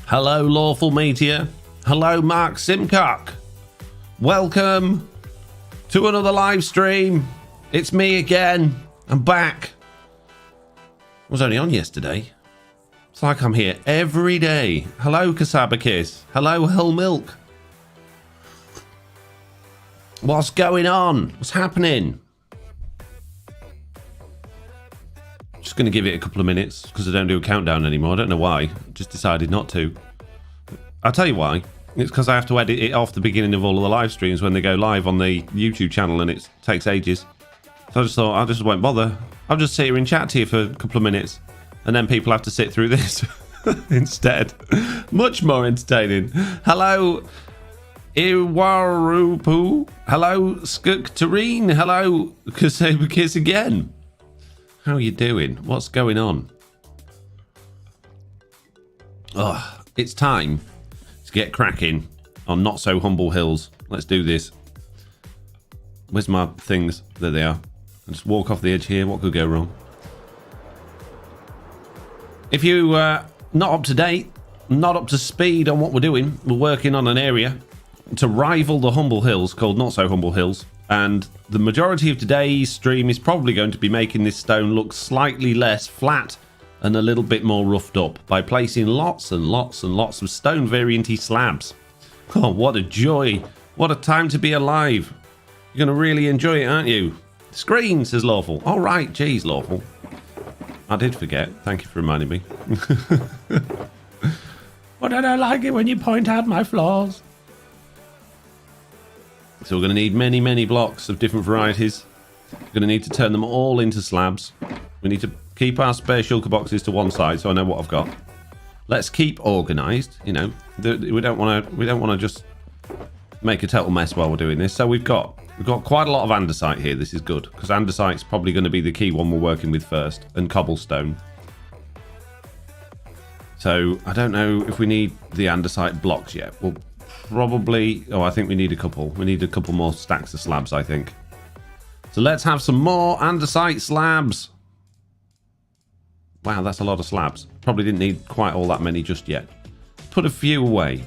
Hello, Lawful Meteor. Hello, Mark Simcock. Welcome to another live stream. It's me again. I'm back. I was only on yesterday. It's like I'm here every day. Hello, Kasabakis. Hello, Hull Milk. What's going on? What's happening? Just going to give it a couple of minutes because I don't do a countdown anymore. I don't know why. Just decided not to. I'll tell you why. It's because I have to edit it off the beginning of all of the live streams when they go live on the YouTube channel, and it takes ages. So I just thought I just won't bother. I'll just sit here and chat to you for a couple of minutes, and then people have to sit through this instead. Much more entertaining. Hello, Iwarupu. Hello, Skuktarine. Hello, Kasabakis again. How are you doing? What's going on? Oh, it's time to get cracking on Not So Humble Hills. Let's do this. Where's my things? There they are. I'll just walk off the edge here. What could go wrong? If you not up to date, not up to speed on what we're doing, we're working on an area to rival the Humble Hills called Not So Humble Hills. And the majority of today's stream is probably going to be making this stone look slightly less flat and a little bit more roughed up by placing lots and lots and lots of stone variant-y slabs. Oh, what a joy. What a time to be alive. You're going to really enjoy it, aren't you? Screen, says Lawful. All right, geez, Lawful. I did forget. Thank you for reminding me. But I don't like it when you point out my flaws. So we're going to need many, many blocks of different varieties. We're going to need to turn them all into slabs. We need to keep our spare shulker boxes to one side so I know what I've got. Let's keep organised. You know, we don't want to just make a total mess while we're doing this. So we've got quite a lot of andesite here. This is good because andesite's probably going to be the key one we're working with first, and cobblestone. So I don't know if we need the andesite blocks yet. We'll probably... Oh, I think we need a couple. We need a couple more stacks of slabs, I think. So let's have some more andesite slabs. Wow, that's a lot of slabs. Probably didn't need quite all that many just yet. Put a few away.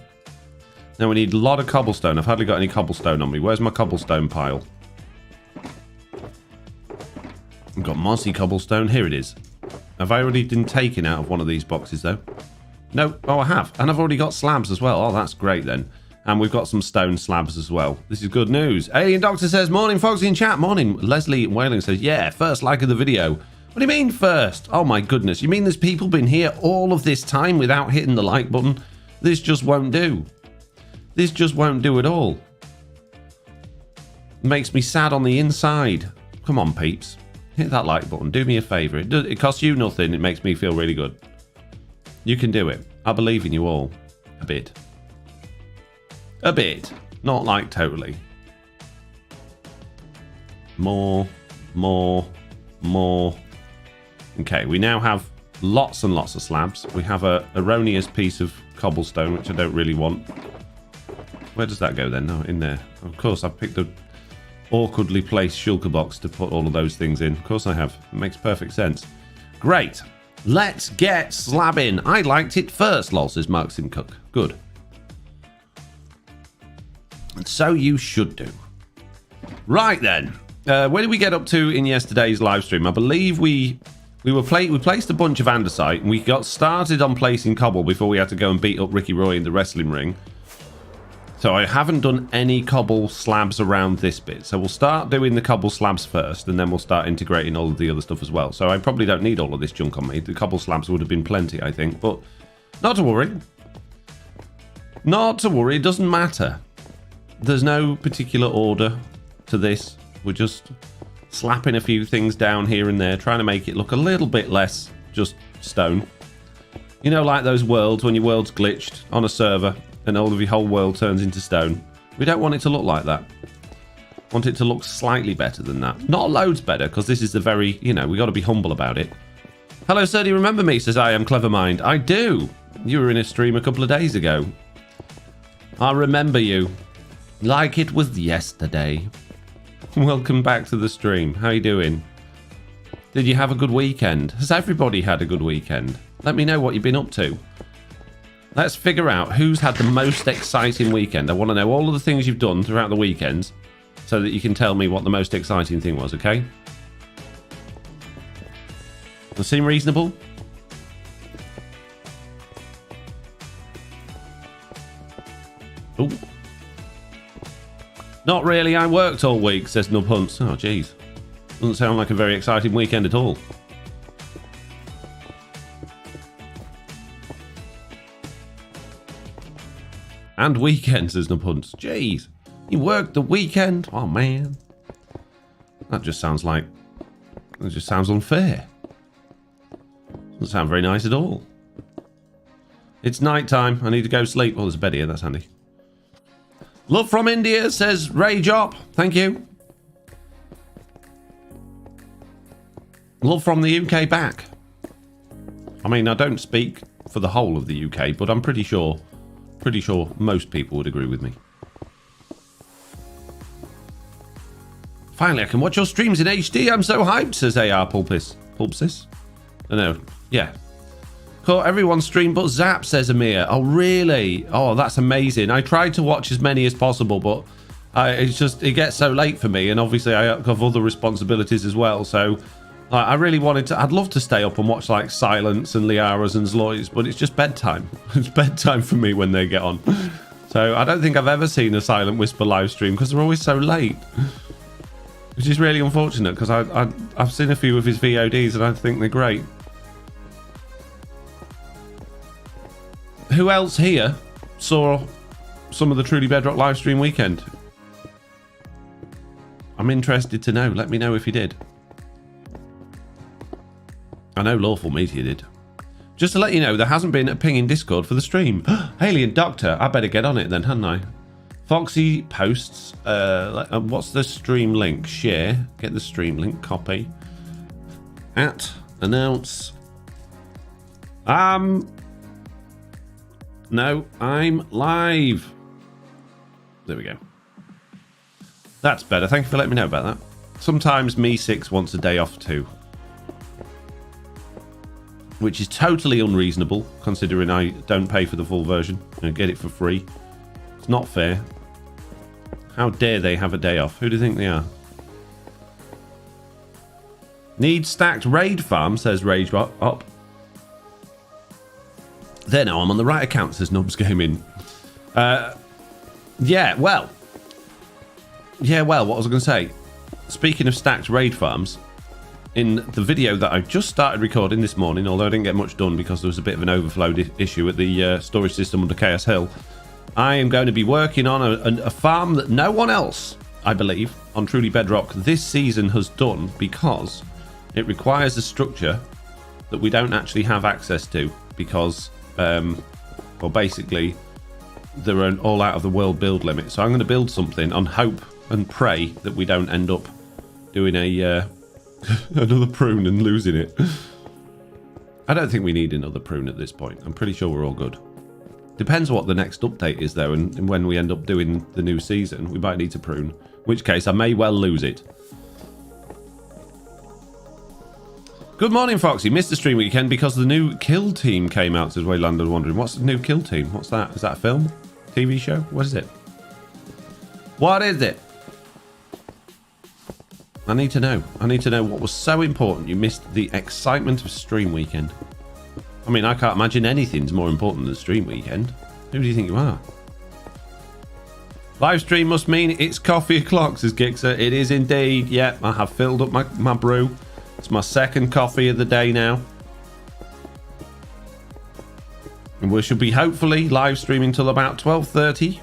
Now we need a lot of cobblestone. I've hardly got any cobblestone on me. Where's my cobblestone pile? I've got mossy cobblestone. Here it is. Have I already been taken out of one of these boxes, though? No. Oh, I have. And I've already got slabs as well. Oh, that's great, then. And we've got some stone slabs as well. This is good news. Alien Doctor says, morning, Foxy in chat. Morning. Leslie Whaling says, yeah, first like of the video. What do you mean first? Oh, my goodness. You mean there's people been here all of this time without hitting the like button? This just won't do. This just won't do at all. Makes me sad on the inside. Come on, peeps. Hit that like button. Do me a favour. It costs you nothing. It makes me feel really good. You can do it. I believe in you all. A bit. A bit. Not like totally. More. Okay, we now have lots and lots of slabs. We have a erroneous piece of cobblestone, which I don't really want. Where does that go then? No, in there. Of course, I've picked an awkwardly placed shulker box to put all of those things in. Of course I have. It makes perfect sense. Great. Let's get slabbing. I liked it first, lol, says Mark Simcock. Good. And so you should do. Right then. Where did we get up to in yesterday's live stream? I believe we placed a bunch of andesite, and we got started on placing cobble before we had to go and beat up Ricky Roy in the wrestling ring. So I haven't done any cobble slabs around this bit. So we'll start doing the cobble slabs first, and then we'll start integrating all of the other stuff as well. So I probably don't need all of this junk on me. The cobble slabs would have been plenty, I think. But not to worry. Not to worry. It doesn't matter. There's no particular order to this. We're just slapping a few things down here and there, trying to make it look a little bit less just stone. You know, like those worlds, when your world's glitched on a server and all of your whole world turns into stone. We don't want it to look like that. Want it to look slightly better than that. Not loads better, because this is the very, you know, we got to be humble about it. Hello, sir, do you remember me? Says I am Clever Mind. I do. You were in a stream a couple of days ago. I remember you. Like it was yesterday. Welcome back to the stream. How you doing? Did you have a good weekend? Has everybody had a good weekend? Let me know what you've been up to. Let's figure out who's had the most exciting weekend. I want to know all of the things you've done throughout the weekends so that you can tell me what the most exciting thing was, okay? Does that seem reasonable? Ooh. Not really, I worked all week, says Nub Hunts. Oh, jeez. Doesn't sound like a very exciting weekend at all. And weekends, says Nub Hunts. Jeez. You worked the weekend? Oh, man. That just sounds like... That just sounds unfair. Doesn't sound very nice at all. It's night time. I need to go sleep. Oh, there's a bed here. That's handy. Love from India, says Rage Up. Thank you. Love from the UK back. I mean, I don't speak for the whole of the UK, but I'm pretty sure most people would agree with me. Finally, I can watch your streams in HD. I'm so hyped, says AR Pulpis. Pulpsis? I don't know. Yeah. Caught everyone's stream but Zap, says Amir. Oh, really? Oh, that's amazing. I tried to watch as many as possible, but it gets so late for me, and obviously I have other responsibilities as well, so I really wanted to... I'd love to stay up and watch, like, Silence and Liara's and Zloy's, but it's just bedtime. It's bedtime for me when they get on. So I don't think I've ever seen a Silent Whisper live stream, because they're always so late. Which is really unfortunate, because I've seen a few of his VODs, and I think they're great. Who else here saw some of the Truly Bedrock live stream weekend? I'm interested to know. Let me know if you did. I know Lawful Meteor did. Just to let you know, there hasn't been a ping in Discord for the stream. Alien Doctor, I better get on it then, hadn't I? Foxy posts, what's the stream link? Share, get the stream link, copy. Announce. No, I'm live. There we go. That's better. Thank you for letting me know about that. Sometimes Me6 wants a day off too. Which is totally unreasonable, considering I don't pay for the full version and get it for free. It's not fair. How dare they have a day off? Who do you think they are? Need stacked raid farm, says Rage Up. There now, I'm on the right account, says Nubs Gaming. Yeah, well, what was I going to say? Speaking of stacked raid farms, in the video that I just started recording this morning, although I didn't get much done because there was a bit of an overflow issue at the storage system under Chaos Hill, I am going to be working on a farm that no one else, I believe, on Truly Bedrock this season has done, because it requires a structure that we don't actually have access to, because... well, basically, they're an all out of the world build limit. So I'm going to build something on hope and pray that we don't end up doing a another prune and losing it. I don't think we need another prune at this point. I'm pretty sure we're all good. Depends what the next update is, though, and when we end up doing the new season, we might need to prune. In which case, I may well lose it. Good morning, Foxy. Missed the stream weekend because the new Kill Team came out, says Waylander wondering. What's the new Kill Team? What's that? Is that a film? TV show? What is it? What is it? I need to know. I need to know what was so important you missed the excitement of stream weekend. I mean, I can't imagine anything's more important than stream weekend. Who do you think you are? Live stream must mean it's coffee o'clock, says Gixer. It is indeed. Yeah, I have filled up my brew. It's my second coffee of the day now. And we should be hopefully live streaming till about 12:30.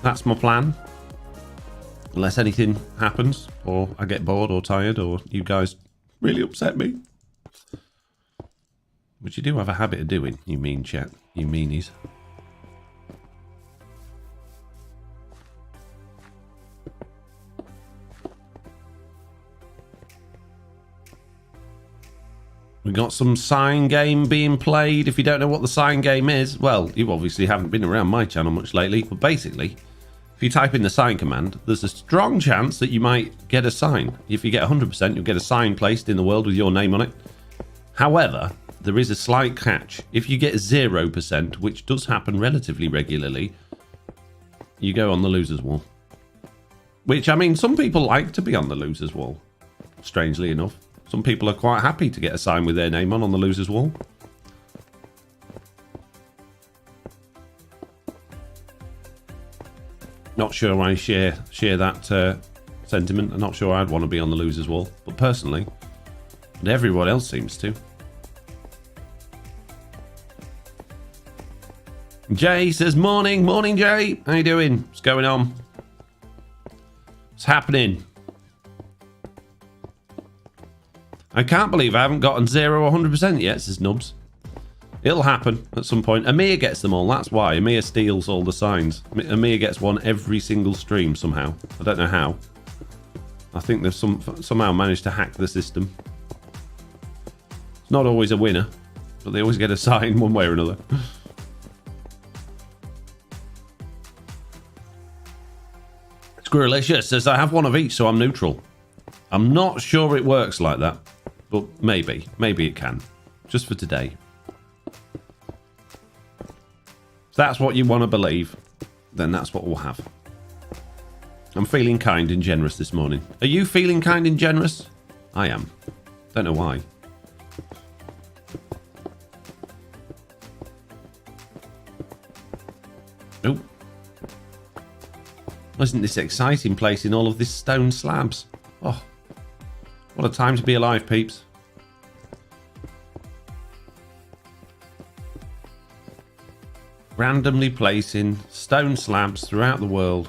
That's my plan. Unless anything happens, or I get bored or tired, or you guys really upset me. Which you do have a habit of doing, you mean chat. You meanies. We got some sign game being played. If you don't know what the sign game is, well, you obviously haven't been around my channel much lately, but basically, if you type in the sign command, there's a strong chance that you might get a sign. If you get 100%, you'll get a sign placed in the world with your name on it. However, there is a slight catch. If you get 0%, which does happen relatively regularly, you go on the loser's wall. Which, I mean, some people like to be on the loser's wall, strangely enough. Some people are quite happy to get a sign with their name on the loser's wall. Not sure I share that sentiment. I'm not sure I'd want to be on the loser's wall, but personally, and everyone else seems to. Jay says, morning Jay. How you doing? What's going on? What's happening? I can't believe I haven't gotten 0 or 100% yet, says Nubs. It'll happen at some point. Amir gets them all, that's why. Amir steals all the signs. Amir gets one every single stream somehow. I don't know how. I think they've somehow managed to hack the system. It's not always a winner, but they always get a sign one way or another. Squirrelicious says, I have one of each, so I'm neutral. I'm not sure it works like that, but maybe it can. Just for today. If that's what you want to believe, then that's what we'll have. I'm feeling kind and generous this morning. Are you feeling kind and generous? I am. Don't know why. Oh. Isn't this exciting, placing all of this stone slabs? Oh, what a time to be alive, peeps. Randomly placing stone slabs throughout the world.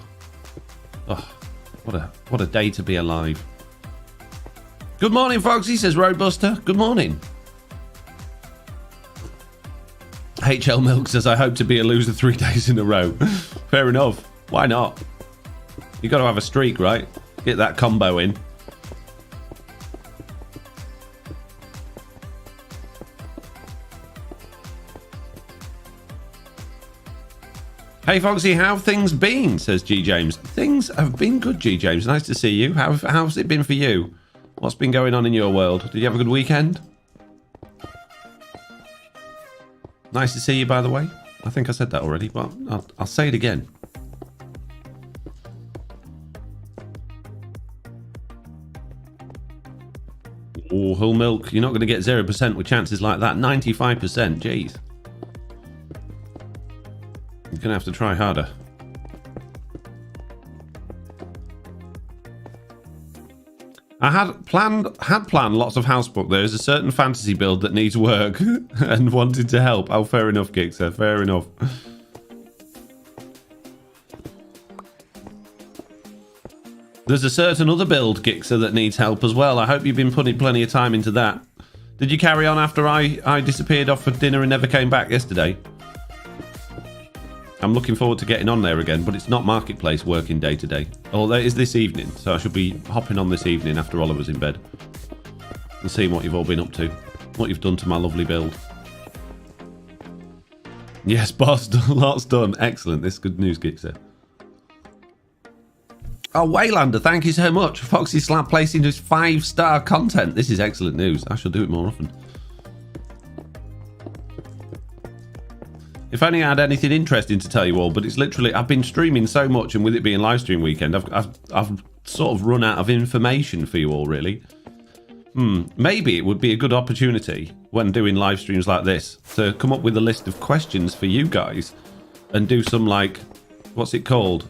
Oh, what a day to be alive. Good morning, Foxy, says Roadbuster. Good morning. HL Milk says, I hope to be a loser 3 days in a row. Fair enough. Why not? You got to have a streak, right? Get that combo in. Hey Foxy, how have things been? Says G James. Things have been good, G James. Nice to see you. How's it been for you? What's been going on in your world? Did you have a good weekend? Nice to see you, by the way. I think I said that already, but I'll say it again. Oh, whole milk. You're not going to get 0% with chances like that. 95%. Jeez. You're going to have to try harder. I had planned lots of house book. There is a certain fantasy build that needs work and wanted to help. Oh, fair enough, Gixer. Fair enough. There's a certain other build, Gixer, that needs help as well. I hope you've been putting plenty of time into that. Did you carry on after I disappeared off for dinner and never came back yesterday? I'm looking forward to getting on there again, but it's not Marketplace working day to day. Oh, that is this evening, so I should be hopping on this evening after Oliver's in bed and seeing what you've all been up to, what you've done to my lovely build. Yes, boss, lots done. Excellent. This is good news, Gixer. Oh, Waylander, thank you so much. Foxy Slap placing his 5-star content. This is excellent news. I shall do it more often. If only I had anything interesting to tell you all, but it's literally, I've been streaming so much, and with it being live stream weekend, I've sort of run out of information for you all, really. Maybe it would be a good opportunity when doing live streams like this to come up with a list of questions for you guys and do some, like, what's it called?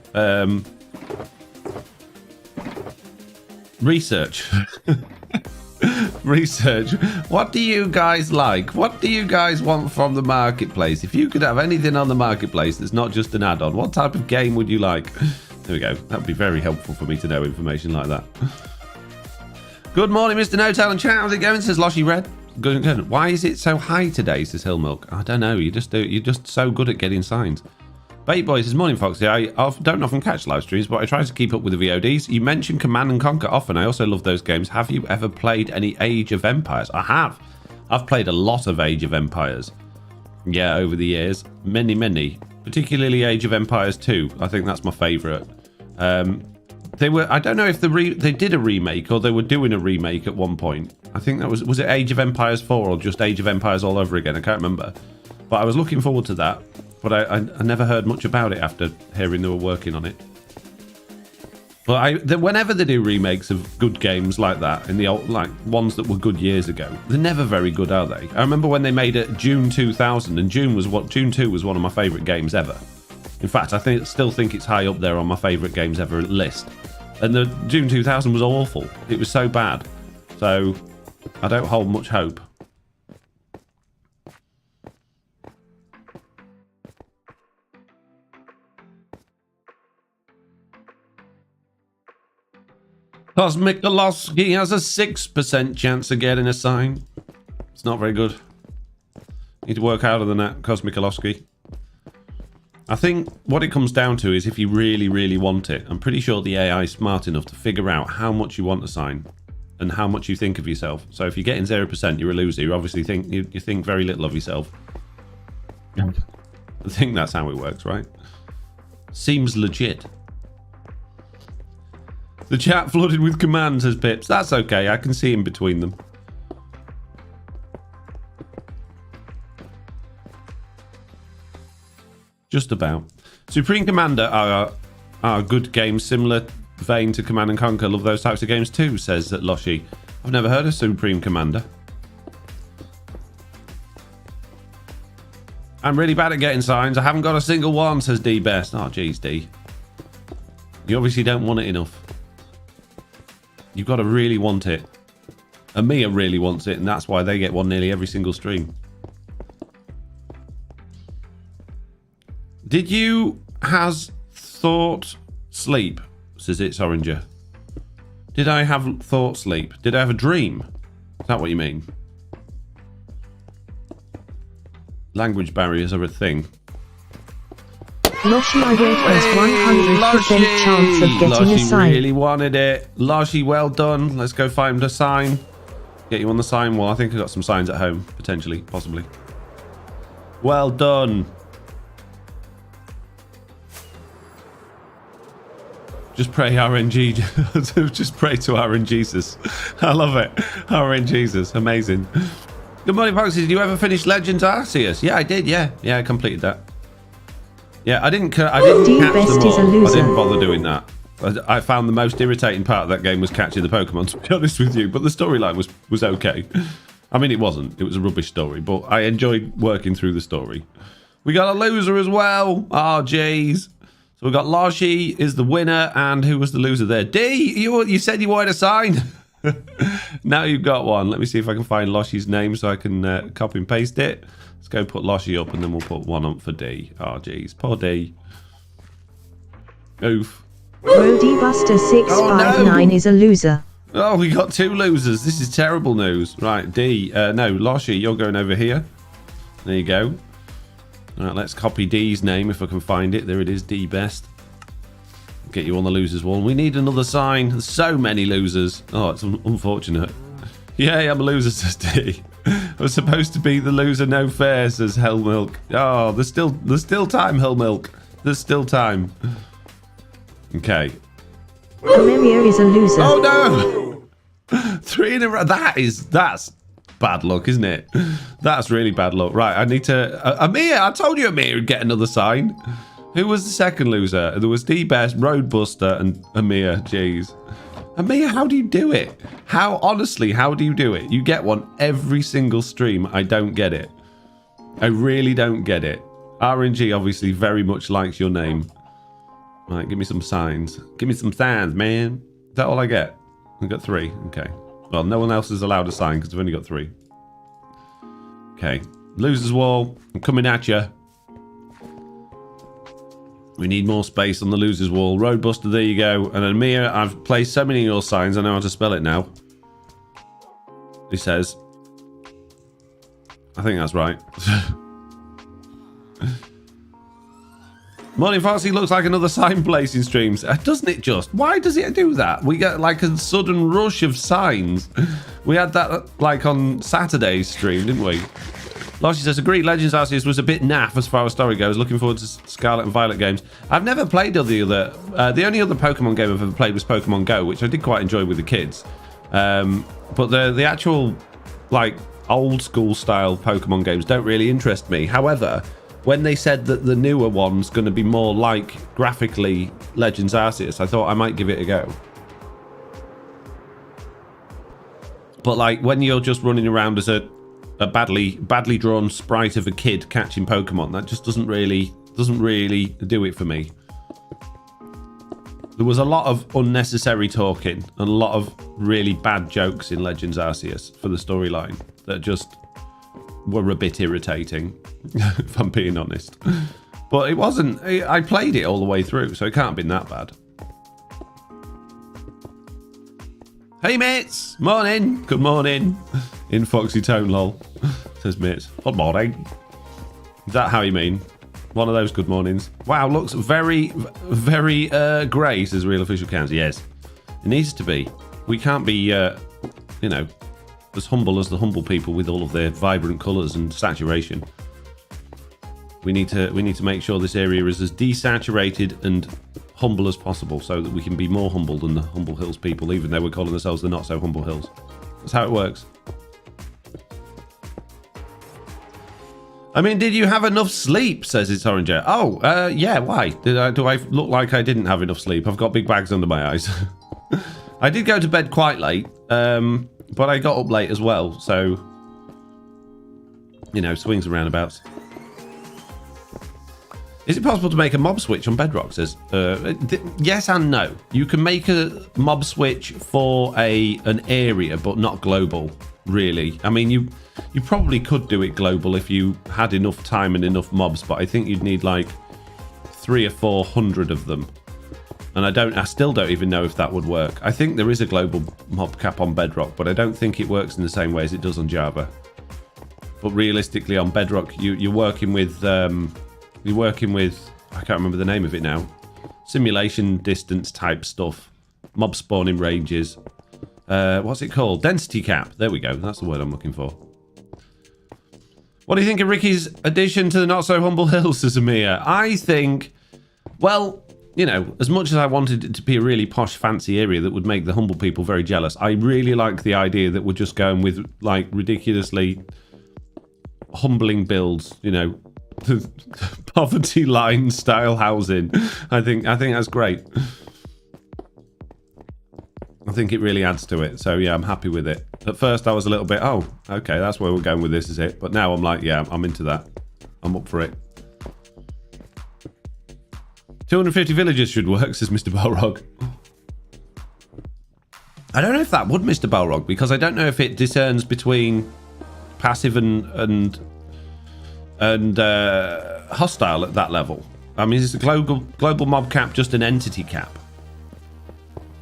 Research. Research. What do you guys like? What do you guys want from the marketplace? If you could have anything on the marketplace that's not just an add-on, what type of game would you like? There we go. That would be very helpful for me to know information like that. Good morning, Mr. No-Tail and chat. How's it going? Says Loshy Red. Good, good. Why is it so high today? Says Hillmilk. I don't know. You're just so good at getting signs. Bait Boy says, morning, Foxy. I don't often catch live streams, but I try to keep up with the VODs. You mentioned Command and Conquer often. I also love those games. Have you ever played any Age of Empires? I have. I've played a lot of Age of Empires. Yeah, over the years. Many, many. Particularly Age of Empires 2. I think that's my favourite. They were, I don't know if they did a remake or they were doing a remake at one point. I think that was it Age of Empires 4 or just Age of Empires all over again? I can't remember. But I was looking forward to that. But I never heard much about it after hearing they were working on it. But whenever they do remakes of good games like that, in the old, like ones that were good years ago, they're never very good, are they? I remember when they made it June 2000, and June 2 was one of my favourite games ever. In fact, I still think it's high up there on my favourite games ever list. And the June 2000 was awful. It was so bad. So I don't hold much hope. Cosmic Golosky has a 6% chance of getting a sign. It's not very good. Need to work harder than that, Cosmic Golosky. I think what it comes down to is if you really, really want it. I'm pretty sure the AI is smart enough to figure out how much you want a sign and how much you think of yourself. So if you're getting 0%, you're a loser. You obviously think you think very little of yourself. I think that's how it works, right? Seems legit. The chat flooded with commands, says Pips. That's okay. I can see in between them. Just about. Supreme Commander are a good game, similar vein to Command and Conquer. Love those types of games too, says Loshi. I've never heard of Supreme Commander. I'm really bad at getting signs. I haven't got a single one, says D Best. Oh, geez, D. You obviously don't want it enough. You've got to really want it. And Mia really wants it, and that's why they get one nearly every single stream. Did you has thought sleep? Says It's Oranger. Did I have thought sleep? Did I have a dream? Is that what you mean? Language barriers are a thing. Loshi, I rate as 100% chance of getting a sign. Loshi really wanted it. Loshi, well done. Let's go find a sign. Get you on the sign wall. I think I got some signs at home, potentially, possibly. Well done. Just pray RNG. Just pray to RNGesus. I love it. RNGesus. Amazing. Good morning, Foxy. Did you ever finish Legends Arceus? Yeah, I did. Yeah, I completed that. Yeah, I didn't catch them all. I didn't bother doing that. I found the most irritating part of that game was catching the Pokemon, to be honest with you. But the storyline was okay. I mean, it wasn't. It was a rubbish story, but I enjoyed working through the story. We got a loser as well. Oh, jeez. So we got Loshi is the winner, and who was the loser there? D, you said you wanted a sign. Now you've got one. Let me see if I can find Loshi's name so I can copy and paste it. Let's go put Loshi up, and then we'll put one up for D. Oh, jeez. Poor D. Oof. Rody Buster 659 is a loser. Oh, we got two losers. This is terrible news. Right, D. No, Loshi, you're going over here. There you go. All right, let's copy D's name if I can find it. There it is, D Best. Get you on the losers wall. We need another sign. There's so many losers. Oh, it's unfortunate. Yay, I'm a loser, says D. I was supposed to be the loser, no fair, says Hell Milk. Oh, there's still time, Hell Milk. There's still time. Okay. Amir is a loser. Oh no! 3 in a row. That's bad luck, isn't it? That's really bad luck. Right, I need to... Amir, I told you Amir would get another sign. Who was the second loser? There was D-Best, Roadbuster, and Amir. Jeez. Amir, how do you do it? Honestly, how do you do it? You get one every single stream. I don't get it. I really don't get it. RNG obviously very much likes your name. Right, give me some signs. Give me some signs, man. Is that all I get? I got 3. Okay. Well, no one else is allowed a sign because I've only got 3. Okay. Losers wall. I'm coming at you. We need more space on the losers wall. Roadbuster, there you go. And Amir, I've placed so many of your signs, I know how to spell it now. He says. I think that's right. Morning Foxy, looks like another sign placing streams. Doesn't it just? Why does it do that? We get like a sudden rush of signs. We had that like on Saturday's stream, didn't we? Loshy says, agreed, Legends Arceus was a bit naff as far as story goes. Looking forward to Scarlet and Violet games. I've never played the only other Pokemon game I've ever played was Pokemon Go, which I did quite enjoy with the kids. But the actual, like, old school style Pokemon games don't really interest me. However, when they said that the newer one's going to be more like, graphically, Legends Arceus, I thought I might give it a go. But, like, when you're just running around as a badly drawn sprite of a kid catching Pokemon, that just doesn't really do it for me. There was a lot of unnecessary talking and a lot of really bad jokes in Legends Arceus for the storyline that just were a bit irritating, if I'm being honest. But it wasn't. I played it all the way through, so it can't have been that bad. Hey mates, morning, good morning. In Foxy tone, lol. Says mates, good morning. Is that how you mean? One of those good mornings. Wow, looks very, very grey, says Real Official Cans. Yes, it needs to be. We can't be, you know, as humble as the humble people with all of their vibrant colours and saturation. We need to make sure this area is as desaturated and humble as possible, so that we can be more humble than the Humble Hills people, even though we're calling ourselves the Not So Humble Hills. That's how it works. I mean, did you have enough sleep? Says it's Oranger. Oh, yeah. Why? Do I look like I didn't have enough sleep? I've got big bags under my eyes. I did go to bed quite late, but I got up late as well. So, you know, swings and roundabouts. Is it possible to make a mob switch on Bedrock? Says yes and no. You can make a mob switch for an area, but not global. Really, I mean, you probably could do it global if you had enough time and enough mobs, but I think you'd need like 300 or 400 of them, and I still don't even know if that would work. I think there is a global mob cap on Bedrock, but I don't think it works in the same way as it does on Java. But realistically, on Bedrock, you're working with I can't remember the name of it now. Simulation distance type stuff, mob spawning ranges. What's it called? Density cap. There we go. That's the word I'm looking for. What do you think of Ricky's addition to the Not So Humble Hills, says Amir? I think, well, you know, as much as I wanted it to be a really posh, fancy area that would make the humble people very jealous, I really like the idea that we're just going with, like, ridiculously humbling builds, you know, poverty line style housing. I think that's great. I think it really adds to it. So yeah, I'm happy with it. At first I was a little bit, oh, okay, that's where we're going with this, is it? But now I'm like, yeah, I'm into that. I'm up for it. 250 villagers should work, says Mr. Balrog. I don't know if that would, Mr. Balrog, because I don't know if it discerns between passive and hostile at that level. I mean, is the global mob cap just an entity cap?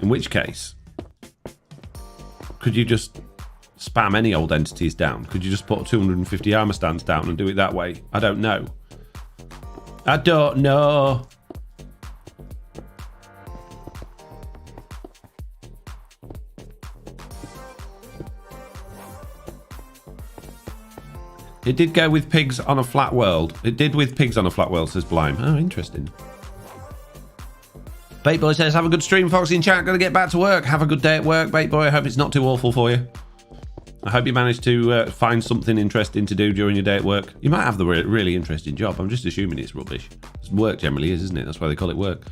In which case, could you just spam any old entities down? Could you just put 250 armor stands down and do it that way? I don't know. I don't know. It did go with pigs on a flat world. It did with pigs on a flat world, says Blime. Oh, interesting. Bait Boy says, have a good stream, Foxy in chat. Gonna get back to work. Have a good day at work, Bait Boy. I hope it's not too awful for you. I hope you managed to find something interesting to do during your day at work. You might have the really interesting job. I'm just assuming it's rubbish. Work generally is, isn't it? That's why they call it work.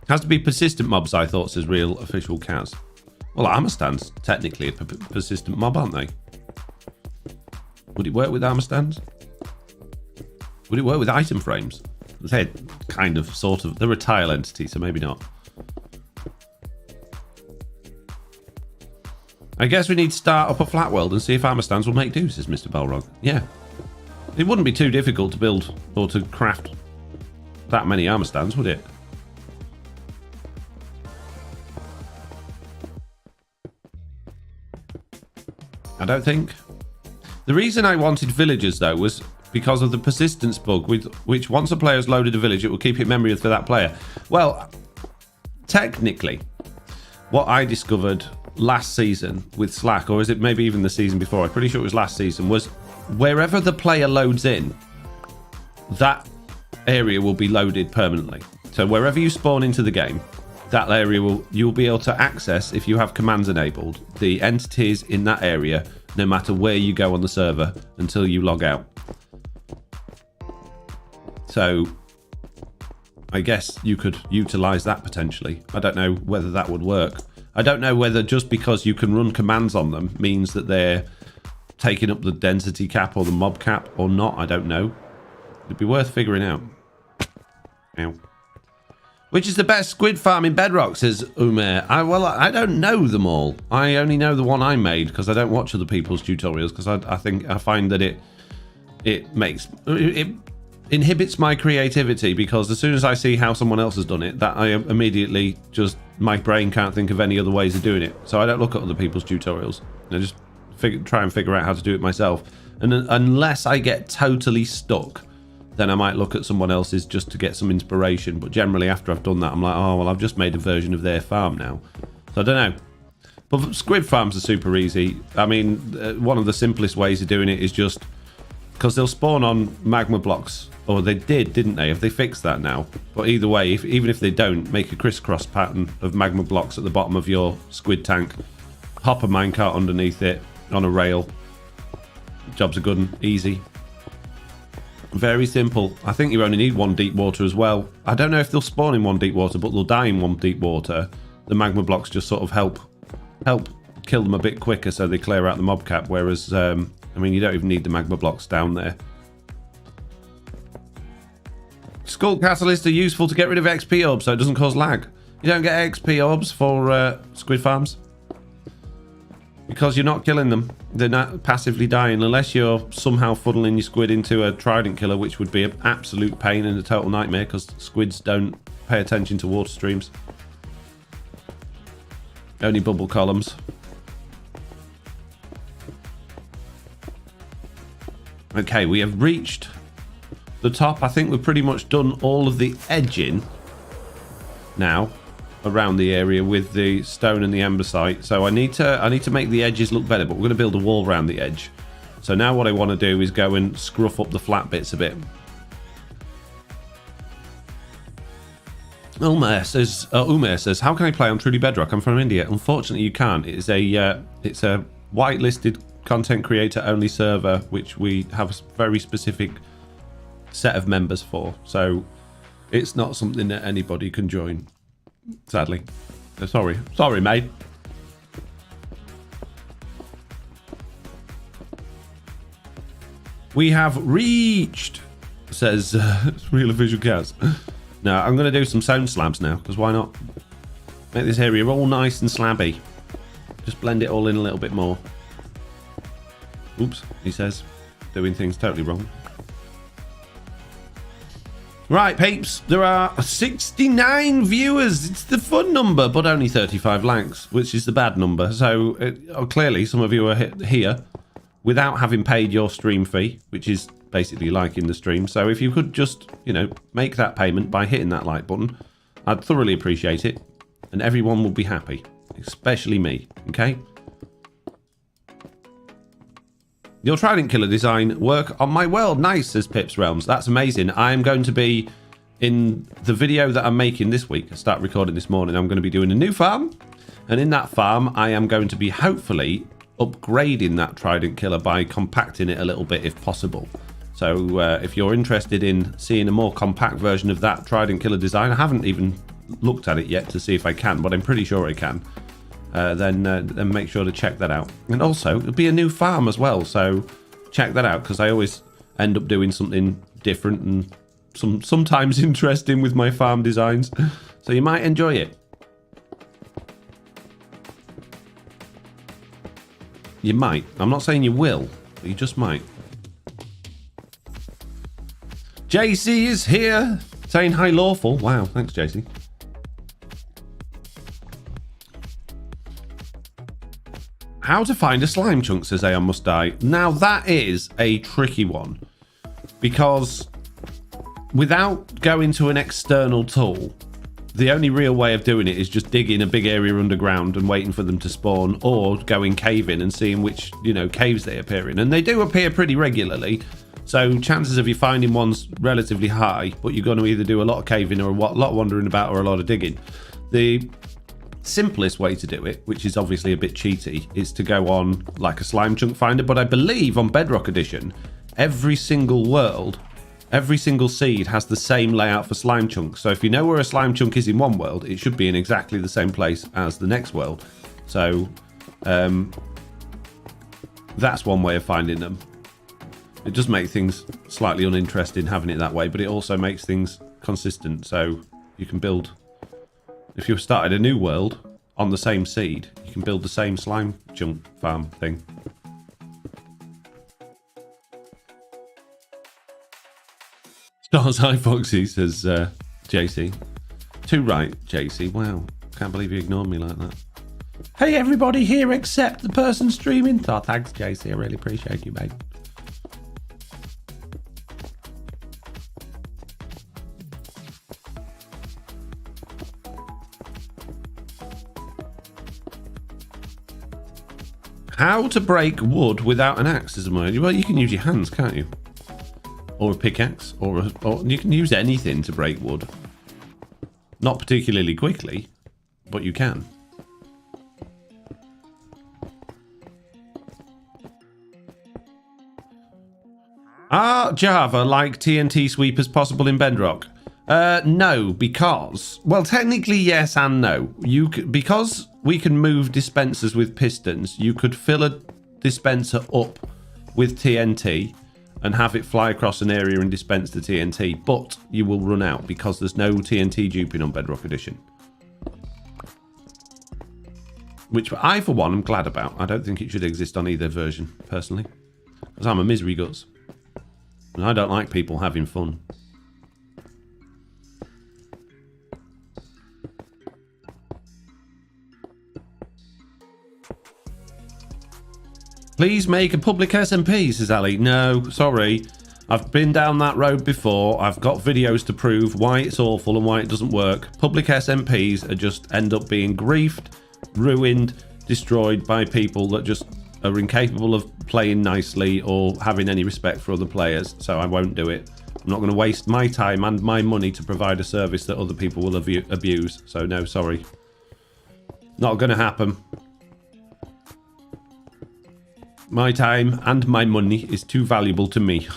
Has to be persistent mobs, I thought, says Real Official Kaz. Well, armor stands technically a persistent mob, aren't they? Would it work with armor stands? Would it work with item frames? They're kind of, sort of, they're a tile entity, so maybe not. I guess we need to start up a flat world and see if armor stands will make do, says Mr. Balrog. Yeah. It wouldn't be too difficult to build or to craft that many armor stands, would it? I don't think. The reason I wanted villagers, though, was because of the persistence bug, with which once a player has loaded a village, it will keep it memory for that player. Well, technically, what I discovered last season with Slack, or is it maybe even the season before, I'm pretty sure it was last season, was wherever the player loads in, that area will be loaded permanently. So wherever you spawn into the game, that area you'll be able to access, if you have commands enabled, the entities in that area, no matter where you go on the server until you log out. So I guess you could utilize that potentially. I don't know whether that would work. I don't know whether just because you can run commands on them means that they're taking up the density cap or the mob cap or not. I don't know. It'd be worth figuring out. Ow. Which is the best squid farm in Bedrock, says Umer. I don't know them all. I only know the one I made because I don't watch other people's tutorials, because I find that it inhibits my creativity, because as soon as I see how someone else has done it, that I immediately just, my brain can't think of any other ways of doing it. So I don't look at other people's tutorials. I just try and figure out how to do it myself. And unless I get totally stuck, then I might look at someone else's just to get some inspiration. But generally, after I've done that, I'm like, oh, well, I've just made a version of their farm now. So I don't know. But squid farms are super easy. I mean, one of the simplest ways of doing it is just, because they'll spawn on magma blocks. Or they didn't they? Have they fixed that now? But either way, even if they don't, make a crisscross pattern of magma blocks at the bottom of your squid tank. Hop a minecart underneath it on a rail. Jobs are good and easy. Very simple. I think you only need one deep water as well. I don't know if they'll spawn in one deep water, but they'll die in one deep water. The magma blocks just sort of help kill them a bit quicker, so they clear out the mob cap. Whereas, I mean, you don't even need the magma blocks down there. Skull Catalysts are useful to get rid of XP orbs so it doesn't cause lag. You don't get XP orbs for squid farms because you're not killing them. They're not passively dying unless you're somehow funneling your squid into a trident killer, which would be an absolute pain and a total nightmare because squids don't pay attention to water streams. Only bubble columns. Okay, we have reached the top. I think we've pretty much done all of the edging now around the area with the stone and the andesite. So I need to make the edges look better, but we're going to build a wall around the edge. So now what I want to do is go and scruff up the flat bits a bit. Umer says, how can I play on Truly Bedrock? I'm from India. Unfortunately, you can't. It's a whitelisted content creator only server, which we have a very specific set of members for. So it's not something that anybody can join, sadly. Sorry, mate. We have reached, says Real Official Cast. Now I'm going to do some sound slabs now, because why not? Make this area all nice and slabby. Just blend it all in a little bit more. Oops, he says, doing things totally wrong. Right, peeps, there are 69 viewers. It's the fun number, but only 35 likes, which is the bad number. So clearly some of you are here without having paid your stream fee, which is basically liking the stream. So if you could just, make that payment by hitting that like button, I'd thoroughly appreciate it. And everyone will be happy, especially me, okay? Your Trident Killer design work on my world. Nice, says Pips Realms. That's amazing. I'm going to be in the video that I'm making this week. I start recording this morning. I'm going to be doing a new farm. And in that farm, I am going to be hopefully upgrading that Trident Killer by compacting it a little bit if possible. So if you're interested in seeing a more compact version of that Trident Killer design, I haven't even looked at it yet to see if I can, but I'm pretty sure I can. Then make sure to check that out. And also, it'll be a new farm as well, so check that out, because I always end up doing something different and sometimes interesting with my farm designs, so you might enjoy it. You might. I'm not saying you will, but you just might. JC is here, saying hi, Lawful. Wow, thanks, JC. How to find a slime chunk, says Aeon Must Die. Now that is a tricky one, because without going to an external tool, the only real way of doing it is just digging a big area underground and waiting for them to spawn, or going caving and seeing which, you know, caves they appear in. And they do appear pretty regularly, so chances of you finding one's relatively high, but you're going to either do a lot of caving or a lot wandering about or a lot of digging. The simplest way to do it, which is obviously a bit cheaty, is to go on like a slime chunk finder. But I believe on Bedrock Edition, every single world, every single seed has the same layout for slime chunks. So if you know where a slime chunk is in one world, it should be in exactly the same place as the next world. So that's one way of finding them. It does make things slightly uninteresting having it that way, but it also makes things consistent. So you can build, if you started a new world on the same seed, you can build the same slime chunk farm thing. Stars High Foxy, says JC. Too right, JC. Wow, can't believe you ignored me like that. Hey, everybody here except the person streaming. Oh, thanks, JC. I really appreciate you, mate. How to break wood without an axe is a mode. Well, you can use your hands, can't you? Or a pickaxe, or you can use anything to break wood. Not particularly quickly, but you can. Are Java like TNT sweepers possible in Bedrock? No, because, well, technically yes and no. Because we can move dispensers with pistons, you could fill a dispenser up with TNT and have it fly across an area and dispense the TNT, but you will run out because there's no TNT duping on Bedrock Edition. Which I, for one, am glad about. I don't think it should exist on either version, personally, because I'm a misery guts. And I don't like people having fun. Please make a public SMP, says Ali. No, sorry. I've been down that road before. I've got videos to prove why it's awful and why it doesn't work. Public SMPs are just end up being griefed, ruined, destroyed by people that just are incapable of playing nicely or having any respect for other players. So I won't do it. I'm not going to waste my time and my money to provide a service that other people will abuse. So no, sorry. Not going to happen. My time and my money is too valuable to me.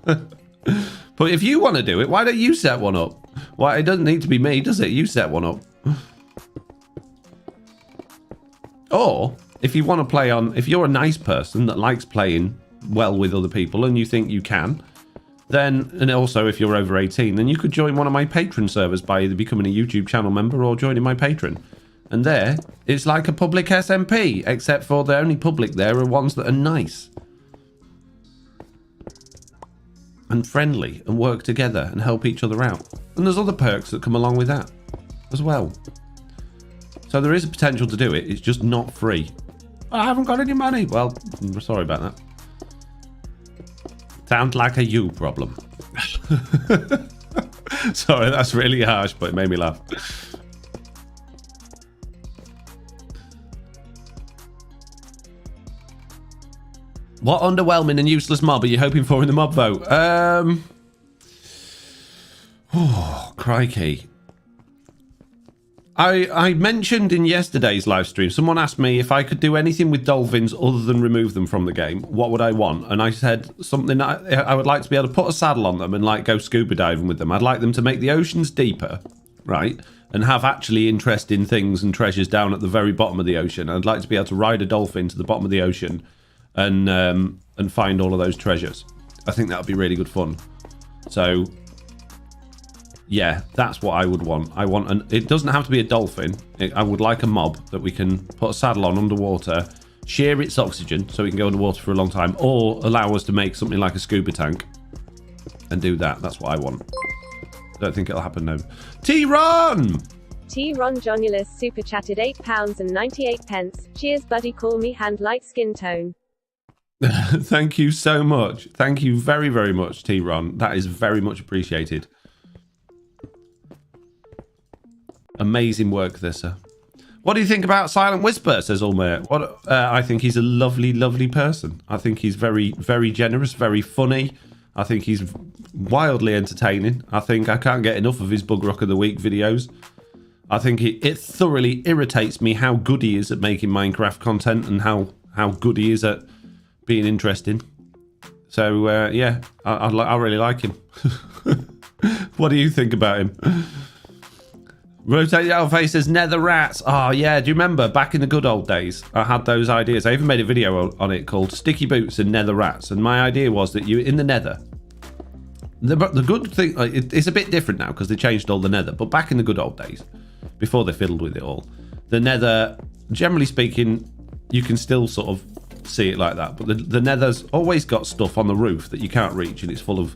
But if you want to do it, why don't you set one up? Why, it doesn't need to be me, does it? You set one up. Or if you want to play on, if you're a nice person that likes playing well with other people and you think you can, then, and also if you're over 18, then you could join one of my patron servers by either becoming a YouTube channel member or joining my patron. And there, it's like a public SMP, except for the only public there are ones that are nice and friendly and work together and help each other out. And there's other perks that come along with that as well. So there is a potential to do it. It's just not free. I haven't got any money. Well, I'm sorry about that. Sounds like a you problem. Sorry, that's really harsh, but it made me laugh. What underwhelming and useless mob are you hoping for in the mob vote? Oh, crikey. I mentioned in yesterday's live stream, someone asked me if I could do anything with dolphins other than remove them from the game, what would I want? And I said something, I would like to be able to put a saddle on them and like go scuba diving with them. I'd like them to make the oceans deeper, right? And have actually interesting things and treasures down at the very bottom of the ocean. I'd like to be able to ride a dolphin to the bottom of the ocean and find all of those treasures. I think that would be really good fun. So yeah, that's what I would want. I want it doesn't have to be a dolphin. I would like a mob that we can put a saddle on underwater, share its oxygen so we can go underwater for a long time, or allow us to make something like a scuba tank and do that. That's what I want. Don't think it'll happen now. T-Ron! T-Ron Jonulus super chatted £8.98. Cheers buddy, call me hand light skin tone. Thank you so much. Thank you very, very much, T-Ron. That is very much appreciated. Amazing work there, sir. What do you think about Silent Whisper, says Ulmer? I think he's a lovely, lovely person. I think he's very, very generous, very funny. I think he's wildly entertaining. I think I can't get enough of his Bug Rock of the Week videos. I think it thoroughly irritates me how good he is at making Minecraft content and how good he is at being interesting. So, yeah, I really like him. What do you think about him? Rotate Your Face says Nether Rats. Oh, yeah. Do you remember back in the good old days? I had those ideas. I even made a video on it called Sticky Boots and Nether Rats. And my idea was that you, in the nether, the good thing, it's a bit different now because they changed all the nether. But back in the good old days, before they fiddled with it all, the nether, generally speaking, you can still sort of see it like that. But the nether's always got stuff on the roof that you can't reach. And it's full of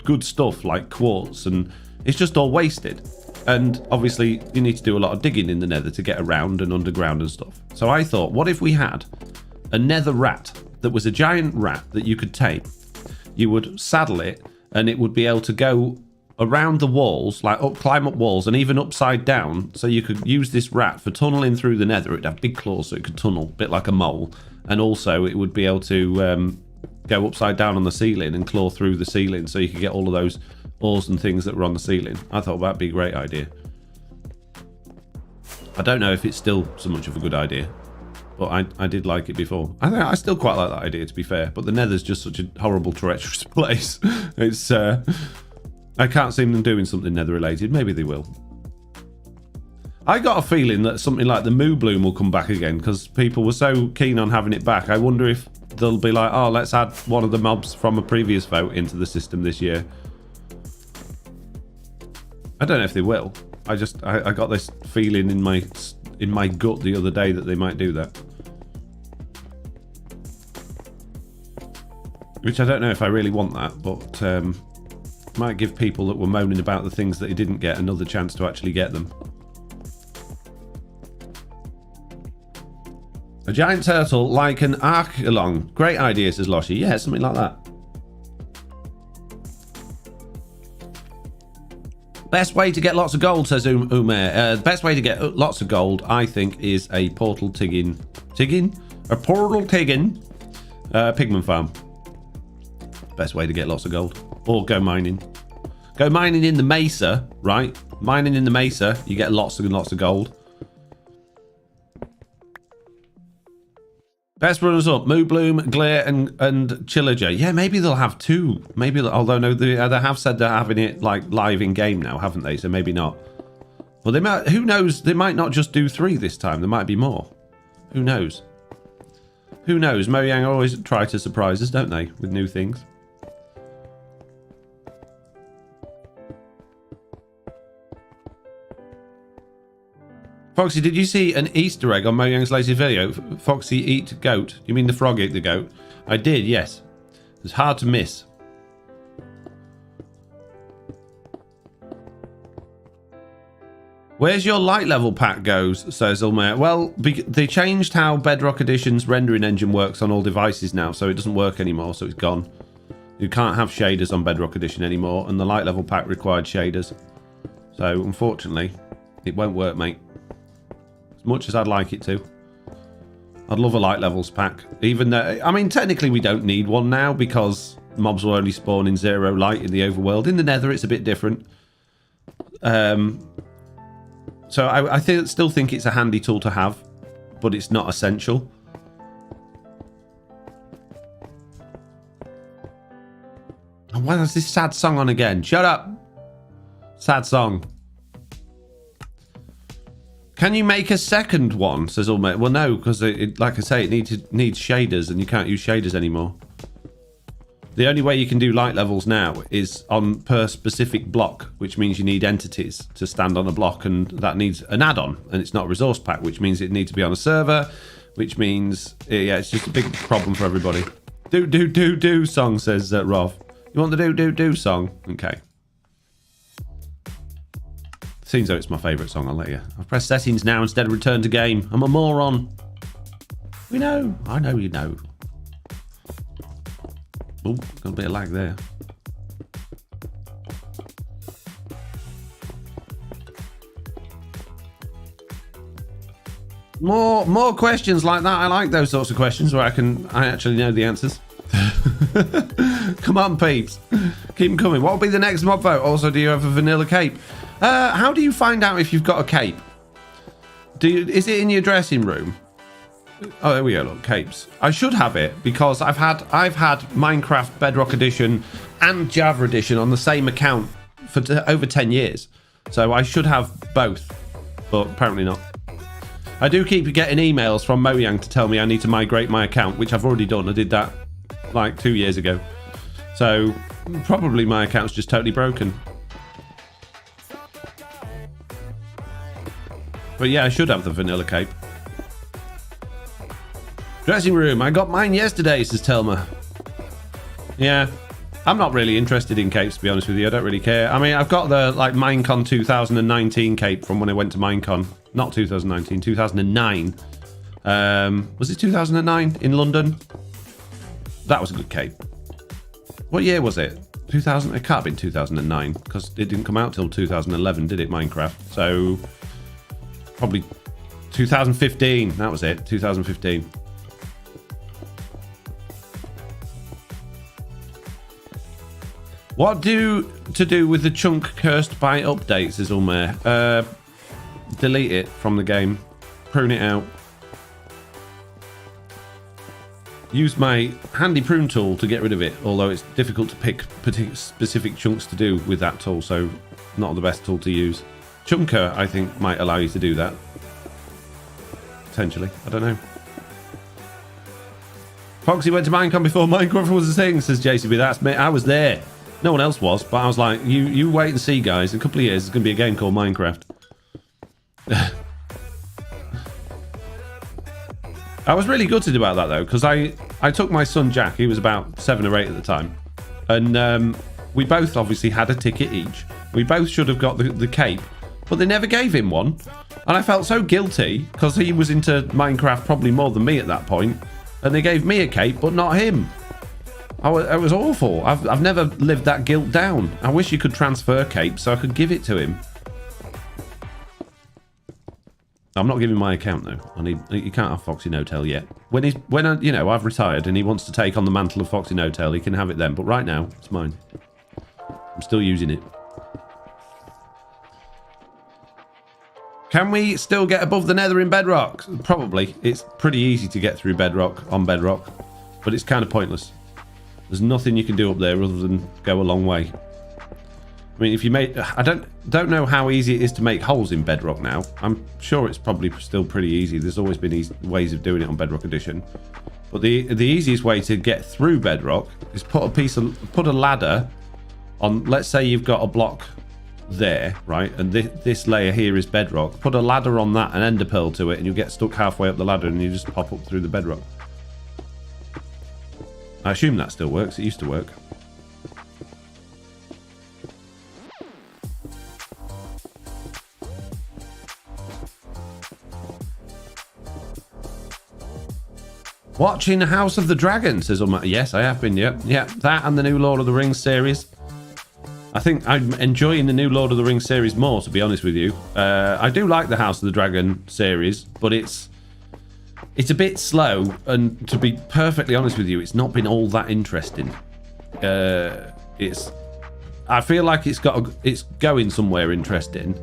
good stuff like quartz. And it's just all wasted. And obviously, you need to do a lot of digging in the nether to get around and underground and stuff. So I thought, what if we had a nether rat that was a giant rat that you could tame? You would saddle it, and it would be able to go around the walls, like climb up walls, and even upside down. So you could use this rat for tunneling through the nether. It'd have big claws, so it could tunnel, a bit like a mole. And also, it would be able to go upside down on the ceiling and claw through the ceiling, so you could get all of those ores and things that were on the ceiling. I thought that'd be a great idea. I don't know if it's still so much of a good idea, but I did like it before. I still quite like that idea, to be fair, but the nether's just such a horrible, treacherous place. It's I can't see them doing something nether related. Maybe they will. I got a feeling that something like the Moo Bloom will come back again because people were so keen on having it back. I wonder if they'll be like, oh, let's add one of the mobs from a previous vote into the system this year. I don't know if they will. I got this feeling in my gut the other day that they might do that. Which I don't know if I really want that, but might give people that were moaning about the things that they didn't get another chance to actually get them. A giant turtle like an arc along. Great idea, says Loshi. Yeah, something like that. Best way to get lots of gold, says Umer. The best way to get lots of gold, I think, is a portal tigging? A portal tigging pigment farm. Best way to get lots of gold. Or go mining. Go mining in the mesa, right? Mining in the mesa, you get lots and lots of gold. Best runners up: Moo Bloom, Glare, and Chillager. Yeah, maybe they'll have two. Maybe, although no, they have said they're having it like live in game now, haven't they? So maybe not. Well, they might. Who knows? They might not just do 3 this time. There might be more. Who knows? Who knows? Mojang always try to surprise us, don't they, with new things? Foxy, did you see an Easter egg on Mojang's latest video? Foxy eat goat. You mean the frog ate the goat? I did, yes. It's hard to miss. Where's your light level pack goes, says Ulmer. Well, they changed how Bedrock Edition's rendering engine works on all devices now, so it doesn't work anymore, so it's gone. You can't have shaders on Bedrock Edition anymore, and the light level pack required shaders. So, unfortunately, it won't work, mate. Much as I'd like it to. I'd love a light levels pack. Even though, I mean, technically we don't need one now because mobs will only spawn in 0 light in the overworld. In the nether, it's a bit different. So I still think it's a handy tool to have, but it's not essential. And why is this sad song on again? Shut up! Sad song. Can you make a second one, says Ulmer? Well, no, because like I say, it needs shaders, and you can't use shaders anymore. The only way you can do light levels now is on per specific block, which means you need entities to stand on a block, and that needs an add-on, and it's not a resource pack, which means it needs to be on a server, which means, yeah, it's just a big problem for everybody. Do song, says Rov. You want the do song? Okay. Seems though it's my favourite song, I'll let you. I've pressed settings now instead of return to game. I'm a moron. We know. I know you know. Oh, got a bit of lag there. More questions like that. I like those sorts of questions where I actually know the answers. Come on, peeps. Keep them coming. What will be the next mob vote? Also, do you have a vanilla cape? How do you find out if you've got a cape? Is it in your dressing room? Oh, there we go. Look, capes. I should have it because I've had Minecraft Bedrock Edition and Java Edition on the same account for over 10 years. So I should have both, but apparently not. I do keep getting emails from Mojang to tell me I need to migrate my account, which I've already done. I did that like 2 years ago. So probably my account's just totally broken. But yeah, I should have the vanilla cape. Dressing room. I got mine yesterday, says Telma. Yeah. I'm not really interested in capes, to be honest with you. I don't really care. I mean, I've got the like Minecon 2019 cape from when I went to Minecon. Not 2019, 2009. Was it 2009 in London? That was a good cape. What year was it? 2000? It can't have been 2009 because it didn't come out till 2011, did it, Minecraft? So probably 2015. That was it, 2015. What to do with the chunk cursed by updates is Ulmer. Delete it from the game. Prune it out. Use my handy prune tool to get rid of it, although it's difficult to pick specific chunks to do with that tool, so not the best tool to use. Chunker, I think, might allow you to do that. Potentially. I don't know. Foxy went to Minecon before Minecraft was a thing, says JCB. That's me. I was there. No one else was, but I was like, you wait and see, guys. In a couple of years, there's going to be a game called Minecraft. I was really gutted about that, though, because I took my son Jack. He was about 7 or 8 at the time. And we both obviously had a ticket each. We both should have got the cape, but they never gave him one. And I felt so guilty because he was into Minecraft probably more than me at that point. And they gave me a cape, but not him. It was awful. I've never lived that guilt down. I wish you could transfer cape so I could give it to him. I'm not giving my account though. You can't have FoxyNoTail yet. When I've retired and he wants to take on the mantle of FoxyNoTail, he can have it then. But right now, it's mine. I'm still using it. Can we still get above the Nether in Bedrock? Probably. It's pretty easy to get through Bedrock on Bedrock, but it's kind of pointless. There's nothing you can do up there other than go a long way. I mean, if you make... I don't know how easy it is to make holes in Bedrock now. I'm sure it's probably still pretty easy. There's always been ways of doing it on Bedrock Edition. But the easiest way to get through Bedrock is put a ladder on... Let's say you've got a block there, right? And this layer here is Bedrock. Put a ladder on that and ender pearl to it, and you'll get stuck halfway up the ladder and you just pop up through the Bedrock. I assume that still works. It used to work. Watching House of the Dragon, says Ulma. Yes, I have been, yeah. Yeah, that and the new Lord of the Rings series. I think I'm enjoying the new Lord of the Rings series more, to be honest with you. I do like the House of the Dragon series, but it's a bit slow, and to be perfectly honest with you, it's not been all that interesting. I feel like it's going somewhere interesting,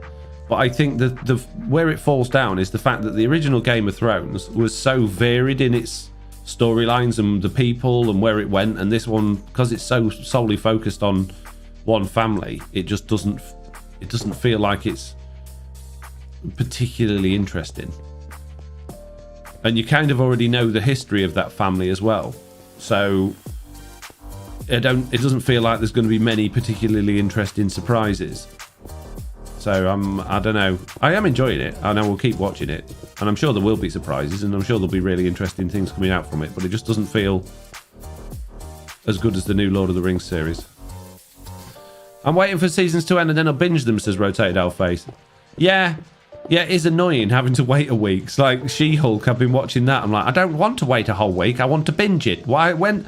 but I think the where it falls down is the fact that the original Game of Thrones was so varied in its storylines and the people and where it went, and this one, because it's so solely focused on one family, it just doesn't feel like it's particularly interesting. And you kind of already know the history of that family as well, so it doesn't feel like there's going to be many particularly interesting surprises. So I don't know. I am enjoying it, and I will keep watching it, and I'm sure there will be surprises, and I'm sure there'll be really interesting things coming out from it, but it just doesn't feel as good as the new Lord of the Rings series. I'm waiting for seasons to end and then I'll binge them, says Rotated Face. Yeah, it is annoying having to wait a week. It's like She-Hulk, I've been watching that. I'm like, I don't want to wait a whole week. I want to binge it. Why? When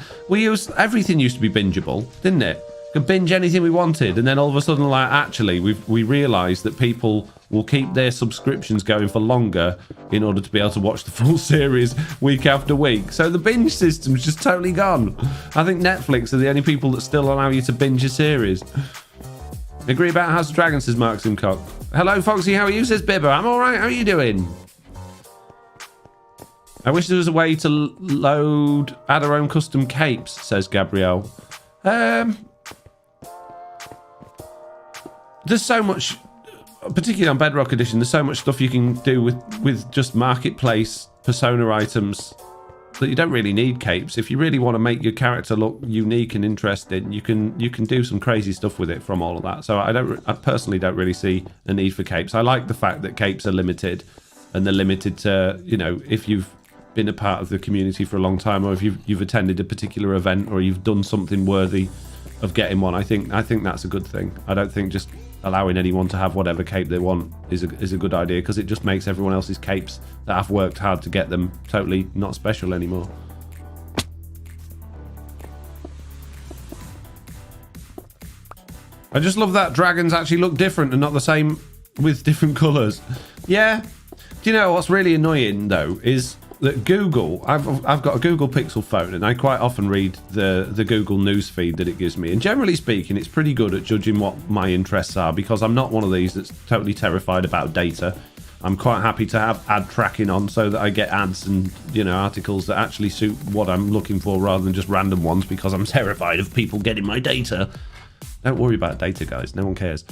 everything used to be bingeable, didn't it? Could binge anything we wanted, and then all of a sudden, like, actually, we realised that people will keep their subscriptions going for longer in order to be able to watch the full series week after week. So the binge system's just totally gone. I think Netflix are the only people that still allow you to binge a series. Agree about House of Dragons, says Mark Simcock. Hello, Foxy, how are you, says Bibber. I'm all right, how are you doing? I wish there was a way to add our own custom capes, says Gabrielle. There's so much, particularly on Bedrock Edition, there's so much stuff you can do with just marketplace persona items that you don't really need capes. If you really want to make your character look unique and interesting, you can do some crazy stuff with it from all of that. So I personally don't really see a need for capes. I like the fact that capes are limited, and they're limited to, you know, if you've been a part of the community for a long time, or if you've attended a particular event, or you've done something worthy of getting one. I think that's a good thing. I don't think just allowing anyone to have whatever cape they want is a good idea, because it just makes everyone else's capes that have worked hard to get them totally not special anymore. I just love that dragons actually look different and not the same with different colours. Yeah. Do you know what's really annoying though is that Google, I've got a Google Pixel phone, and I quite often read the Google news feed that it gives me, and generally speaking it's pretty good at judging what my interests are, because I'm not one of these that's totally terrified about data. I'm quite happy to have ad tracking on so that I get ads and, you know, articles that actually suit what I'm looking for rather than just random ones, because I'm terrified of people getting my data. Don't worry about data, guys, no one cares.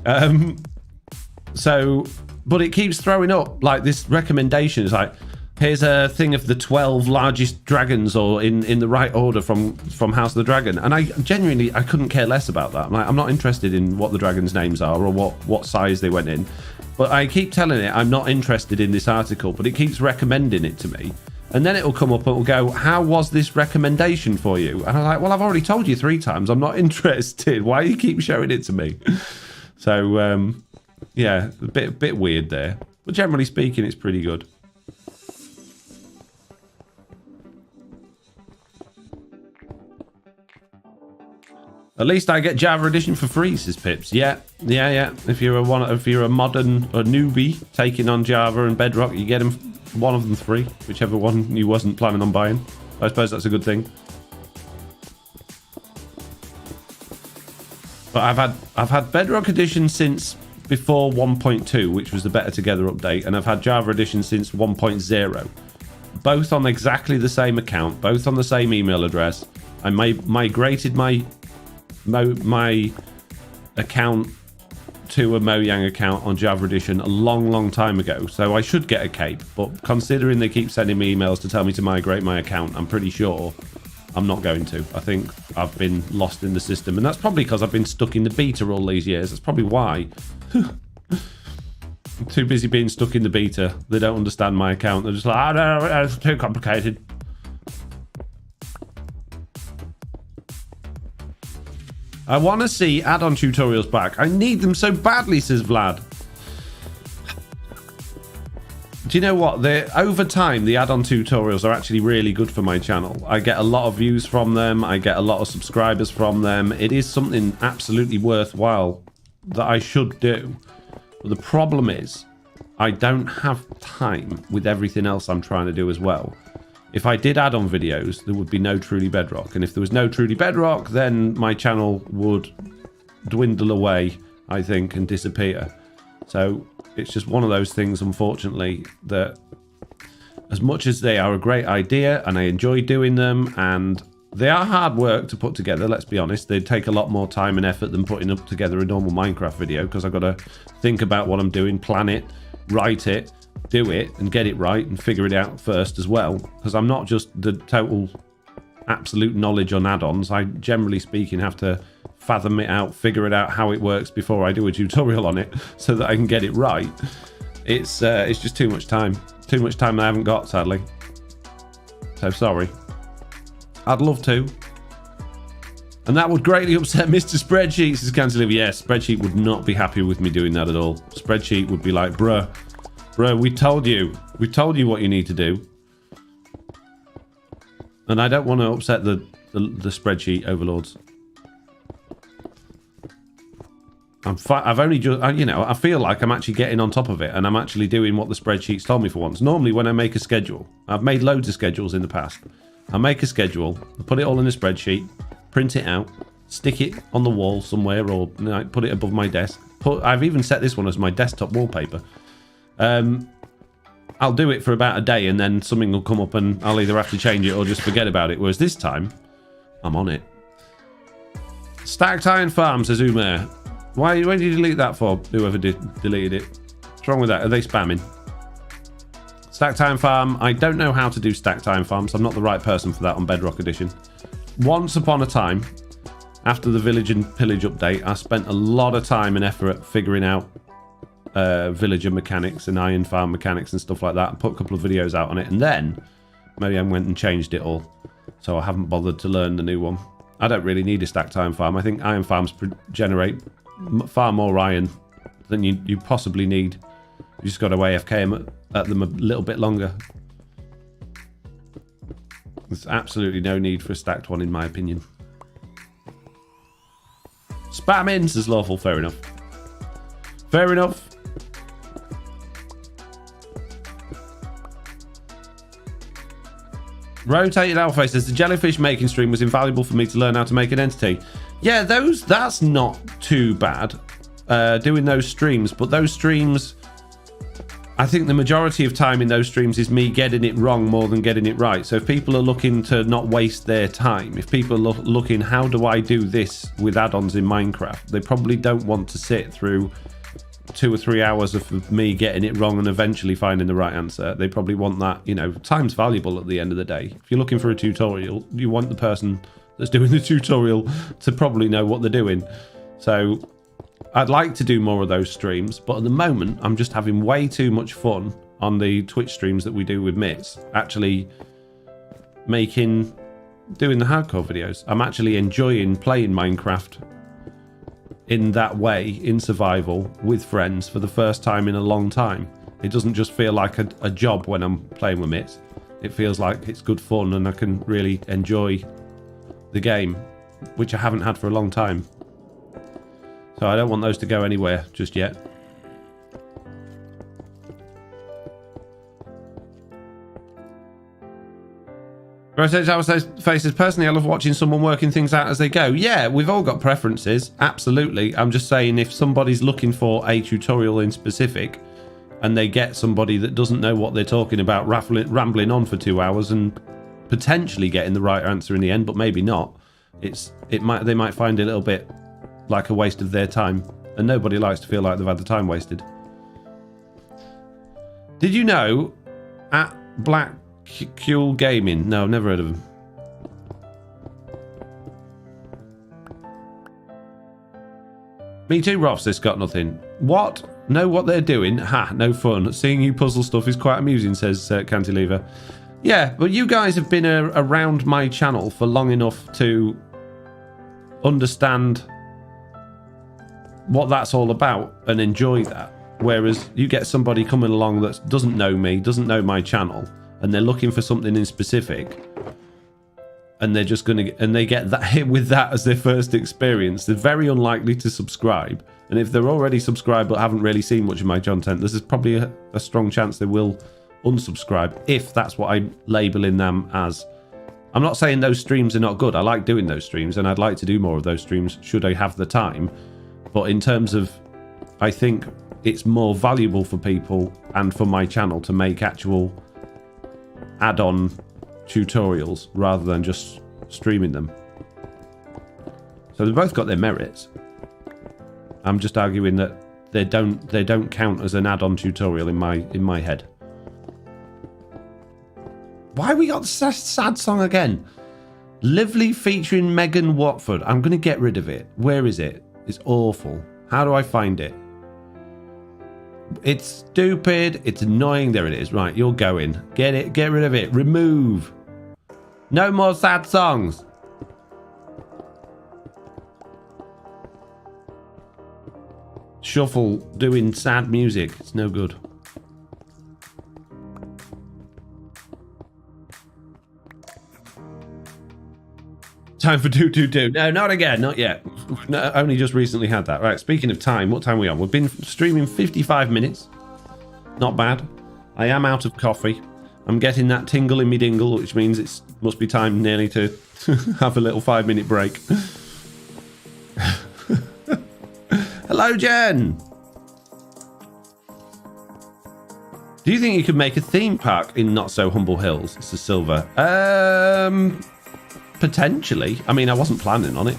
But it keeps throwing up like this recommendation. It's like, here's a thing of the 12 largest dragons, or in the right order from House of the Dragon. And I couldn't care less about that. I'm not interested in what the dragons' names are or what size they went in. But I keep telling it I'm not interested in this article, but it keeps recommending it to me. And then it'll come up and it'll go, how was this recommendation for you? And I'm like, well, I've already told you 3 times I'm not interested. Why do you keep showing it to me? So, yeah, a bit weird there. But generally speaking, it's pretty good. At least I get Java Edition for free, says Pips. Yeah. If you're a modern or newbie taking on Java and Bedrock, you get them, one of them free, whichever one you wasn't planning on buying. I suppose that's a good thing. But I've had Bedrock Edition since before 1.2, which was the Better Together update, and I've had Java Edition since 1.0. Both on exactly the same account, both on the same email address. I migrated my account to a Mojang account on Java Edition a long time ago, so I should get a cape, but considering they keep sending me emails to tell me to migrate my account, I'm pretty sure I'm not going to. I think I've been lost in the system, and that's probably because I've been stuck in the beta all these years. That's probably why. I'm too busy being stuck in the beta. They don't understand my account. They're just like, oh no, it's too complicated. I want to see add-on tutorials back. I need them so badly, says Vlad. Do you know what? Over time, the add-on tutorials are actually really good for my channel. I get a lot of views from them. I get a lot of subscribers from them. It is something absolutely worthwhile that I should do. But the problem is, I don't have time with everything else I'm trying to do as well. If I did add-on videos, there would be no Truly Bedrock. And if there was no Truly Bedrock, then my channel would dwindle away, I think, and disappear. So it's just one of those things, unfortunately, that as much as they are a great idea and I enjoy doing them, and they are hard work to put together, let's be honest. They take a lot more time and effort than putting up together a normal Minecraft video, because I've got to think about what I'm doing, plan it, write it, do it, and get it right, and figure it out first as well, because I'm not just the total absolute knowledge on add-ons. I, generally speaking, have to fathom it out, figure it out how it works before I do a tutorial on it, so that I can get it right. It's just too much time that I haven't got, sadly. So sorry. I'd love to, and that would greatly upset Mr. Spreadsheet, says Cantilever. Yes, Spreadsheet would not be happy with me doing that at all. Spreadsheet would be like, bruh, we told you what you need to do. And I don't want to upset the spreadsheet overlords. I've only just, you know, I feel like I'm actually getting on top of it and I'm actually doing what the spreadsheets told me for once. Normally when I make a schedule, I've made loads of schedules in the past. I make a schedule, put it all in a spreadsheet, print it out, stick it on the wall somewhere, or you know, put it above my desk. I've even set this one as my desktop wallpaper. I'll do it for about a day and then something will come up and I'll either have to change it or just forget about it. Whereas this time, I'm on it. Stacked Iron Farm, says Umair. Why did you delete that for? Whoever deleted it. What's wrong with that? Are they spamming? Stacked Iron Farm. I don't know how to do Stacked Iron Farm, so I'm not the right person for that on Bedrock Edition. Once upon a time, after the Village and Pillage update, I spent a lot of time and effort figuring out villager mechanics and iron farm mechanics and stuff like that, and put a couple of videos out on it, and then maybe I went and changed it all, so I haven't bothered to learn the new one. I don't really need a stacked iron farm. I think iron farms generate far more iron than you possibly need. You just got to AFK at them a little bit longer. There's absolutely no need for a stacked one in my opinion. Spam in, says Lawful. Fair enough. Fair enough. Rotated Alpha says the jellyfish making stream was invaluable for me to learn how to make an entity. Yeah, that's not too bad, doing those streams, but those streams, I think the majority of time in those streams is me getting it wrong more than getting it right. So if people are looking to not waste their time, if people are looking, how do I do this with add-ons in Minecraft, they probably don't want to sit through 2 or 3 hours of me getting it wrong and eventually finding the right answer. They probably want that, you know, time's valuable at the end of the day. If you're looking for a tutorial, you want the person that's doing the tutorial to probably know what they're doing. So I'd like to do more of those streams, but at the moment I'm just having way too much fun on the Twitch streams that we do with Mitts, actually doing the hardcore videos. I'm actually enjoying playing Minecraft in that way, in survival, with friends for the first time in a long time. It doesn't just feel like a job when I'm playing with Mitts. It feels like it's good fun and I can really enjoy the game, which I haven't had for a long time. So I don't want those to go anywhere just yet. Faces, personally, I love watching someone working things out as they go. Yeah, we've all got preferences, absolutely. I'm just saying, if somebody's looking for a tutorial in specific and they get somebody that doesn't know what they're talking about rambling on for 2 hours and potentially getting the right answer in the end, but maybe not, they might find it a little bit like a waste of their time, and nobody likes to feel like they've had the time wasted. Did you know at Black Kuel Gaming? No, I've never heard of him. Me too, Ross. This got nothing. What? Know what they're doing? Ha, no fun. Seeing you puzzle stuff is quite amusing, says Cantilever. Yeah, but you guys have been around my channel for long enough to understand what that's all about and enjoy that. Whereas you get somebody coming along that doesn't know me, doesn't know my channel, and they're looking for something in specific, and they're just gonna, and they get that hit with that as their first experience, they're very unlikely to subscribe. And if they're already subscribed but haven't really seen much of my content, there's probably a strong chance they will unsubscribe, if that's what I'm labeling them as. I'm not saying those streams are not good. I like doing those streams and I'd like to do more of those streams should I have the time. But in terms of, I think it's more valuable for people and for my channel to make actual add-on tutorials rather than just streaming them. So they've both got their merits. I'm just arguing that they don't count as an add-on tutorial in my head. Why we got the sad song again? Lively featuring Megan Watford. I'm going to get rid of it. Where is it? It's awful. How do I find it? It's stupid. It's annoying. There it is. Right, you're going. Get it. Get rid of it. Remove. No more sad songs. Shuffle doing sad music. It's no good. Time for 222. No, not again. Not yet. only just recently had that. Right, speaking of time, what time are we on? We've been streaming 55 minutes. Not bad. I am out of coffee. I'm getting that tingle in me dingle, which means it must be time nearly to have a little 5-minute break. Hello, Jen. Do you think you could make a theme park in Not So Humble Hills? This is Silver. Potentially. I mean, I wasn't planning on it.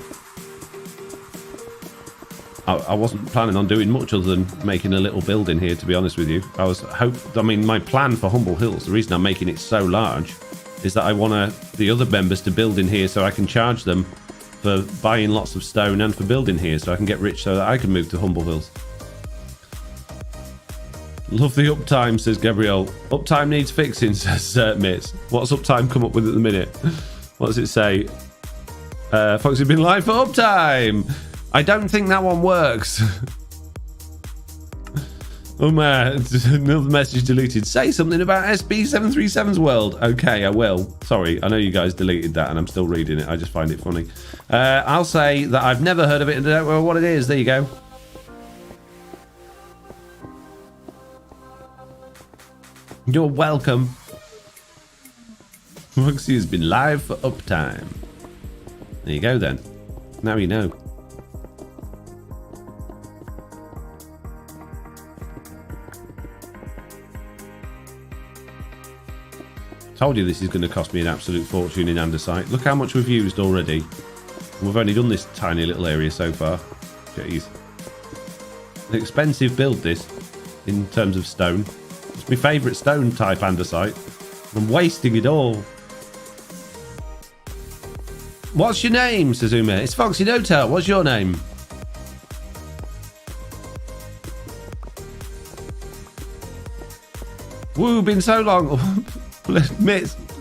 I wasn't planning on doing much other than making a little building here, to be honest with you. I mean, my plan for Humble Hills, the reason I'm making it so large, is that I want the other members to build in here so I can charge them for buying lots of stone and for building here so I can get rich so that I can move to Humble Hills. Love the uptime, says Gabrielle. Uptime needs fixing, says Mitz. What's uptime come up with at the minute? What does it say? Foxy's been live for uptime. I don't think that one works. Oh man, another message deleted. Say something about SB737's world. Okay, I will. Sorry, I know you guys deleted that and I'm still reading it. I just find it funny. I'll say that I've never heard of it and don't know what it is. There you go. You're welcome. Foxy has been live for uptime. There you go then. Now you know. Told you this is going to cost me an absolute fortune in andesite. Look how much we've used already. We've only done this tiny little area so far. Jeez. An expensive build this in terms of stone. It's my favourite stone type andesite. I'm wasting it all. What's your name, Suzume? It's FoxyNoTail. What's your name? Woo, been so long.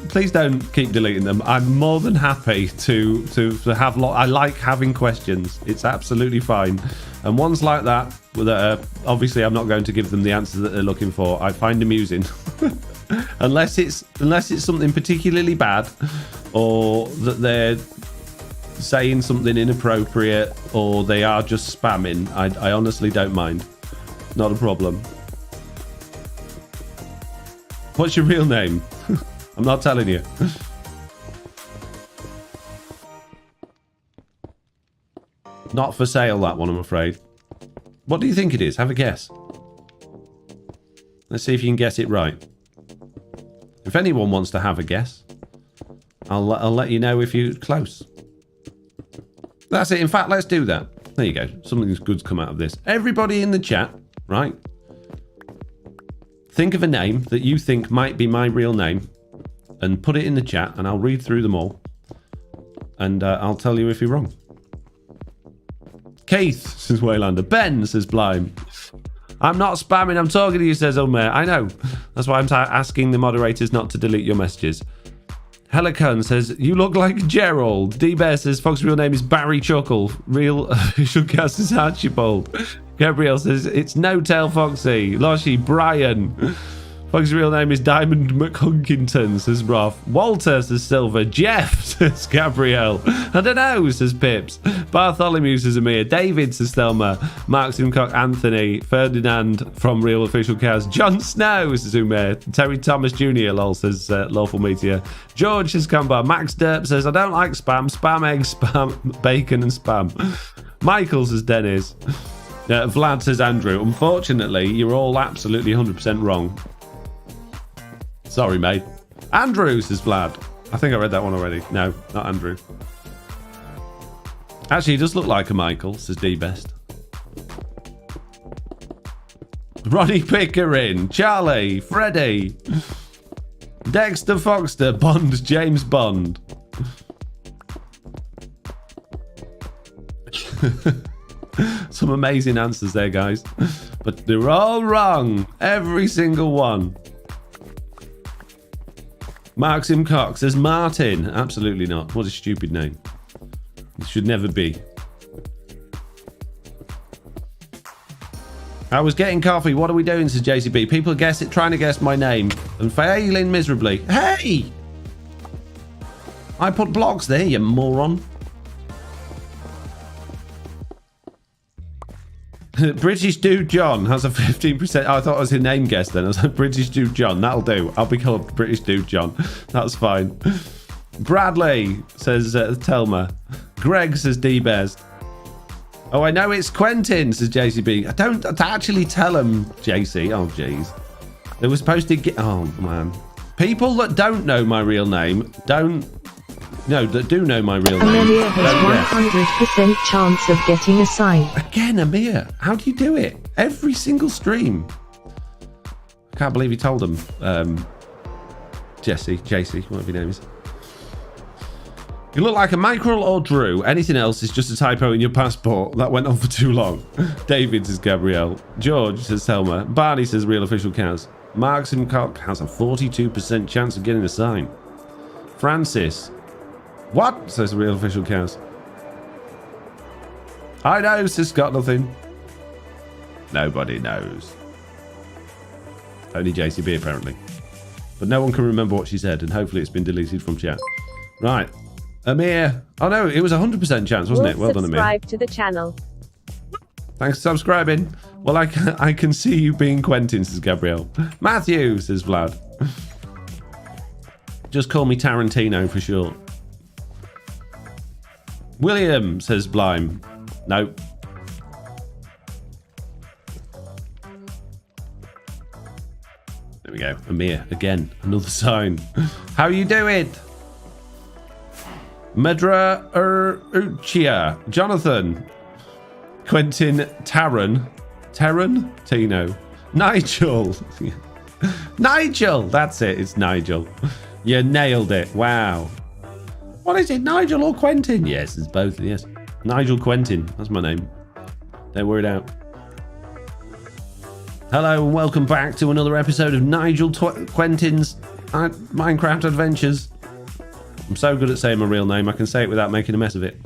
Please don't keep deleting them. I'm more than happy to have I like having questions. It's absolutely fine. And ones like that, obviously I'm not going to give them the answer that they're looking for. I find amusing. unless it's something particularly bad, or that they're saying something inappropriate, or they are just spamming. I honestly don't mind. Not a problem. What's your real name? I'm not telling you. Not for sale, that one, I'm afraid. What do you think it is? Have a guess. Let's see if you can guess it right. If anyone wants to have a guess, I'll let you know if you're close. That's it. In fact, let's do that. There you go. Something good's come out of this. Everybody in the chat, right? Think of a name that you think might be my real name and put it in the chat and I'll read through them all. And I'll tell you if you're wrong. Keith, says Waylander. Ben, says Blime. I'm not spamming, I'm talking to you, says Ulmer. I know. That's why I'm asking the moderators not to delete your messages. Helicon says, you look like Gerald. D-Bear says, Fox's real name is Barry Chuckle. Real official cast is Archibald. Gabrielle says, it's No-Tail Foxy. Loshi, Brian. Fox's real name is Diamond McHunkington, says Roth. Walter, says Silver. Jeff, says Gabrielle. I don't know, says Pips. Bartholomew, says Amir. David, says Thelma. Mark Simcock, Anthony. Ferdinand from Real Official Cast. Jon Snow, says Umir. Terry Thomas Jr., lol, says Lawful Meteor. George, says Cambar. Max Derp says, I don't like spam. Spam eggs, spam bacon and spam. Michael, says Dennis. Vlad, says Andrew. Unfortunately, you're all absolutely 100% wrong. Sorry, mate. Andrew, says Vlad. I think I read that one already. No, not Andrew. Actually, he does look like a Michael, says D-Best. Ronnie Pickering, Charlie, Freddie, Dexter Foxter, Bond, James Bond. Some amazing answers there, guys. But they're all wrong. Every single one. Mark Simcock says Martin. Absolutely not. What a stupid name. It should never be. I was getting coffee. What are we doing, says JCB? People trying to guess my name and failing miserably. Hey! I put blocks there, you moron. British Dude John has a 15%. Oh, I thought it was a name guess then. I was like, British Dude John. That'll do. I'll be called British Dude John. That's fine. Bradley says Telma. Greg says D-Best. Oh, I know it's Quentin, says JCB. I don't actually tell him, JC. Oh, jeez. They were supposed to get... Oh, man. People that don't know my real name don't... No, that do know my real name. Amelia has 100% chance of getting a sign. Again, Amir. How do you do it? Every single stream. I can't believe you told them. Jesse, JC, whatever your name is. You look like a Michael or Drew. Anything else is just a typo in your passport. That went on for too long. David says Gabrielle. George says Selma. Barney says real official cows. Mark Simcock has a 42% chance of getting a sign. Francis. What? Says real official cows. I know, says Scott nothing. Nobody knows. Only JCB apparently. But no one can remember what she said, and hopefully it's been deleted from chat. Right. Amir. Oh no, it was 100% chance, wasn't it? Well done, Amir. Subscribe to the channel. Thanks for subscribing. Well, I can see you being Quentin, says Gabrielle. Matthew, says Vlad. Just call me Tarantino for short. William, says Blime. No. There we go. Amir, again. Another sign. How you doing? Medra Uchia. Jonathan. Quentin Taran. Tino. Nigel. Nigel. That's it. It's Nigel. You nailed it. Wow. What is it? Nigel or Quentin? Yes, it's both. Yes. Nigel Quentin. That's my name. Don't worry it out. Hello and welcome back to another episode of Nigel Quentin's Minecraft Adventures. I'm so good at saying my real name, I can say it without making a mess of it.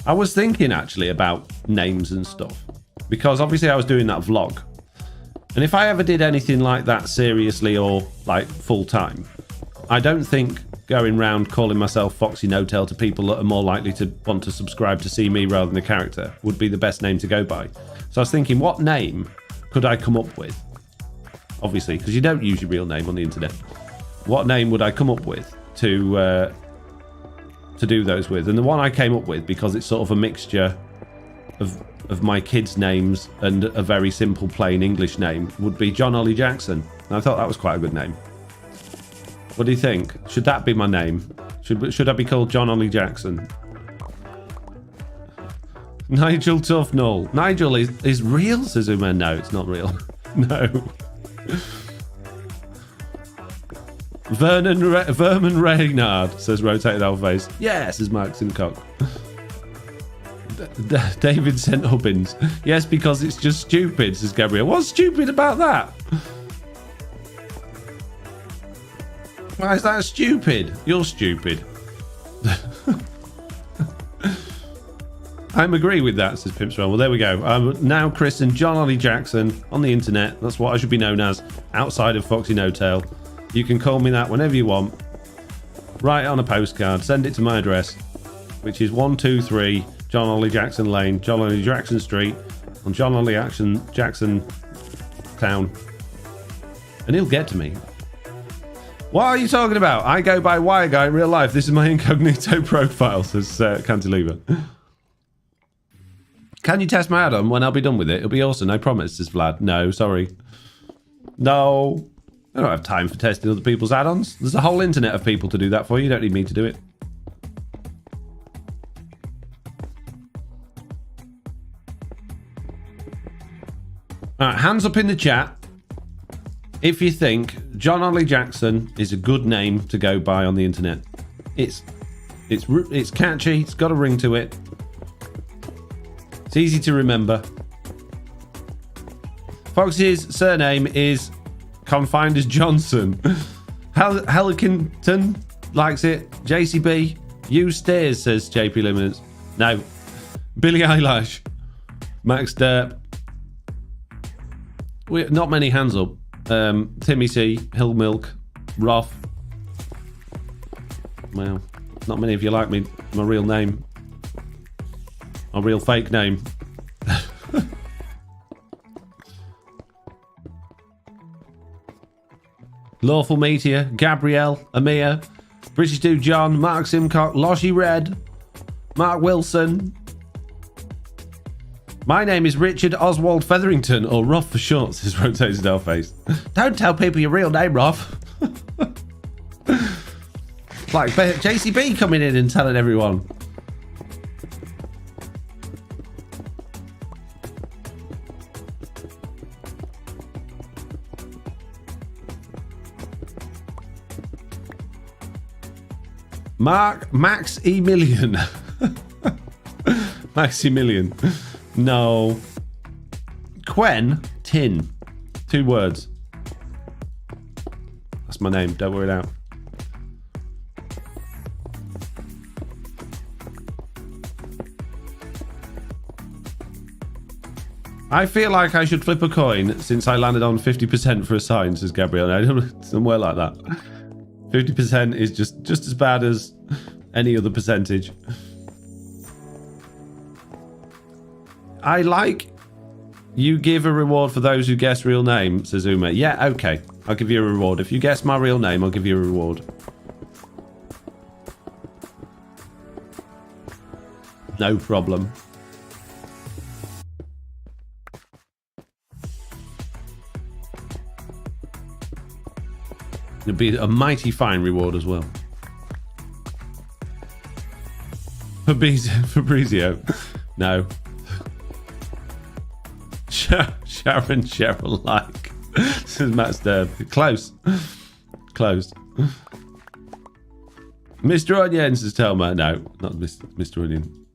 I was thinking actually about names and stuff, because obviously I was doing that vlog. And if I ever did anything like that seriously or like full time, I don't think going round calling myself FoxyNoTail to people that are more likely to want to subscribe to see me rather than the character would be the best name to go by. So I was thinking, what name could I come up with? Obviously, because you don't use your real name on the internet. What name would I come up with to do those with? And the one I came up with, because it's sort of a mixture of my kids' names and a very simple, plain English name, would be John Ollie Jackson. And I thought that was quite a good name. What do you think? Should that be my name? Should I be called John Ollie Jackson? Nigel Tufnell. Nigel is real, says Uma. No, it's not real. No. Vermin Reynard, says Rotated Alphace. Yes, says Mark Simcock. David sent Hubbins. Yes, because it's just stupid, says Gabrielle. What's stupid about that? Why is that stupid? You're stupid. I agree with that, says Pimpswell. Well, there we go. I'm now Chris and John Ollie Jackson on the internet. That's what I should be known as outside of FoxyNoTail. You can call me that whenever you want. Write it on a postcard. Send it to my address, which is 123 John Ollie Jackson Lane, John Ollie Jackson Street, on John Ollie Jackson Town. And he'll get to me. What are you talking about? I go by Wire Guy in real life. This is my incognito profile, says Cantilever. Can you test my add-on when I'll be done with it? It'll be awesome, I promise, says Vlad. No, sorry. No. I don't have time for testing other people's add-ons. There's a whole internet of people to do that for you. You don't need me to do it. Alright, hands up in the chat if you think John Ollie Jackson is a good name to go by on the internet. It's catchy, it's got a ring to it. It's easy to remember. Foxy's surname is confined as Johnson. Helikington likes it. JCB. You Stairs, says JP Luminance. No. Billie Eilish. Max Derp. Not many hands up. Timmy C. Hill Milk. Roth. Well, Not many of you like me. My real name. My real fake name. Lawful Meteor, Gabrielle, Amir, British Dude John, Mark Simcock, Loshy Red, Mark Wilson. My name is Richard Oswald Featherington, or Roth for short, says Rotated Elfface. Don't tell people your real name, Roth. Like JCB coming in and telling everyone. Maximilian. Maximilian. No. Quen Tin. 2 words. That's my name. Don't worry now. I feel like I should flip a coin since I landed on 50% for a sign, says Gabrielle. I don't somewhere like that. 50% is just as bad as any other percentage. I like you give a reward for those who guess real name, says Uma. Yeah, okay. I'll give you a reward. If you guess my real name, I'll give you a reward. No problem. It'll be a mighty fine reward as well. Fabrizio. No. Sharon Cheryl like. This is Matt Sturb. Close. Closed. Mr. Onion, says Telma. No, not Mr. Onion.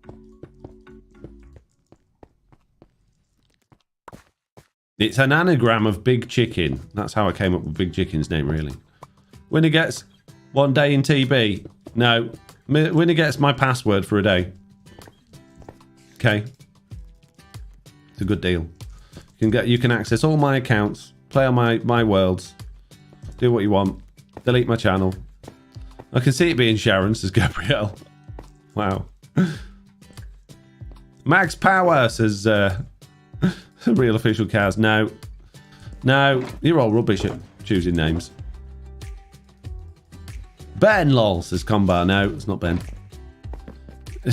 It's an anagram of Big Chicken. That's how I came up with Big Chicken's name, really. Winner gets 1 day in TB. No. Winner gets my password for a day. Okay. It's a good deal. You can access all my accounts, play on my worlds, do what you want, delete my channel. I can see it being Sharon, says Gabrielle. Wow. Max Power, says Real Official Cows. No. No, you're all rubbish at choosing names. Ben, lol, says Combar. No, it's not Ben.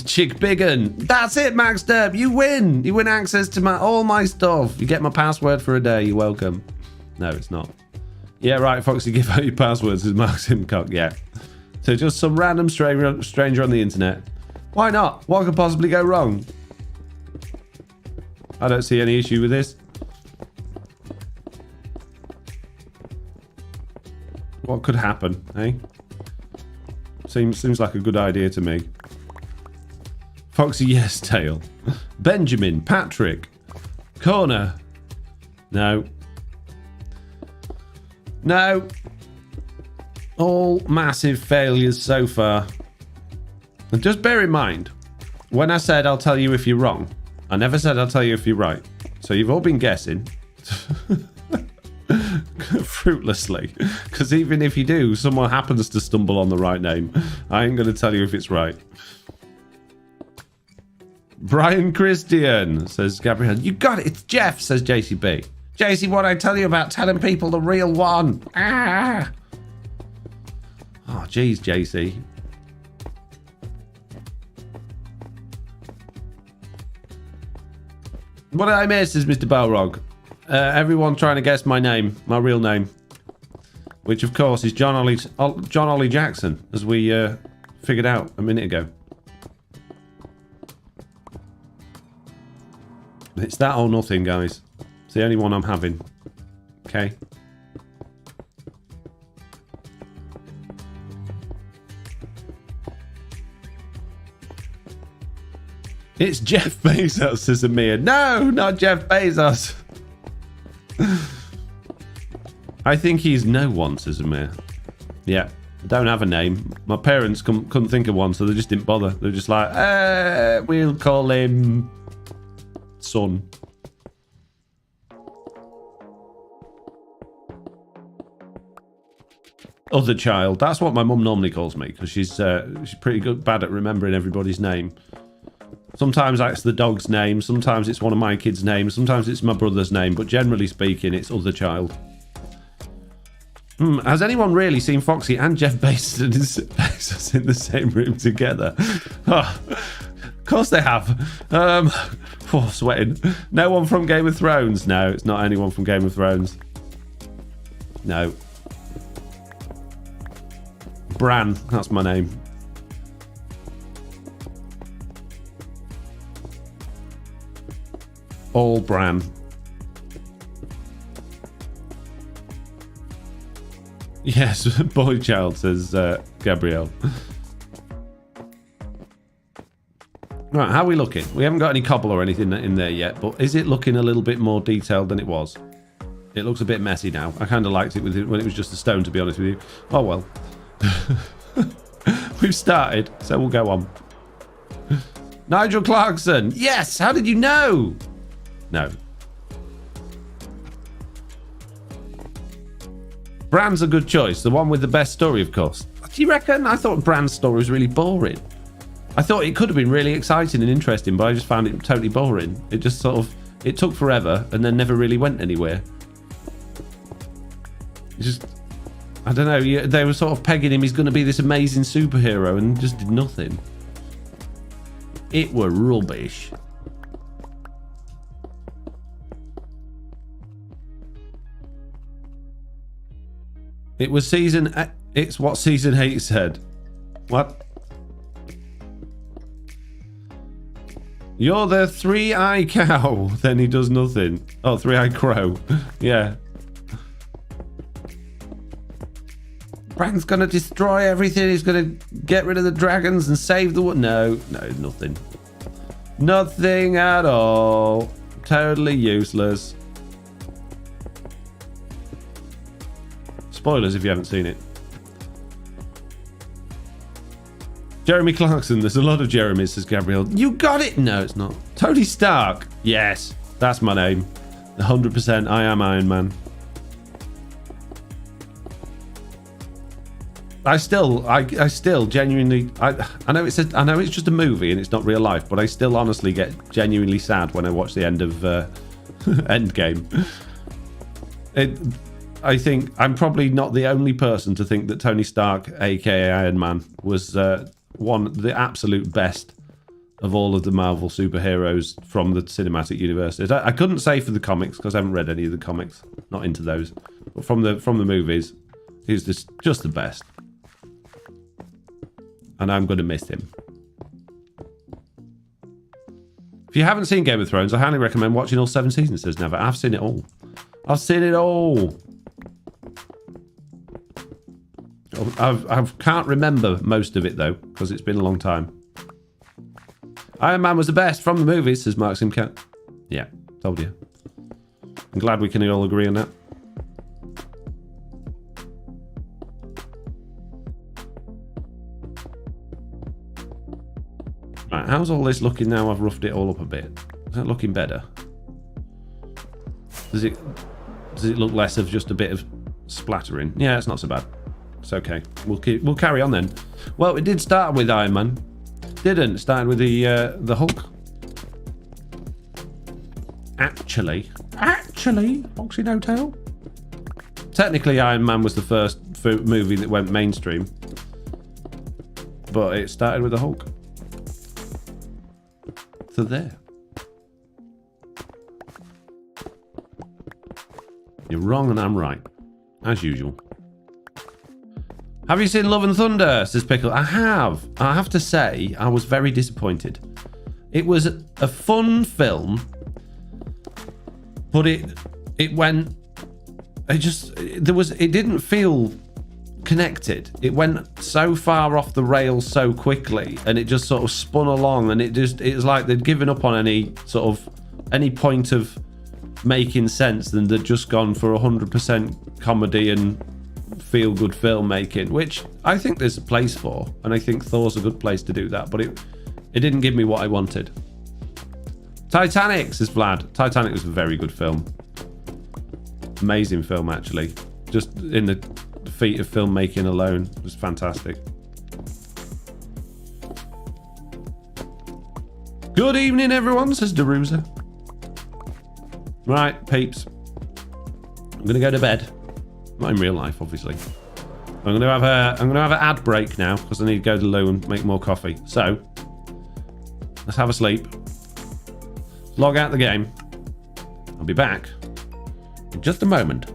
Chick Biggin. That's it, Max Derb. You win. You win access to all my stuff. You get my password for a day. You're welcome. No, it's not. Yeah, right, Foxy, give out your passwords, says Mark Simcock. Yeah. So just some random stranger on the internet. Why not? What could possibly go wrong? I don't see any issue with this. What could happen, eh? Seems like a good idea to me. Foxy Yes Tail. Benjamin, Patrick. Corner. No. No. All massive failures so far. And just bear in mind, when I said I'll tell you if you're wrong, I never said I'll tell you if you're right. So you've all been guessing. Fruitlessly. Because even if you do, someone happens to stumble on the right name. I ain't going to tell you if it's right. Brian Christian, says Gabrielle. You got it. It's Jeff, says JCB. JC, what I tell you about telling people the real one? Ah. Oh, geez, JC. What did I miss, says Mr. Balrog? Everyone trying to guess my name, my real name. Which, of course, is John Ollie Jackson, as we figured out a minute ago. It's that or nothing, guys. It's the only one I'm having. Okay. It's Jeff Bezos, says Amir. No, not Jeff Bezos. I think he's no one, says Amir. Yeah, don't have a name. My parents couldn't think of one, so they just didn't bother. They're just like, we'll call him Son. Other child. That's what my mum normally calls me because she's pretty bad at remembering everybody's name. Sometimes that's the dog's name. Sometimes it's one of my kids' names. Sometimes it's my brother's name. But generally speaking, it's other child. Has anyone really seen Foxy and Jeff Bezos in the same room together? Oh, of course they have. Oh, sweating. No one from Game of Thrones. No, it's not anyone from Game of Thrones. No. Bran, that's my name. All Bran. Yes, boy child, says Gabrielle. Right, how are we looking? We haven't got any cobble or anything in there yet, but is it looking a little bit more detailed than it was? It looks a bit messy now. I kind of liked it when it was just a stone, to be honest with you. Oh, well. We've started, so we'll go on. Nigel Clarkson. Yes, how did you know? No. Bran's a good choice. The one with the best story, of course. Do you reckon? I thought Bran's story was really boring. I thought it could have been really exciting and interesting, but I just found it totally boring. It just sort of... It took forever and then never really went anywhere. It just... I don't know. They were sort of pegging him. He's going to be this amazing superhero and just did nothing. It were rubbish. It was season... It's what season 8 said. What? You're the three-eyed cow. Then he does nothing. Oh, three-eyed crow. Yeah. Bran's gonna destroy everything. He's gonna get rid of the dragons and save the world. No, nothing. Nothing at all. Totally useless. Spoilers if you haven't seen it. Jeremy Clarkson. There's a lot of Jeremys, says Gabrielle. You got it. No, it's not. Tony Stark. Yes, that's my name. 100% I am Iron Man. I still genuinely I know it's just a movie and it's not real life, but I still honestly get genuinely sad when I watch the end of Endgame. I think I'm probably not the only person to think that Tony Stark, aka Iron Man, was the absolute best of all of the Marvel superheroes from the cinematic universe. I couldn't say for the comics because I haven't read any of the comics, not into those. But from the movies, he's just the best. And I'm going to miss him. If you haven't seen Game of Thrones, I highly recommend watching all 7 seasons, says Never. I've seen it all. I've seen it all. I can't remember most of it, though, because it's been a long time. Iron Man was the best from the movies, says Mark Simcat. Yeah, told you. I'm glad we can all agree on that. Right, how's all this looking now? I've roughed it all up a bit. Is that looking better? Does it look less of just a bit of splattering? Yeah, it's not so bad. It's okay. We'll carry on then. Well, it did start with Iron Man. Didn't. It started with the Hulk. Actually, FoxyNoTail. Technically, Iron Man was the first movie that went mainstream, but it started with the Hulk. So there. You're wrong and I'm right, as usual. Have you seen Love and Thunder, says Pickle? I have. I have to say, I was very disappointed. It was a fun film, but it didn't feel connected. It went so far off the rails so quickly, and it just sort of spun along, and it was like they'd given up on any point of making sense, and they'd just gone for 100% comedy and feel-good filmmaking, which I think there's a place for, and I think Thor's a good place to do that, but it didn't give me what I wanted. Titanic, says Vlad. Titanic was a very good film. Amazing film, actually. Just in the feat of filmmaking alone was fantastic. Good evening, everyone, says Deruza. Right, peeps. I'm gonna go to bed. Not in real life, obviously. I'm gonna have an ad break now because I need to go to the loo and make more coffee. So let's have a sleep. Log out the game. I'll be back in just a moment.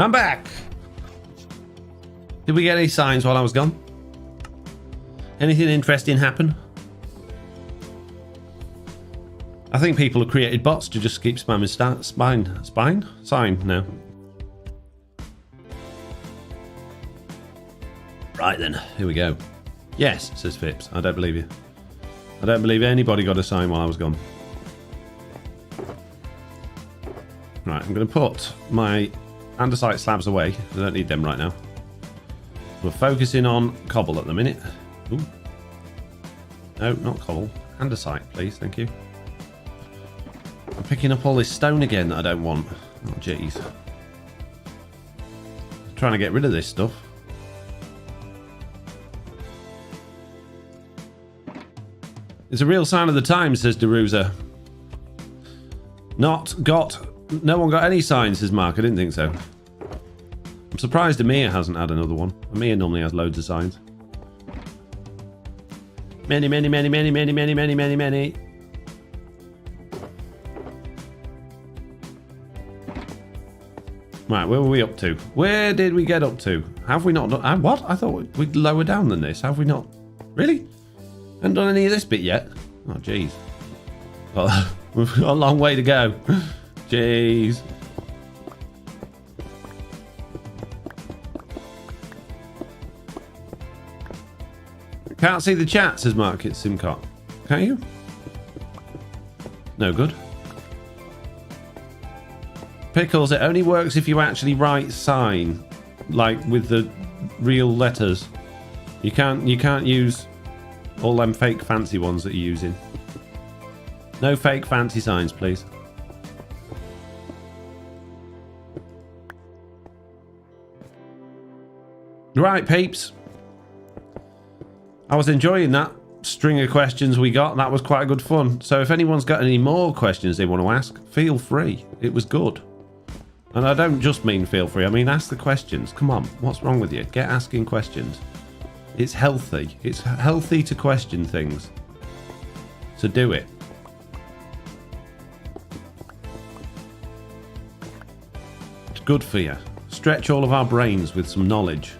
I'm back. Did we get any signs while I was gone? Anything interesting happen? I think people have created bots to just keep spamming sign now. Right then, here we go. Yes, says Phipps. I don't believe you. I don't believe anybody got a sign while I was gone. Right, I'm going to put my andesite slabs away. I don't need them right now. We're focusing on cobble at the minute. Ooh. No, not cobble. Andesite, please. Thank you. I'm picking up all this stone again that I don't want. Oh, jeez. Trying to get rid of this stuff. It's a real sign of the times, says Deruza. Not got... No one got any signs, says Mark. I didn't think so. I'm surprised Amir hasn't had another one. Amir normally has loads of signs. Many, many, many, many, many, many, many, many, many. Right, where were we up to? Where did we get up to? Have we not done... What? I thought we'd lower down than this. Have we not? Really? Haven't done any of this bit yet? Oh, jeez. Well, we've got a long way to go. Jeez. Can't see the chat, says Mark. It's Simcot. Can you? No good. Pickles, it only works if you actually write sign, like with the real letters. You can't use all them fake fancy ones that you're using. No fake fancy signs, please. Right, peeps. I was enjoying that string of questions we got. That was quite good fun. So if anyone's got any more questions they want to ask, feel free. It was good. And I don't just mean feel free. I mean ask the questions. Come on. What's wrong with you? Get asking questions. It's healthy. It's healthy to question things. So do it. It's good for you. Stretch all of our brains with some knowledge.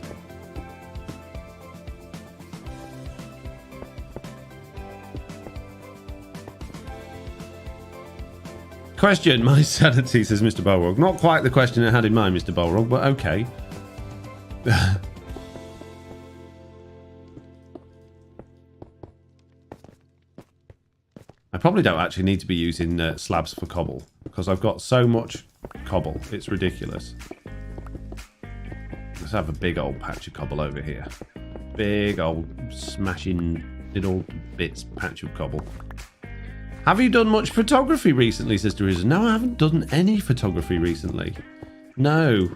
Question my sanity, says Mr. Balrog. Not quite the question I had in mind, Mr. Balrog, but okay. I probably don't actually need to be using slabs for cobble because I've got so much cobble. It's ridiculous. Let's have a big old patch of cobble over here. Big old smashing little bits patch of cobble. Have you done much photography recently, Sister Riza? No, I haven't done any photography recently. No.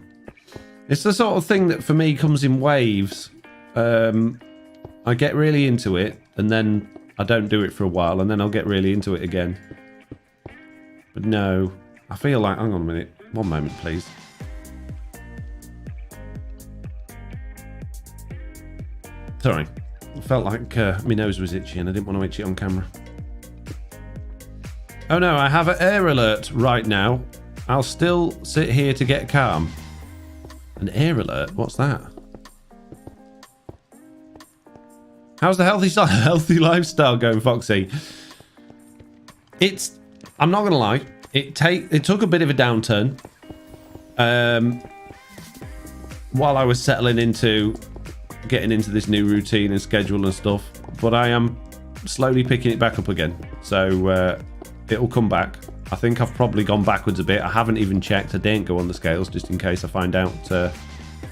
It's the sort of thing that for me comes in waves. I get really into it and then I don't do it for a while and then I'll get really into it again. But no. I feel like... Hang on a minute. One moment, please. Sorry. I felt like my nose was itchy and I didn't want to itch it on camera. Oh no, I have an air alert right now. I'll still sit here to get calm. An air alert? What's that? How's the healthy lifestyle going, Foxy? I'm not gonna lie. It took a bit of a downturn. While I was settling into getting into this new routine and schedule and stuff, but I am slowly picking it back up again. So it'll come back. I think I've probably gone backwards a bit. I haven't even checked. I didn't go on the scales just in case I find out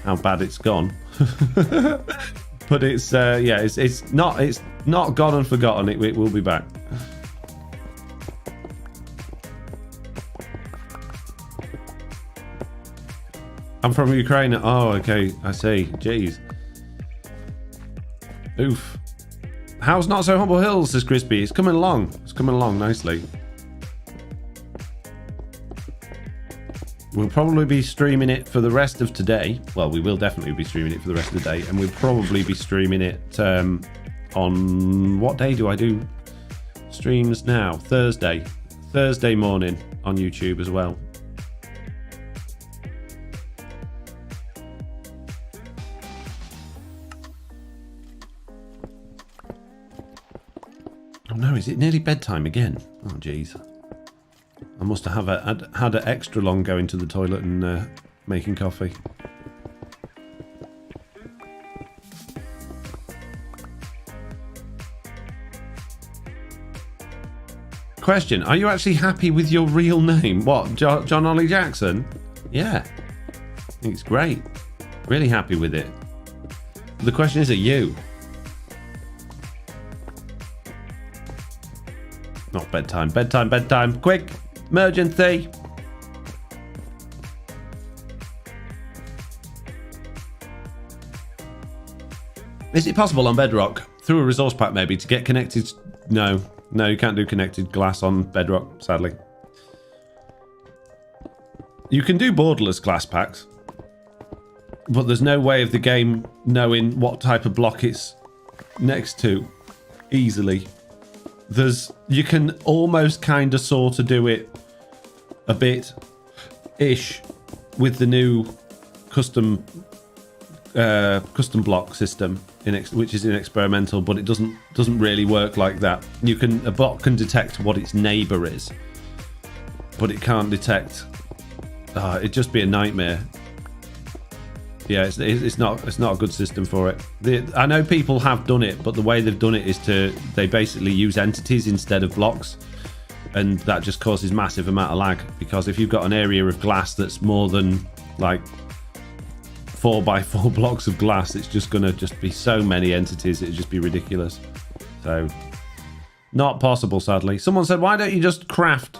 how bad it's gone. But it's yeah, it's not gone and forgotten. It will be back. I'm from Ukraine. Oh, okay. I see. Jeez. Oof. How's Not So Humble Hills, says Crispy? It's coming along. It's coming along nicely. We'll probably be streaming it for the rest of today. Well, we will definitely be streaming it for the rest of the day. And we'll probably be streaming it on... What day do I do streams now? Thursday. Thursday morning on YouTube as well. Oh no, is it nearly bedtime again? Oh jeez. I must have had an extra long going to the toilet and making coffee. Question, are you actually happy with your real name? What, John Ollie Jackson? Yeah. I think it's great. Really happy with it. The question is, are you? Not bedtime. Bedtime, bedtime. Quick! Emergency! Is it possible on Bedrock, through a resource pack maybe, to get connected? No. No, you can't do connected glass on Bedrock, sadly. You can do borderless glass packs, but there's no way of the game knowing what type of block it's next to easily. You can almost kind of sort of do it a bit ish with the new custom block system which is in experimental, but it doesn't really work like that. A bot can detect what its neighbor is, but it can't detect. It'd just be a nightmare. Yeah, it's not a good system for it. I know people have done it, but the way they've done it is they basically use entities instead of blocks, and that just causes massive amount of lag, because if you've got an area of glass that's more than like 4x4 blocks of glass, it's just gonna be so many entities, it'd just be ridiculous. So not possible, sadly. Someone said, why don't you just craft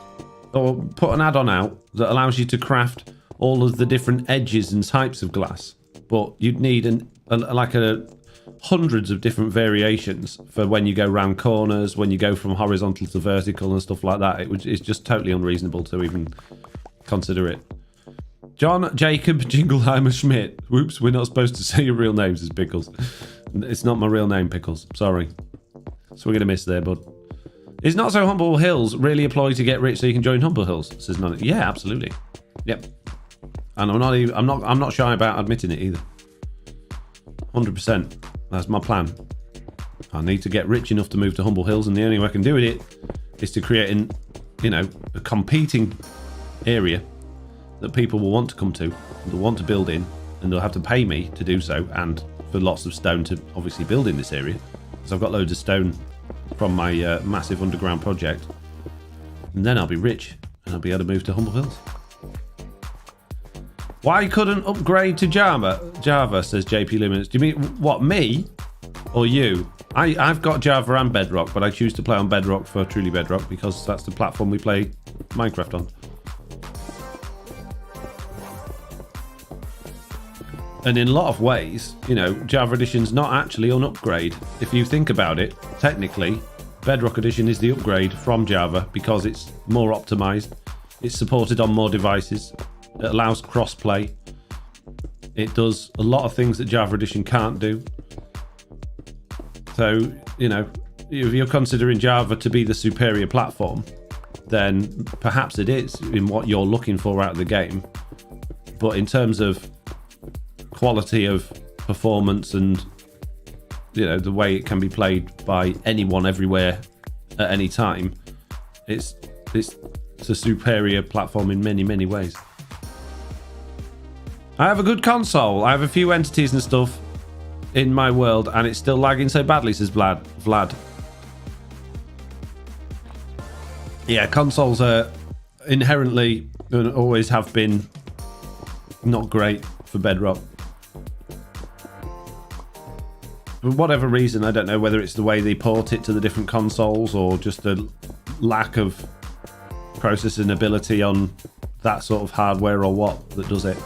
or put an add-on out that allows you to craft all of the different edges and types of glass? But you'd need hundreds of different variations for when you go round corners, when you go from horizontal to vertical and stuff like that. It's just totally unreasonable to even consider it. John Jacob Jingleheimer Schmidt. Whoops, we're not supposed to say your real names as Pickles. It's not my real name, Pickles. Sorry. So we're gonna miss there, bud. Is Not So Humble Hills really a ploy to get rich so you can join Humble Hills? Says none. Yeah, absolutely. Yep. And I'm not shy about admitting it either. 100%. That's my plan. I need to get rich enough to move to Humble Hills, and the only way I can do it is to create a competing area that people will want to come to, they'll want to build in, and they'll have to pay me to do so, and for lots of stone to obviously build in this area, because I've got loads of stone from my massive underground project, and then I'll be rich and I'll be able to move to Humble Hills. Why couldn't upgrade to Java, says JP Luminous. Do you mean what, me or you? I've got Java and Bedrock, but I choose to play on Bedrock for Truly Bedrock because that's the platform we play Minecraft on. And in a lot of ways, Java Edition's not actually an upgrade. If you think about it, technically, Bedrock Edition is the upgrade from Java because it's more optimized. It's supported on more devices. It allows cross-play. It does a lot of things that Java Edition can't do. So, if you're considering Java to be the superior platform, then perhaps it is in what you're looking for out of the game. But in terms of quality of performance and the way it can be played by anyone everywhere at any time, it's a superior platform in many ways. I have a good console. I have a few entities and stuff in my world, and it's still lagging so badly, says Vlad. Yeah, consoles are inherently and always have been not great for Bedrock. For whatever reason, I don't know whether it's the way they port it to the different consoles or just the lack of processing ability on that sort of hardware or what that does it.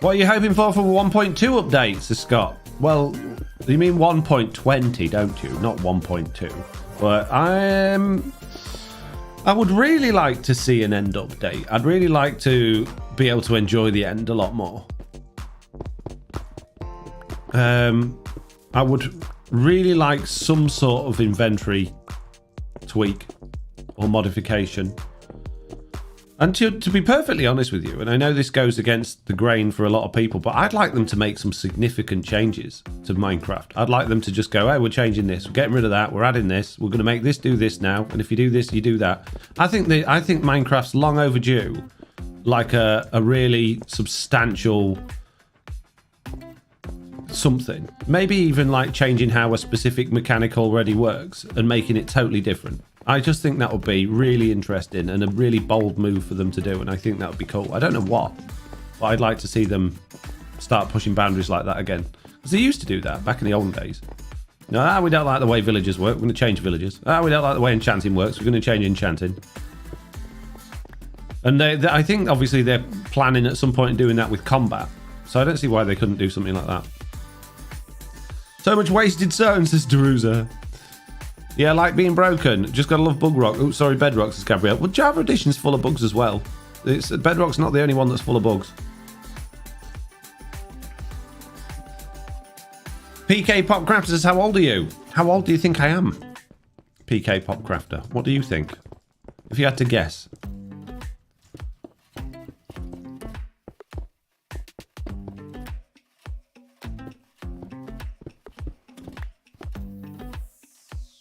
What are you hoping for 1.2 updates, says Scott? Well, you mean 1.20, don't you? Not 1.2. But I would really like to see an end update. I'd really like to be able to enjoy the end a lot more. I would really like some sort of inventory tweak or modification. And to be perfectly honest with you, and I know this goes against the grain for a lot of people, but I'd like them to make some significant changes to Minecraft. I'd like them to just go, hey, we're changing this, we're getting rid of that, we're adding this, we're going to make this do this now, and if you do this, you do that. I think Minecraft's long overdue, like a really substantial something. Maybe even like changing how a specific mechanic already works and making it totally different. I just think that would be really interesting and a really bold move for them to do, and I think that would be cool. I don't know what, but I'd like to see them start pushing boundaries like that again. Because they used to do that back in the olden days. No, we don't like the way villagers work. We're going to change villagers. We don't like the way enchanting works. We're going to change enchanting. And I think, obviously, they're planning at some point doing that with combat. So I don't see why they couldn't do something like that. So much wasted stone, says Deruza. Yeah, like being broken. Just gotta love Bug Rock. Oh, sorry, Bedrock, says Gabrielle. Well, Java Edition's full of bugs as well. Bedrock's not the only one that's full of bugs. PK Popcrafter says, how old are you? How old do you think I am? PK Popcrafter. What do you think? If you had to guess.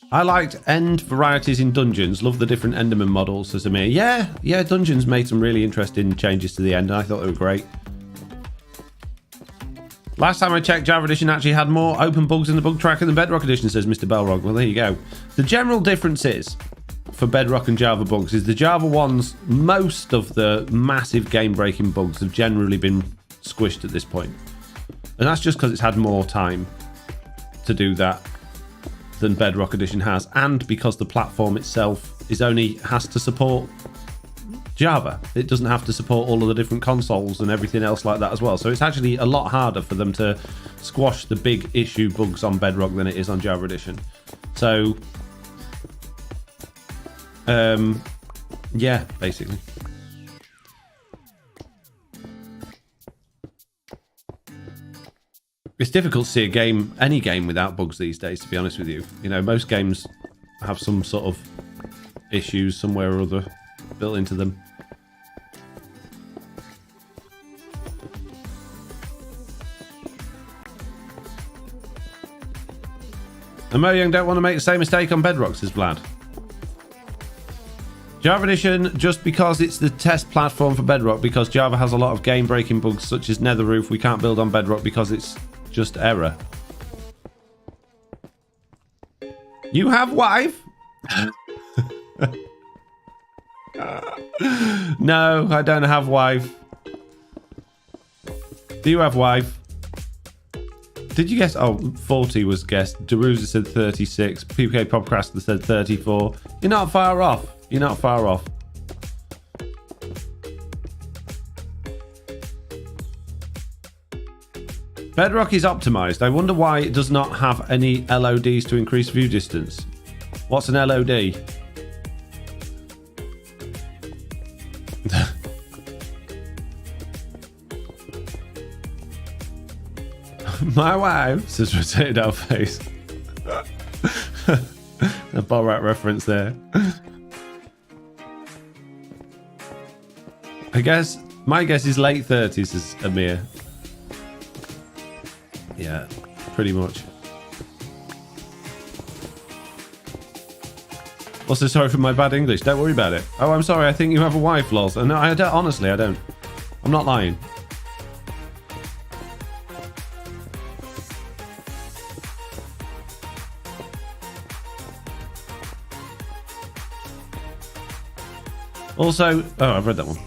I liked end varieties in dungeons. Love the different Enderman models, says Amir. Yeah, dungeons made some really interesting changes to the end, and I thought they were great. Last time I checked, Java Edition actually had more open bugs in the bug tracker than Bedrock Edition, says Mr. Belrog. Well, there you go. The general difference is, for Bedrock and Java bugs, is the Java ones, most of the massive game-breaking bugs have generally been squished at this point. And that's just because it's had more time to do that than Bedrock Edition has, and because the platform itself has to support Java. It doesn't have to support all of the different consoles and everything else like that as well. So it's actually a lot harder for them to squash the big issue bugs on Bedrock than it is on Java Edition. So, yeah, basically. It's difficult to see any game without bugs these days, to be honest with you. You know, most games have some sort of issues somewhere or other built into them. And Mo Young don't want to make the same mistake on Bedrock, says Vlad. Java Edition, just because it's the test platform for Bedrock, because Java has a lot of game-breaking bugs such as Nether Roof, we can't build on Bedrock because it's just error. You have wife? No, I don't have wife. Do you have wife? Did you guess? Oh, 40 was guessed. Deruza said 36. PK Popcraster said 34. You're not far off. You're not far off. Bedrock is optimized. I wonder why it does not have any LODs to increase view distance. What's an LOD? My wife, says rotated out face. A Borat reference there. My guess is late 30s, is Amir. Yeah, pretty much. Also, sorry for my bad English. Don't worry about it. Oh, I'm sorry. I think you have a wife, lols. No, I don't. Honestly, I don't. I'm not lying. Also, oh, I've read that one.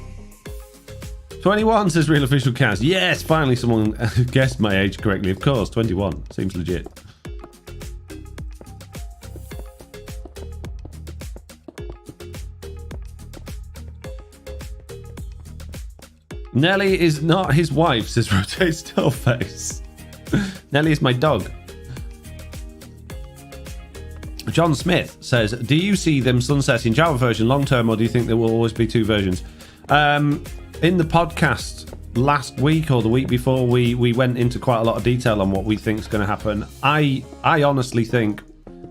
21 says Real Official Cast. Yes, finally someone guessed my age correctly. Of course, 21. Seems legit. Nelly is not his wife, says Rotate Stillface. Nelly is my dog. John Smith says, do you see them sunsetting Java version long term, or do you think there will always be two versions? In the podcast last week or the week before, we went into quite a lot of detail on what we think is going to happen. I honestly think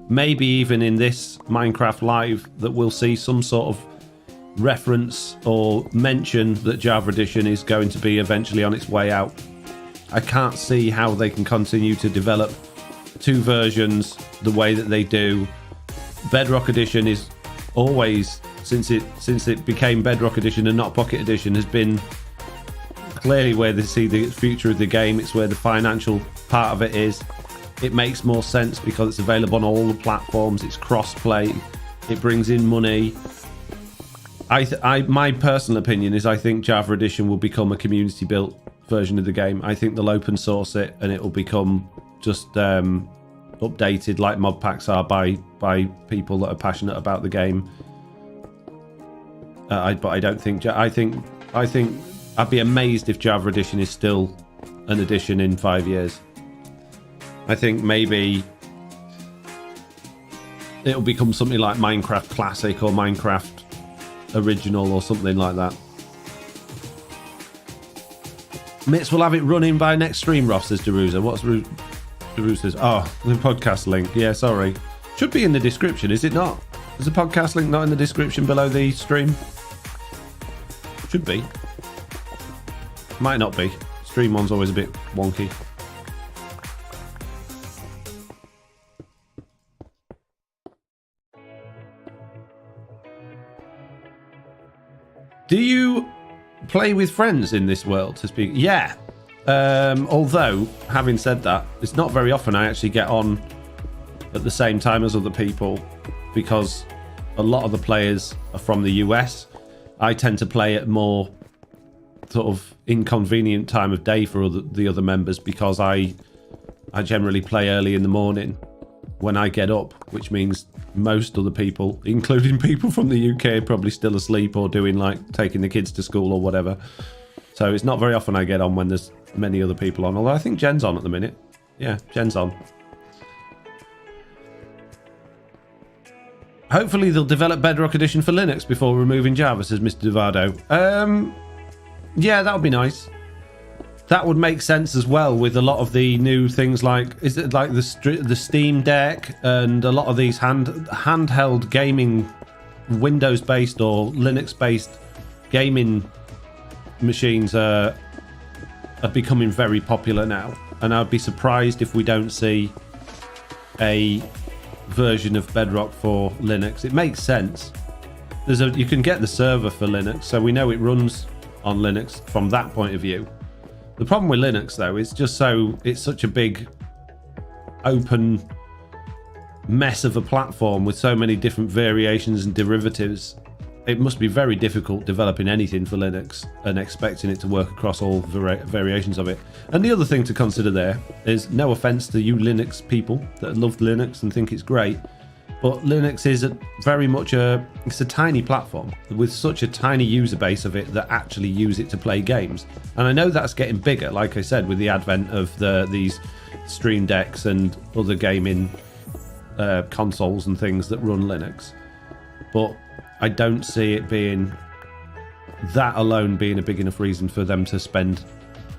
maybe even in this Minecraft Live that we'll see some sort of reference or mention that Java Edition is going to be eventually on its way out. I can't see how they can continue to develop two versions the way that they do. Bedrock Edition is always, since it became Bedrock Edition and not Pocket Edition, has been clearly where they see the future of the game. It's where the financial part of it is. It makes more sense because it's available on all the platforms. It's cross-play. It brings in money. My personal opinion is I think Java Edition will become a community-built version of the game. I think they'll open source it and it will become just updated like mod packs are by people that are passionate about the game. But I don't think. I think I'd be amazed if Java Edition is still an edition in 5 years. I think maybe it'll become something like Minecraft Classic or Minecraft Original or something like that. Mitz will have it running by next stream, Ross, says Deruza. What's Deruza's? Oh, the podcast link. Yeah, sorry. Should be in the description, is it not? Is the podcast link not in the description below the stream? Should be. Might not be. Stream one's always a bit wonky. Do you play with friends in this world to speak? Yeah. Although, having said that, it's not very often I actually get on at the same time as other people because a lot of the players are from the US. I tend to play at more sort of inconvenient time of day for the other members because I generally play early in the morning when I get up, which means most other people, including people from the UK, are probably still asleep or doing like taking the kids to school or whatever. So it's not very often I get on when there's many other people on, although I think Jen's on at the minute. Yeah, Jen's on. Hopefully they'll develop Bedrock Edition for Linux before removing Java, says Mr. Devado. Yeah, that would be nice. That would make sense as well with a lot of the new things like, is it like the Steam Deck and a lot of these handheld gaming, Windows-based or Linux-based gaming machines are becoming very popular now. And I'd be surprised if we don't see a version of Bedrock for Linux. It makes sense. You can get the server for Linux, so we know it runs on Linux from that point of view. The problem with Linux, though, is it's such a big open mess of a platform with so many different variations and derivatives. It must be very difficult developing anything for Linux and expecting it to work across all variations of it. And the other thing to consider there is, no offense to you Linux people that love Linux and think it's great, but Linux is very much it's a tiny platform with such a tiny user base of it that actually use it to play games. And I know that's getting bigger, like I said, with the advent of these Stream Decks and other gaming consoles and things that run Linux. But I don't see it being that alone being a big enough reason for them to spend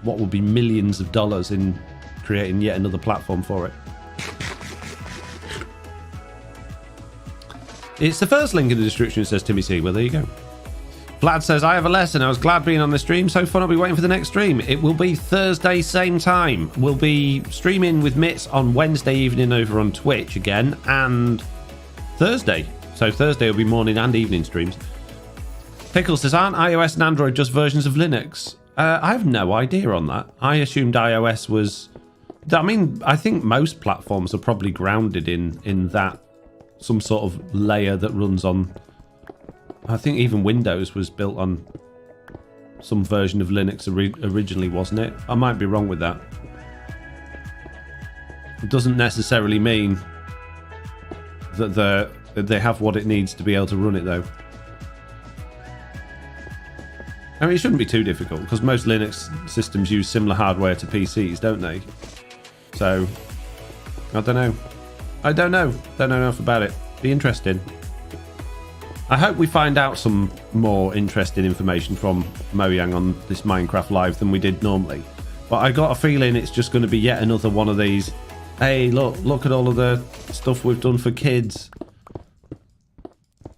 what will be millions of dollars in creating yet another platform for it. It's the first link in the description, says Timmy C. Well, there you go. Vlad says, I have a lesson. I was glad being on the stream. So fun, I'll be waiting for the next stream. It will be Thursday, same time. We'll be streaming with Mitz on Wednesday evening over on Twitch again, and Thursday. So Thursday will be morning and evening streams. Pickle says, aren't iOS and Android just versions of Linux? I have no idea on that. I assumed iOS was... I mean, I think most platforms are probably grounded in that some sort of layer that runs on... I think even Windows was built on some version of Linux originally, wasn't it? I might be wrong with that. It doesn't necessarily mean that they have what it needs to be able to run it, though. I mean, it shouldn't be too difficult, because most Linux systems use similar hardware to PCs, don't they? So, I don't know. I don't know enough about it. Be interesting. I hope we find out some more interesting information from Mojang on this Minecraft Live than we did normally. But I got a feeling it's just going to be yet another one of these, hey, look at all of the stuff we've done for kids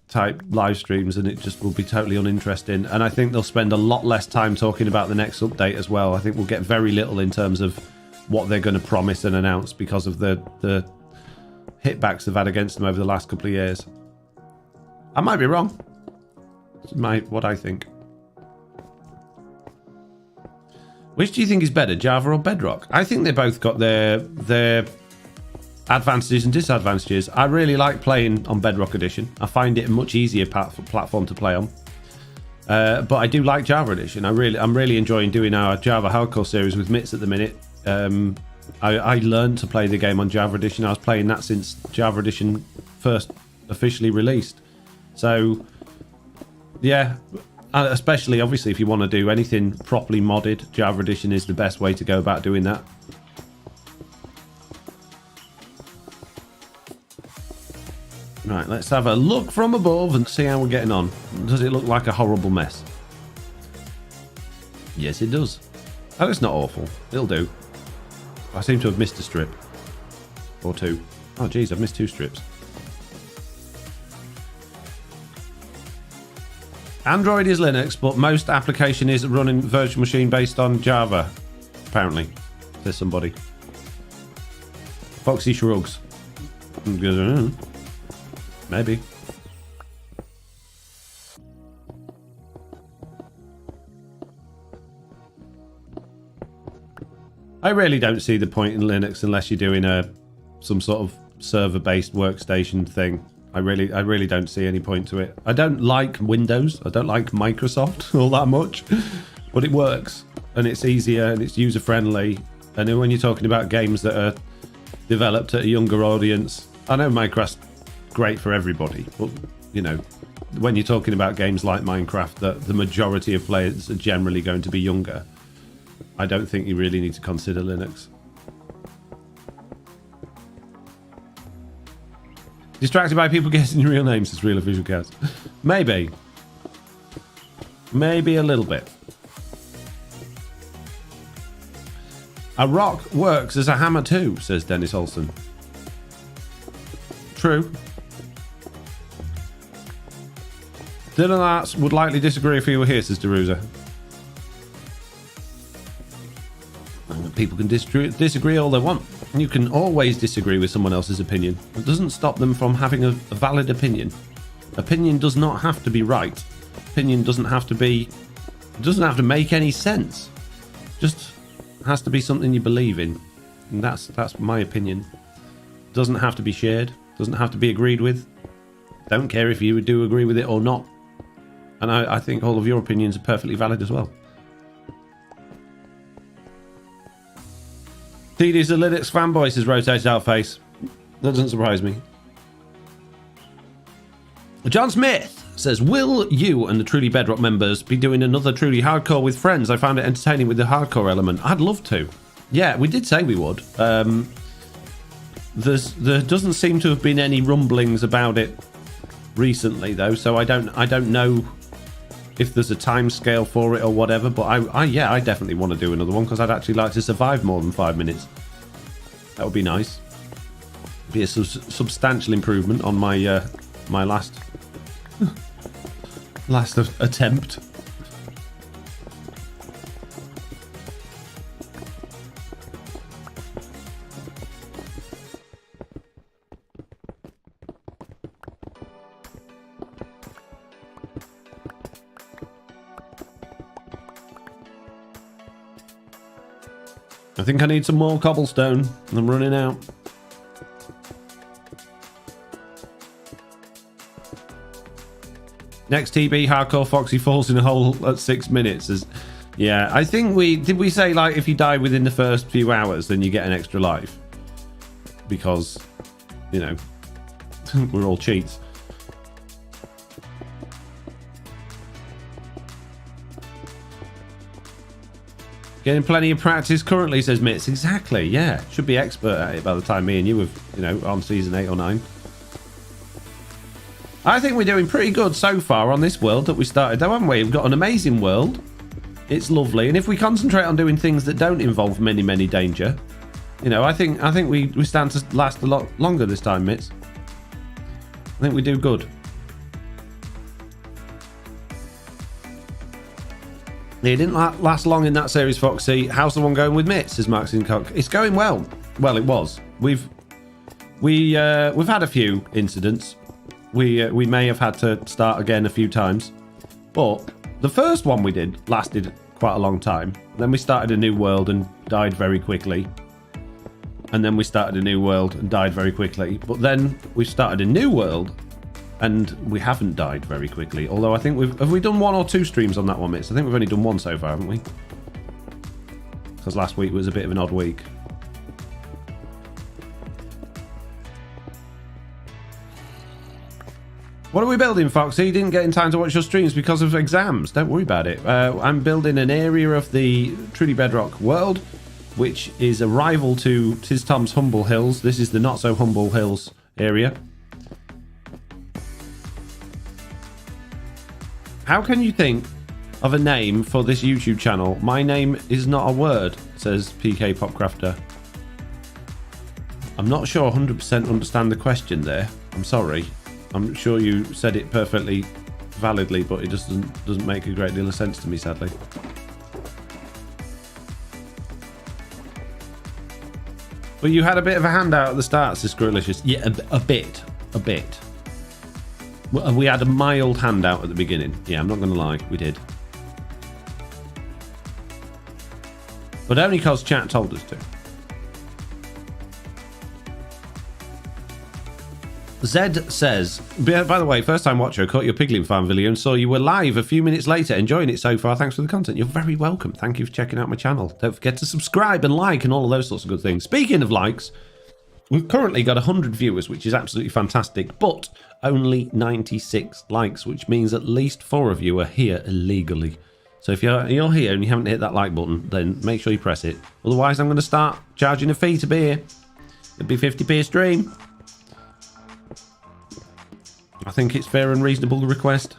type live streams, and it just will be totally uninteresting. And I think they'll spend a lot less time talking about the next update as well. I think we'll get very little in terms of what they're going to promise and announce because of the hitbacks they've had against them over the last couple of years. I might be wrong. This is what I think. Which do you think is better, Java or Bedrock? I think they both got their advantages and disadvantages. I really like playing on Bedrock Edition. I find it a much easier platform to play on. But I do like Java Edition. I'm really enjoying doing our Java Hardcore series with Mitz at the minute. I learned to play the game on Java Edition. I was playing that since Java Edition first officially released. So, yeah, especially obviously if you want to do anything properly modded, Java Edition is the best way to go about doing that. Right, let's have a look from above and see how we're getting on. Does it look like a horrible mess? Yes, it does. Oh, it's not awful. It'll do. I seem to have missed a strip. Or two. Oh, geez, I've missed 2 strips. Android is Linux, but most application is running virtual machine based on Java. Apparently, says somebody. Foxy shrugs. Maybe. I really don't see the point in Linux unless you're doing some sort of server-based workstation thing. I really don't see any point to it. I don't like Windows. I don't like Microsoft all that much, but it works and it's easier and it's user-friendly. And when you're talking about games that are developed at a younger audience, I know Minecraft's great for everybody, but you know, when you're talking about games like Minecraft, the majority of players are generally going to be younger. I don't think you really need to consider Linux. Distracted by people guessing your real names as real official cats. Maybe. Maybe a little bit. A rock works as a hammer too, says Dennis Olsen. True. Dylan Arts would likely disagree if he were here, says Deruza. People can disagree all they want. You can always disagree with someone else's opinion. It doesn't stop them from having a valid opinion. Opinion does not have to be right. Opinion doesn't have to be... It doesn't have to make any sense. Just has to be something you believe in. And that's my opinion. Doesn't have to be shared. Doesn't have to be agreed with. Don't care if you do agree with it or not. And I think all of your opinions are perfectly valid as well. TD's a Linux fanboy, says Rotated Out Face. That doesn't surprise me. John Smith says, will you and the Truly Bedrock members be doing another Truly Hardcore with friends? I found it entertaining with the hardcore element. I'd love to. Yeah, we did say we would. There doesn't seem to have been any rumblings about it recently, though, so I don't know if there's a time scale for it or whatever, but I definitely want to do another one because I'd actually like to survive more than 5 minutes. That would be nice. Be a substantial improvement on my my last attempt. I think I need some more cobblestone. I'm running out. Next TB hardcore Foxy falls in a hole at 6 minutes. Yeah, I think did we say like if you die within the first few hours then you get an extra life? Because, you know, we're all cheats. Getting plenty of practice currently, says Mitz. Exactly, yeah. Should be expert at it by the time me and you have, you know, on season 8 or 9. I think we're doing pretty good so far on this world that we started, though, haven't we? We've got an amazing world. It's lovely. And if we concentrate on doing things that don't involve many danger, you know, I think we stand to last a lot longer this time, Mitz. I think we do good. It didn't last long in that series, Foxy. How's the one going with Mitz? Says Mark Sincock. It's going well. Well, it was. We've had a few incidents. We may have had to start again a few times, but the first one we did lasted quite a long time. Then we started a new world and died very quickly. and then we started a new world and died very quickly. But then we started a new world and we haven't died very quickly. Although I think have we done 1 or 2 streams on that one, Mitz? I think we've only done 1 so far, haven't we? Because last week was a bit of an odd week. What are we building, Foxy? Didn't get in time to watch your streams because of exams. Don't worry about it. I'm building an area of the truly Bedrock world, which is a rival to Tis Tom's Humble Hills. This is the not so humble hills area. How can you think of a name for this YouTube channel? My name is not a word, says PK Popcrafter. I'm not sure 100% understand the question there. I'm sorry. I'm sure you said it perfectly validly, but it just doesn't make a great deal of sense to me, sadly. Well, you had a bit of a handout at the start, says Squirrelicious. Yeah, a bit. We had a mild handout at the beginning. Yeah, I'm not going to lie, we did. But only because chat told us to. Zed says, by the way, first time watcher, I caught your Piglin Farm video and saw you were live a few minutes later, enjoying it so far. Thanks for the content. You're very welcome. Thank you for checking out my channel. Don't forget to subscribe and like and all of those sorts of good things. Speaking of likes, we've currently got 100 viewers, which is absolutely fantastic, but only 96 likes, which means at least 4 of you are here illegally. So if you're here and you haven't hit that like button, then make sure you press it. Otherwise, I'm going to start charging a fee to be here. It'll be 50p a stream. I think it's fair and reasonable request.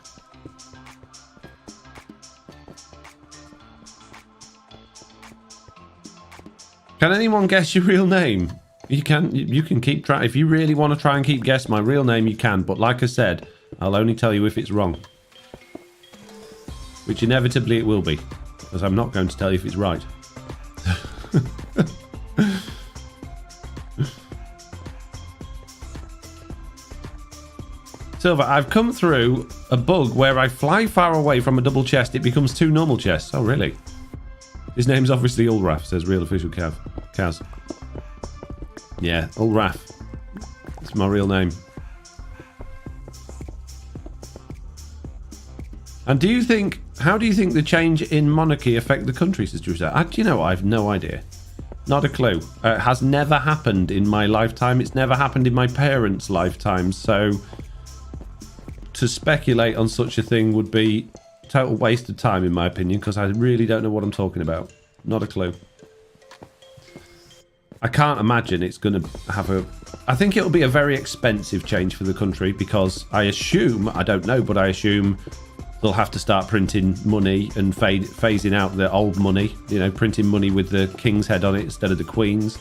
Can anyone guess your real name? You can keep trying. If you really want to try and keep guessing my real name, you can. But like I said, I'll only tell you if it's wrong. Which inevitably it will be. Because I'm not going to tell you if it's right. Silver, I've come through a bug where I fly far away from a double chest, it becomes 2 normal chests. Oh, really? His name's obviously Ulraf, says Real Official Kaz. Yeah, Ulraf. It's my real name. And how do you think the change in monarchy affect the country, says Drew? Do you know what? I have no idea. Not a clue. It has never happened in my lifetime. It's never happened in my parents' lifetime, so to speculate on such a thing would be a total waste of time, in my opinion, because I really don't know what I'm talking about. Not a clue. I can't imagine it's going to have I think it'll be a very expensive change for the country, because I assume, I don't know, but I assume they'll have to start printing money and phasing out the old money, you know, printing money with the king's head on it instead of the queen's.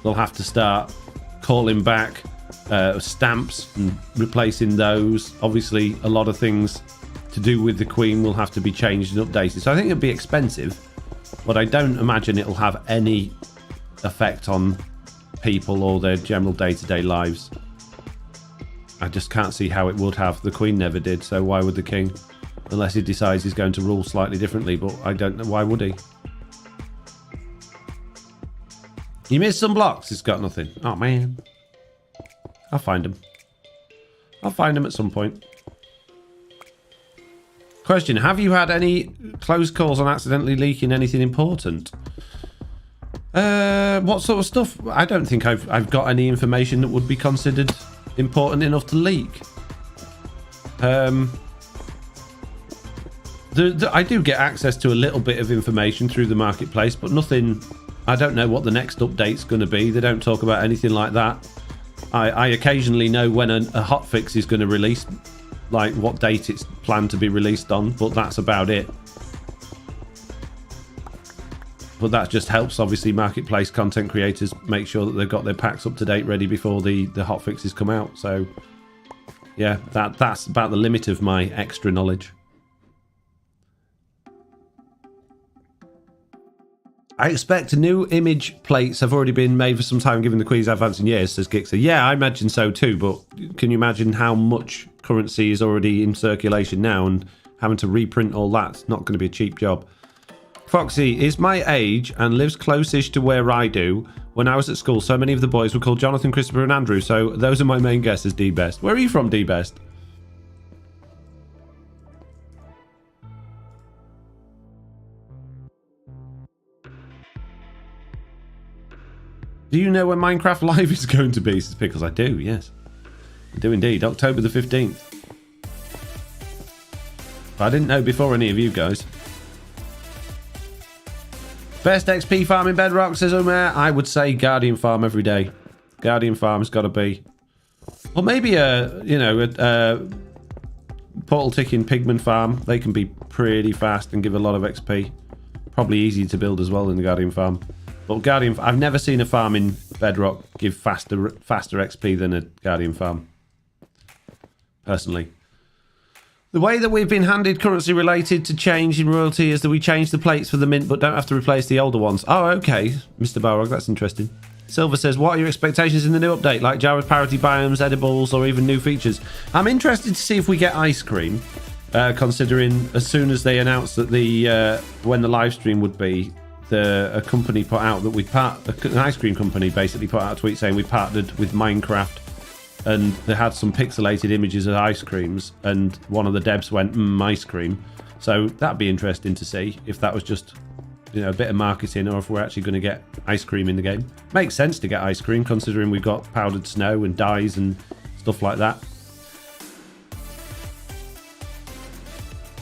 They'll have to start calling back stamps and replacing those. Obviously, a lot of things to do with the queen will have to be changed and updated. So I think it'll be expensive, but I don't imagine it'll have any effect on people or their general day-to-day lives. I just can't see how it would have. The queen never did, so why would the king? Unless he decides he's going to rule slightly differently, but I don't know. Why would he? You missed some blocks. It's got nothing. Oh, man. I'll find them. I'll find them at some point. Question. Have you had any close calls on accidentally leaking anything important? What sort of stuff? I don't think I've got any information that would be considered important enough to leak. I do get access to a little bit of information through the marketplace, but nothing. I don't know what the next update's going to be. They don't talk about anything like that. I occasionally know when a hotfix is going to release, like what date it's planned to be released on, but that's about it. But that just helps, obviously, marketplace content creators make sure that they've got their packs up to date, ready before the hotfixes come out. So, yeah, that's about the limit of my extra knowledge. I expect new image plates have already been made for some time, given the Queen's advancing years, says Gixer. Yeah, I imagine so too, but can you imagine how much currency is already in circulation now, and having to reprint all that's not going to be a cheap job. Foxy is my age and lives closest to where I do. When I was at school, so many of the boys were called Jonathan, Christopher, and Andrew, so those are my main guesses, D-Best. Where are you from, D-Best? Do you know when Minecraft Live is going to be, says Pickles? I do, yes. I do indeed. October the 15th. But I didn't know before any of you guys. Best XP farm in Bedrock, says Omer. I would say Guardian Farm every day. Guardian Farm's got to be. Or maybe a portal ticking pigman farm. They can be pretty fast and give a lot of XP. Probably easy to build as well in the Guardian Farm. But Guardian, I've never seen a farm in Bedrock give faster XP than a Guardian Farm. Personally. The way that we've been handed currency related to change in royalty is that we change the plates for the mint but don't have to replace the older ones. Oh, okay, Mr. Balrog, that's interesting. Silver says, what are your expectations in the new update, like Java's parity biomes, edibles, or even new features? I'm interested to see if we get ice cream, considering as soon as they announced that when the live stream would be, a company put out that an ice cream company basically put out a tweet saying we partnered with Minecraft, and they had some pixelated images of ice creams, and one of the devs went, ice cream. So that'd be interesting to see if that was just, a bit of marketing, or if we're actually going to get ice cream in the game. Makes sense to get ice cream, considering we've got powdered snow and dyes and stuff like that.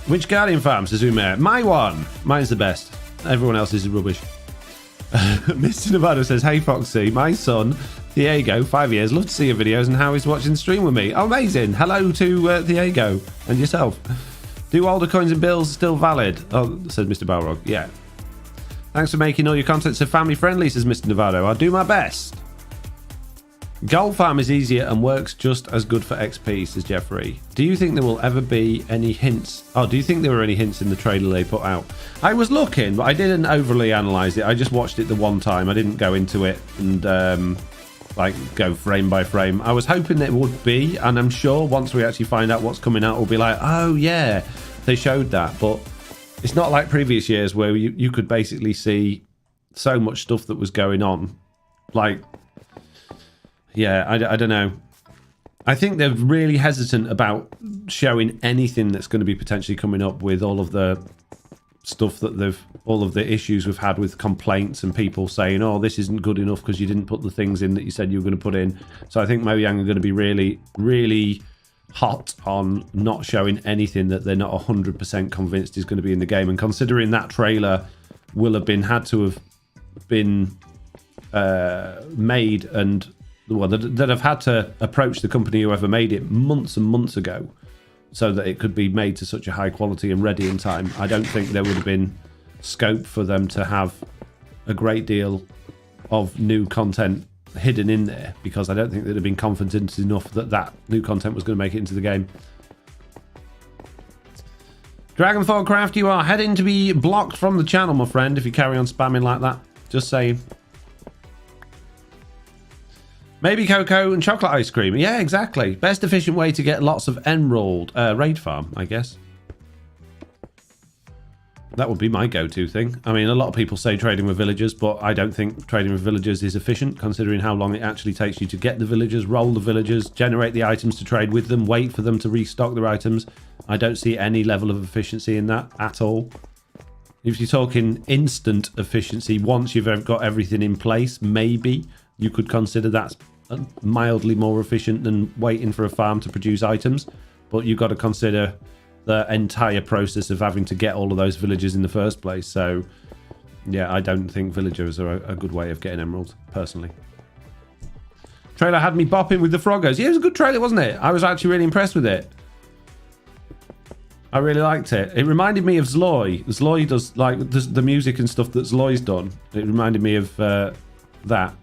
Which Guardian Farm, says Umair? My one. Mine's the best. Everyone else is rubbish. Mr. Nevada says, hey Foxy, my son, Diego, 5 years, love to see your videos and how he's watching the stream with me. Oh, amazing. Hello to Diego and yourself. Do older coins and bills still valid? Oh, says Mr. Balrog. Yeah. Thanks for making all your content so family friendly, says Mr. Nevado. I'll do my best. Gold farm is easier and works just as good for XP, says Jeffrey. Do you think there will ever be any hints? Oh, do you think there were any hints in the trailer they put out? I was looking, but I didn't overly analyze it. I just watched it the one time. I didn't go into it and go frame by frame. I was hoping there would be, and I'm sure once we actually find out what's coming out, we'll be like, oh yeah, they showed that. But it's not like previous years where you could basically see so much stuff that was going on. Like, yeah, I don't know. I think they're really hesitant about showing anything that's going to be potentially coming up with all of the stuff that all of the issues we've had with complaints and people saying, oh, this isn't good enough because you didn't put the things in that you said you were going to put in. So I think Mojang are going to be really, really hot on not showing anything that they're not 100% convinced is going to be in the game. And considering that trailer will have had to have been made and that have had to approach the company whoever made it months and months ago so that it could be made to such a high quality and ready in time, I don't think there would have been scope for them to have a great deal of new content hidden in there, because I don't think they'd have been confident enough that new content was going to make it into the game. Dragonfallcraft, you are heading to be blocked from the channel, my friend, if you carry on spamming like that. Just saying. Maybe cocoa and chocolate ice cream. Yeah, exactly. Best efficient way to get lots of emerald raid farm, I guess. That would be my go-to thing. I mean, a lot of people say trading with villagers, but I don't think trading with villagers is efficient, considering how long it actually takes you to get the villagers, roll the villagers, generate the items to trade with them, wait for them to restock their items. I don't see any level of efficiency in that at all. If you're talking instant efficiency, once you've got everything in place, maybe you could consider that's mildly more efficient than waiting for a farm to produce items. But you've got to consider the entire process of having to get all of those villagers in the first place. So, yeah, I don't think villagers are a good way of getting emeralds, personally. Trailer had me bopping with the Froggos. Yeah, it was a good trailer, wasn't it? I was actually really impressed with it. I really liked it. It reminded me of Zloy. Zloy does, like, the music and stuff that Zloy's done. It reminded me of that.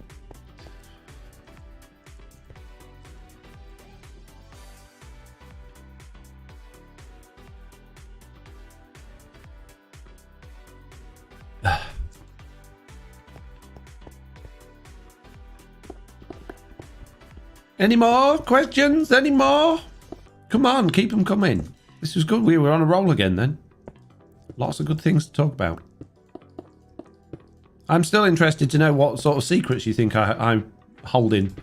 Any more questions? Any more? Come on, keep them coming. This was good. We were on a roll again then. Lots of good things to talk about. I'm still interested to know what sort of secrets you think I'm holding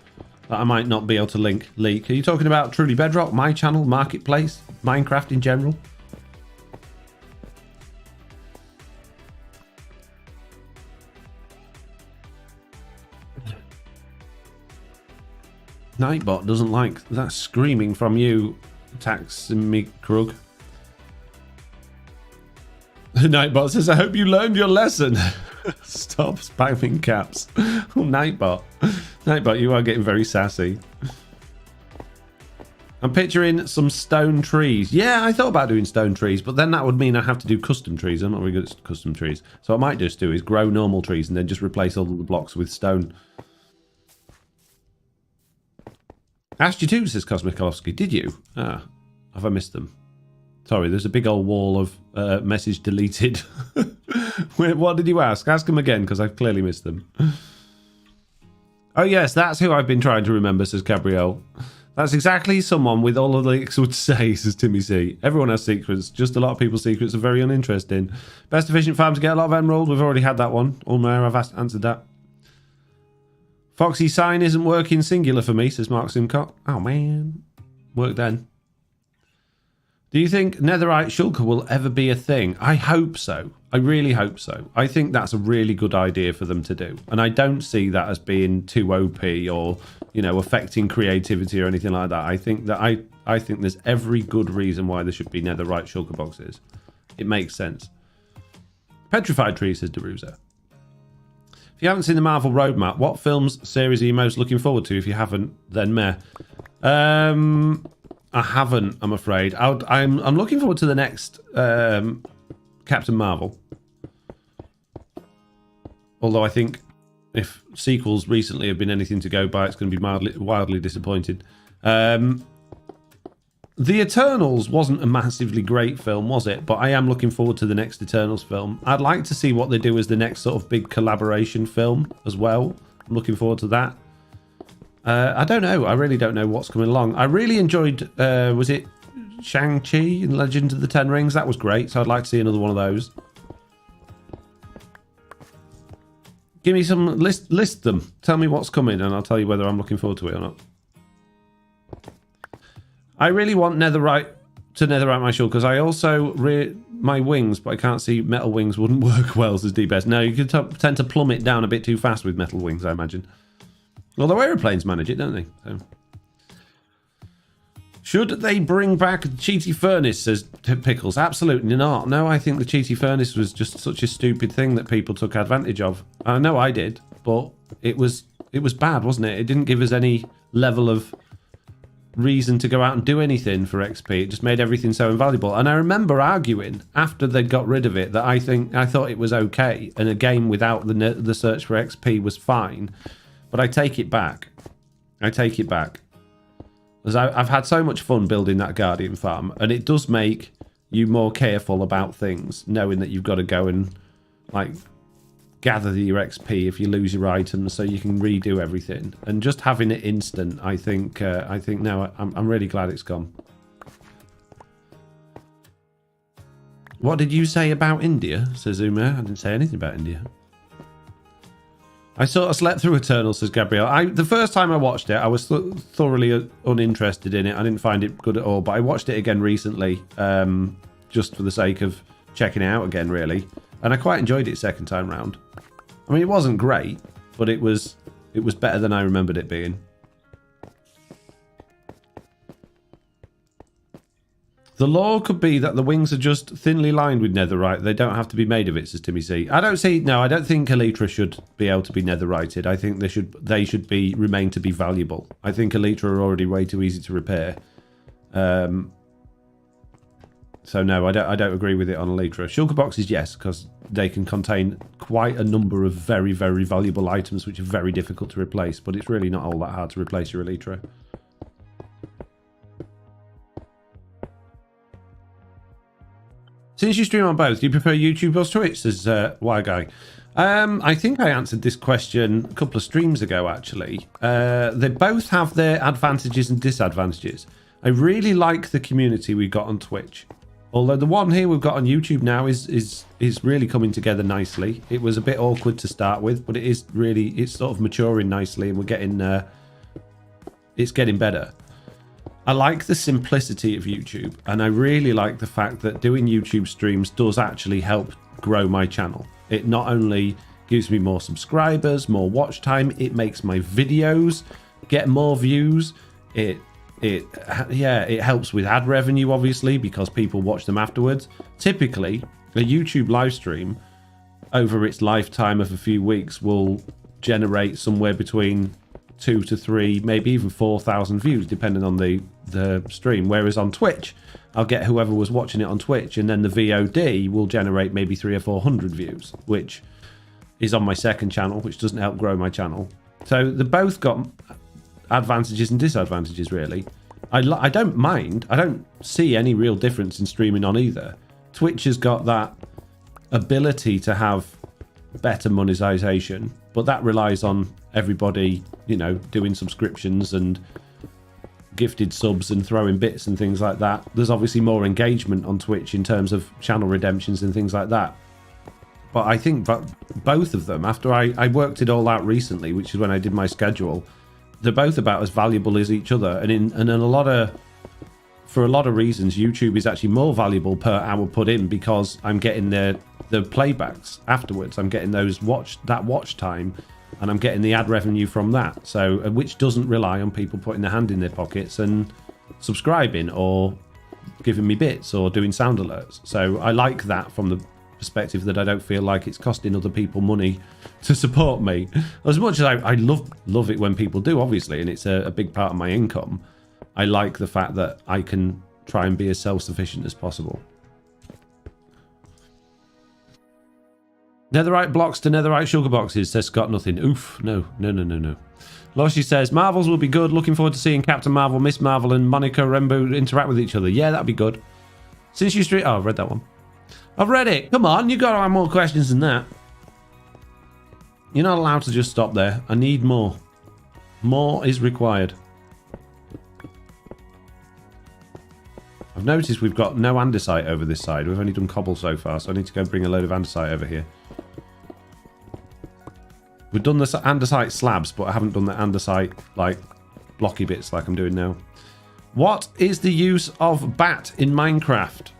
that I might not be able to leak. Are you talking about truly Bedrock, my channel, Marketplace, Minecraft in general? Nightbot doesn't like that screaming from you, taxing me, Krug. Nightbot says, I hope you learned your lesson. Stop spamming caps. Oh, Nightbot. Nightbot, you are getting very sassy. I'm picturing some stone trees. Yeah, I thought about doing stone trees, but then that would mean I have to do custom trees. I'm not really good at custom trees. So what I might just do is grow normal trees and then just replace all of the blocks with stone. Asked you too, says Cosmic Kolofsky. Did you? Ah, have I missed them? Sorry, there's a big old wall of message deleted. What did you ask? Ask them again, because I've clearly missed them. Oh yes, that's who I've been trying to remember, says Gabrielle. That's exactly someone with all of the leaks would say, says Timmy C. Everyone has secrets. Just a lot of people's secrets are very uninteresting. Best efficient farm to get a lot of emerald. We've already had that one. Ulmer, I've answered that. Foxy sign isn't working singular for me, says Mark Simcock. Oh man. Work then. Do you think netherite shulker will ever be a thing? I hope so. I really hope so. I think that's a really good idea for them to do. And I don't see that as being too OP or, you know, affecting creativity or anything like that. I think that I think there's every good reason why there should be netherite shulker boxes. It makes sense. Petrified tree, says Deruza. If you haven't seen the Marvel roadmap, what films series are you most looking forward to? If you haven't, then meh. I haven't, I'm afraid. I'm looking forward to the next Captain Marvel. Although I think if sequels recently have been anything to go by, it's going to be wildly disappointed. The Eternals wasn't a massively great film, was it? But I am looking forward to the next Eternals film. I'd like to see what they do as the next sort of big collaboration film as well. I'm looking forward to that. I don't know. I really don't know what's coming along. I really enjoyed, was it Shang-Chi in Legend of the Ten Rings? That was great, so I'd like to see another one of those. Give me some, list them. Tell me what's coming and I'll tell you whether I'm looking forward to it or not. I really want netherite my shulker because I also my wings, but I can't see metal wings wouldn't work well, says D-Best. No, you could tend to plummet down a bit too fast with metal wings, I imagine. Although aeroplanes manage it, don't they? So. Should they bring back the cheaty furnace, says Pickles? Absolutely not. No, I think the cheaty furnace was just such a stupid thing that people took advantage of. I know I did, but it was bad, wasn't it? It didn't give us any level of reason to go out and do anything for XP. It just made everything so invaluable. And I remember arguing after they got rid of it that I thought it was okay, and a game without the search for XP was fine. But I take it back. I take it back. Because I've had so much fun building that Guardian farm, and it does make you more careful about things, knowing that you've got to go and like gather your XP if you lose your items, so you can redo everything. And just having it instant, I think now I'm really glad it's gone. What did you say about India, says Uma? I didn't say anything about India. I sort of slept through Eternal, says Gabrielle. The first time I watched it, I was thoroughly uninterested in it. I didn't find it good at all, but I watched it again recently, just for the sake of checking it out again, really. And I quite enjoyed it second time round. I mean, it wasn't great, but it was better than I remembered it being. The law could be that the wings are just thinly lined with netherite. They don't have to be made of it, says Timmy C. I don't think Elytra should be able to be netherited. I think they should remain to be valuable. I think Elytra are already way too easy to repair. So no, I don't agree with it on Elytra. Shulker boxes, yes, because they can contain quite a number of very, very valuable items which are very difficult to replace, but it's really not all that hard to replace your Elytra. Since you stream on both, do you prefer YouTube or Twitch, says Y-Guy? I think I answered this question a couple of streams ago, actually. They both have their advantages and disadvantages. I really like the community we got on Twitch. Although the one here we've got on YouTube now is really coming together nicely. It was a bit awkward to start with, but it's sort of maturing nicely, and we're getting it's getting better. I like the simplicity of YouTube, and I really like the fact that doing YouTube streams does actually help grow my channel. It not only gives me more subscribers, more watch time, it makes my videos get more views. It helps with ad revenue, obviously, because people watch them afterwards. Typically, a YouTube live stream over its lifetime of a few weeks will generate somewhere between 2 to 3, maybe even 4,000 views, depending on the stream. Whereas on Twitch, I'll get whoever was watching it on Twitch, and then the VOD will generate maybe 300 or 400 views, which is on my second channel, which doesn't help grow my channel. So they both got advantages and disadvantages, really. I don't mind. I don't see any real difference in streaming on either. Twitch has got that ability to have better monetization, but that relies on everybody, you know, doing subscriptions and gifted subs and throwing bits and things like that. There's obviously more engagement on Twitch in terms of channel redemptions and things like that. But I think both of them, after I worked it all out recently, which is when I did my schedule, they're both about as valuable as each other. And for a lot of reasons, YouTube is actually more valuable per hour put in, because I'm getting the playbacks afterwards. I'm getting that watch time, and I'm getting the ad revenue from that. So, which doesn't rely on people putting their hand in their pockets and subscribing or giving me bits or doing sound alerts. So I like that from the perspective that I don't feel like it's costing other people money to support me. As much as I love it when people do, obviously, and it's a big part of my income, I like the fact that I can try and be as self-sufficient as possible. Netherite blocks to netherite sugar boxes, says Scott Nothing. Oof, no. Loshi says, Marvels will be good. Looking forward to seeing Captain Marvel, Miss Marvel, and Monica Rambeau interact with each other. Yeah, that'd be good. Since you stream... Oh, I've read that one. I've read it. Come on, you got to have more questions than that. You're not allowed to just stop there. I need more. More is required. I've noticed we've got no andesite over this side. We've only done cobble so far, so I need to go bring a load of andesite over here. We've done the andesite slabs, but I haven't done the andesite, like, blocky bits like I'm doing now. What is the use of bat in Minecraft?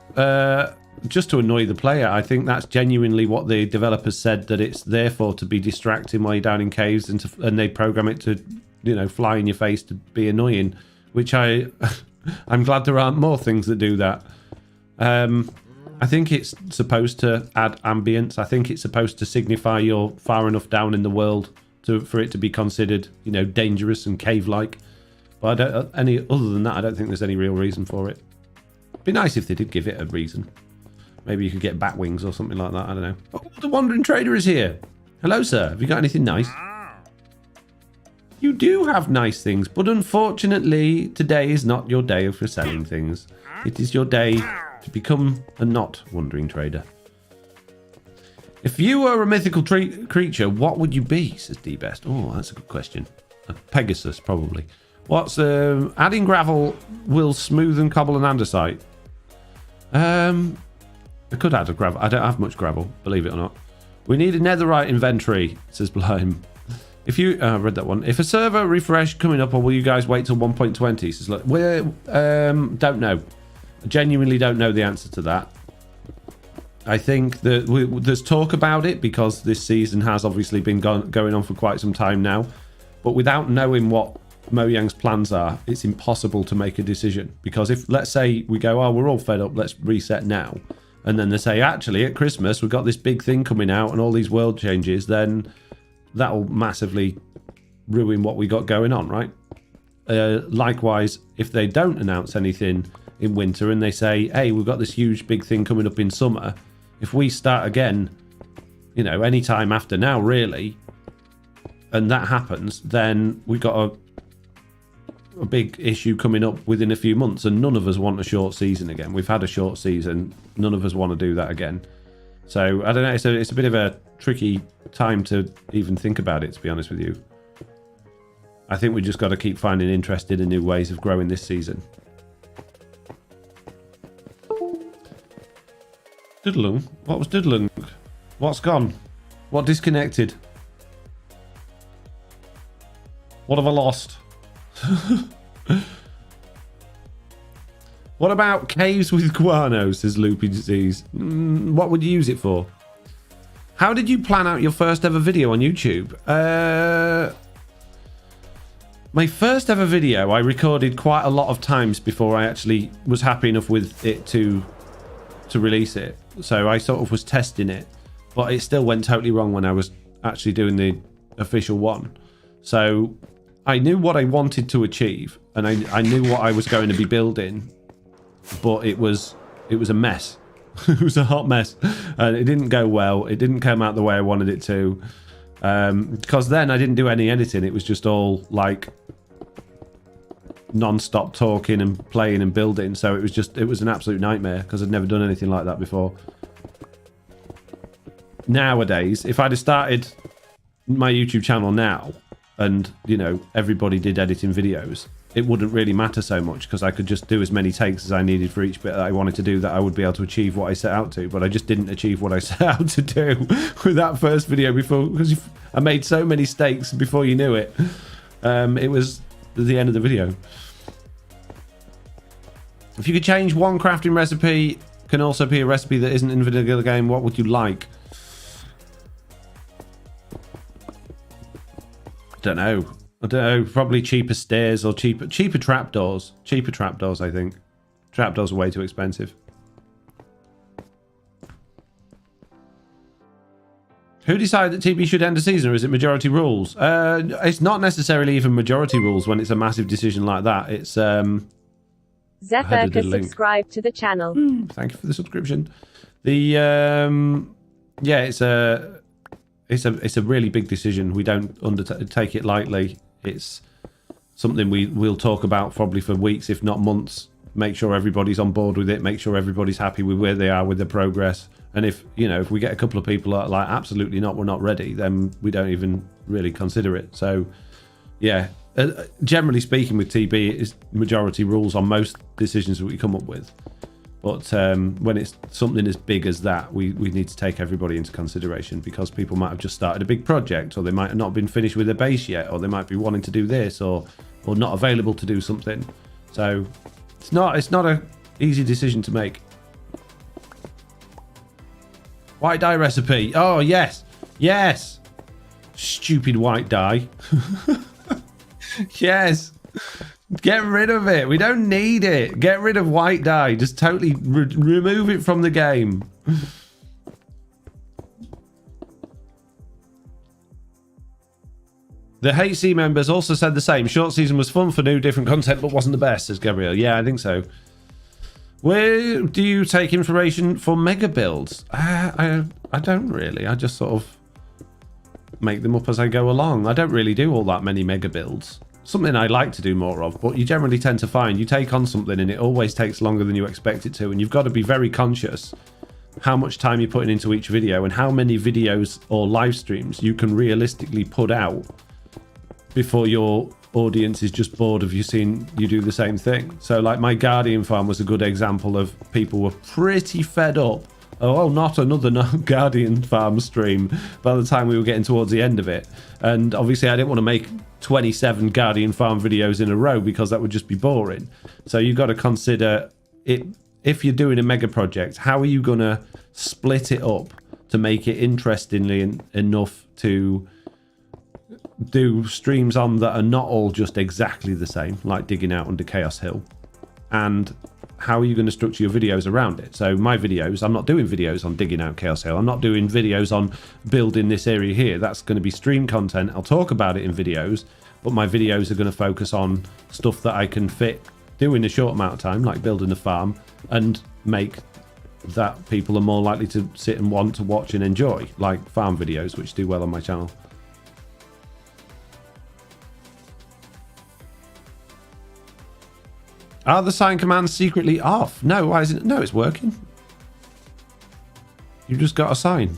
Just to annoy the player. I think that's genuinely what the developers said that it's there for, to be distracting while you're down in caves, and they program it to, you know, fly in your face to be annoying, which I'm glad there aren't more things that do that. I think it's supposed to add ambience. I think it's supposed to signify you're far enough down in the world for it to be considered, you know, dangerous and cave-like. But other than that, I don't think there's any real reason for it. It'd be nice if they did give it a reason. Maybe you could get bat wings or something like that. I don't know. Oh, the Wandering Trader is here. Hello, sir. Have you got anything nice? You do have nice things, but unfortunately, today is not your day for selling things. It is your day to become a not Wandering Trader. If you were a mythical creature, what would you be, says D-Best. Oh, that's a good question. A Pegasus, probably. What's adding gravel will smoothen cobble and andesite. I could add a gravel. I don't have much gravel, believe it or not. We need a netherite inventory, says Blime. If you I read that one. If a server refresh coming up, or will you guys wait till 1.20? Says like, we don't know. I genuinely don't know the answer to that. I think that there's talk about it, because this season has obviously been going on for quite some time now. But without knowing what Mojang's plans are, it's impossible to make a decision. Because if, let's say, we go, oh, we're all fed up, let's reset now. And then they say, actually, at Christmas, we've got this big thing coming out and all these world changes, then that'll massively ruin what we got going on, right? Likewise, if they don't announce anything in winter and they say, hey, we've got this huge big thing coming up in summer, if we start again, you know, any time after now, really, and that happens, then we've got a big issue coming up within a few months, and none of us want a short season again. We've had a short season. None of us want to do that again. So, I don't know. It's a bit of a tricky time to even think about it, to be honest with you. I think we just got to keep finding interest in new ways of growing this season. Diddling? What was diddling? What's gone? What disconnected? What have I lost? What about caves with guano, says Loopy Disease. What would you use it for? How did you plan out your first ever video on YouTube? My first ever video I recorded quite a lot of times before I actually was happy enough with it to release it. So I sort of was testing it, but it still went totally wrong when I was actually doing the official one. So I knew what I wanted to achieve, and I knew what I was going to be building, but it was a mess. It was a hot mess, and it didn't go well. It didn't come out the way I wanted it to, because then I didn't do any editing. It was just all like non-stop talking and playing and building. So it was an absolute nightmare because I'd never done anything like that before. Nowadays, if I'd have started my YouTube channel now, and you know everybody did editing videos, it wouldn't really matter so much because I could just do as many takes as I needed for each bit that I wanted to do, that I would be able to achieve what I set out to. But I just didn't achieve what I set out to do with that first video before, because I made so many mistakes before you knew it. It was the end of the video. If you could change one crafting recipe, can also be a recipe that isn't in the vanilla game, what would you like? I don't know, probably cheaper stairs or cheaper trapdoors. Cheaper trapdoors, I think. Trapdoors are way too expensive. Who decided that TB should end a season, or is it majority rules? It's not necessarily even majority rules when it's a massive decision like that. It's Zephyrka subscribed to the channel. Thank you for the subscription. The yeah, it's a really big decision. We don't undertake it lightly. It's something we'll talk about probably for weeks, if not months. Make sure everybody's on board with it. Make sure everybody's happy with where they are with the progress. And if we get a couple of people that are like, absolutely not, we're not ready, then we don't even really consider it. So, yeah, generally speaking with TB, it is majority rules on most decisions that we come up with. But when it's something as big as that, we need to take everybody into consideration, because people might have just started a big project, or they might have not been finished with their base yet, or they might be wanting to do this, or not available to do something. So it's not a easy decision to make. White dye recipe. Oh yes, yes. Stupid white dye. Yes. Get rid of it. We don't need it. Get rid of white dye. Just totally remove it from the game. The HC members also said the same. Short season was fun for new, different content, but wasn't the best, says Gabriel. Yeah, I think so. Where do you take information for mega builds? I don't really. I just sort of make them up as I go along. I don't really do all that many mega builds. Something I like to do more of, but you generally tend to find you take on something and it always takes longer than you expect it to, and you've got to be very conscious how much time you're putting into each video and how many videos or live streams you can realistically put out before your audience is just bored of you seeing you do the same thing. So like my Guardian farm was a good example of people were pretty fed up. Oh, not another Guardian farm stream by the time we were getting towards the end of it. And obviously I didn't want to make 27 Guardian farm videos in a row because that would just be boring. So you've got to consider it. If you're doing a mega project, how are you going to split it up to make it interestingly enough to do streams on that are not all just exactly the same, like digging out under Chaos Hill? And how are you going to structure your videos around it? So my videos, I'm not doing videos on digging out Chaos Hill. I'm not doing videos on building this area here. That's going to be stream content. I'll talk about it in videos, but my videos are going to focus on stuff that I can fit, do in a short amount of time, like building a farm, and make that people are more likely to sit and want to watch and enjoy, like farm videos, which do well on my channel. Are the sign commands secretly off? No, why isn't it? No, it's working. You just got a sign.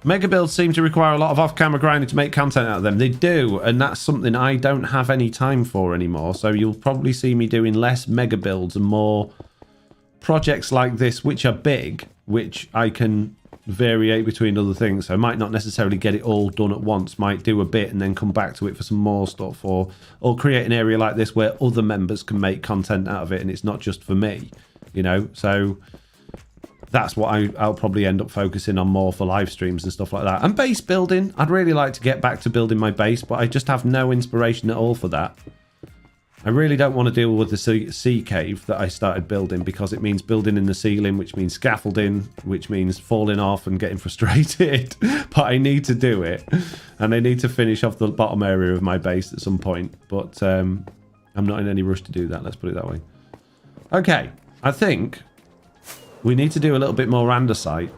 Mega builds seem to require a lot of off-camera grinding to make content out of them. They do, and that's something I don't have any time for anymore. So you'll probably see me doing less mega builds and more projects like this, which are big, which I can variate between other things. So I might not necessarily get it all done at once, might do a bit and then come back to it for some more stuff, or create an area like this where other members can make content out of it and it's not just for me, you know. So that's what I'll probably end up focusing on more for live streams and stuff like that. And base building, I'd really like to get back to building my base, but I just have no inspiration at all for that. I really don't want to deal with the sea cave that I started building, because it means building in the ceiling, which means scaffolding, which means falling off and getting frustrated. But I need to do it, and I need to finish off the bottom area of my base at some point. But I'm not in any rush to do that, let's put it that way. Okay, I think we need to do a little bit more andesite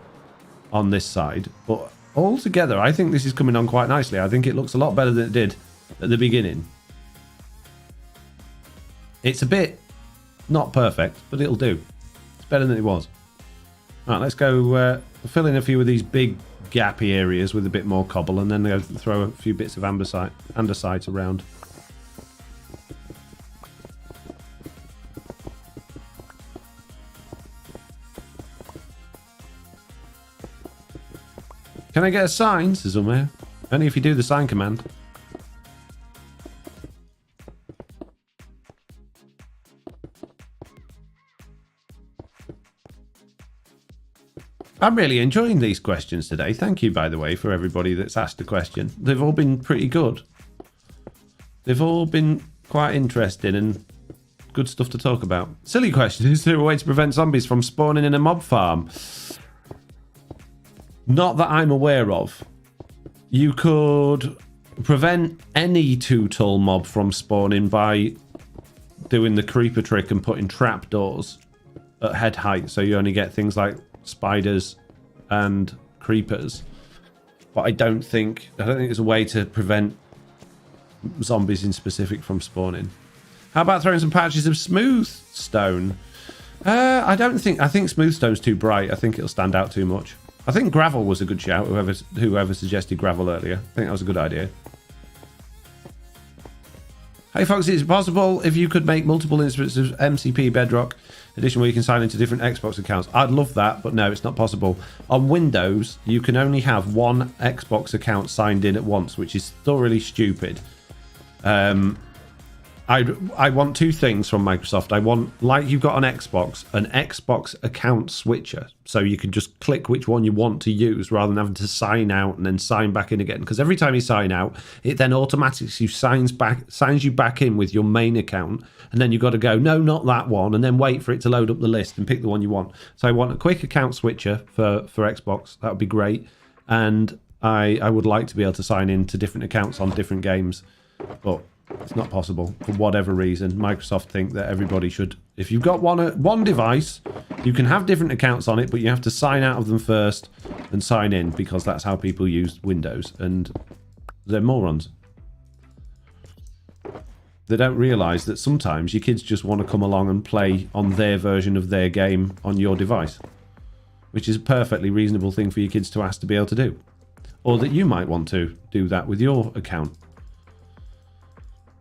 on this side. But altogether, I think this is coming on quite nicely. I think it looks a lot better than it did at the beginning. It's a bit not perfect, but it'll do. It's better than it was. All right, let's go fill in a few of these big gappy areas with a bit more cobble, and then go throw a few bits of andesite around. Can I get a sign, says Umair? Only if you do the sign command. I'm really enjoying these questions today. Thank you, by the way, for everybody that's asked a question. They've all been pretty good. They've all been quite interesting and good stuff to talk about. Silly question. Is there a way to prevent zombies from spawning in a mob farm? Not that I'm aware of. You could prevent any too-tall mob from spawning by doing the creeper trick and putting trapdoors at head height, so you only get things like spiders and creepers. But I don't think there's a way to prevent zombies in specific from spawning. How about throwing some patches of smooth stone? I think smooth stone's too bright. I think it'll stand out too much. I think gravel was a good shout. Whoever suggested gravel earlier, I think that was a good idea. Hey Foxy, is it possible if you could make multiple instances of MCP Bedrock edition where you can sign into different Xbox accounts? I'd love that, but no, it's not possible. On Windows, you can only have one Xbox account signed in at once, which is thoroughly stupid. I want two things from Microsoft. I want, like you've got on Xbox, an Xbox account switcher, so you can just click which one you want to use rather than having to sign out and then sign back in again. Because every time you sign out, it then automatically signs you back in with your main account, and then you've got to go, no, not that one, and then wait for it to load up the list and pick the one you want. So I want a quick account switcher for Xbox. That would be great. And I would like to be able to sign in to different accounts on different games, but it's not possible for whatever reason. Microsoft think that everybody should, if you've got one device, you can have different accounts on it, but you have to sign out of them first and sign in, because that's how people use Windows, and they're morons. They don't realise that sometimes your kids just want to come along and play on their version of their game on your device, which is a perfectly reasonable thing for your kids to ask to be able to do, or that you might want to do that with your account.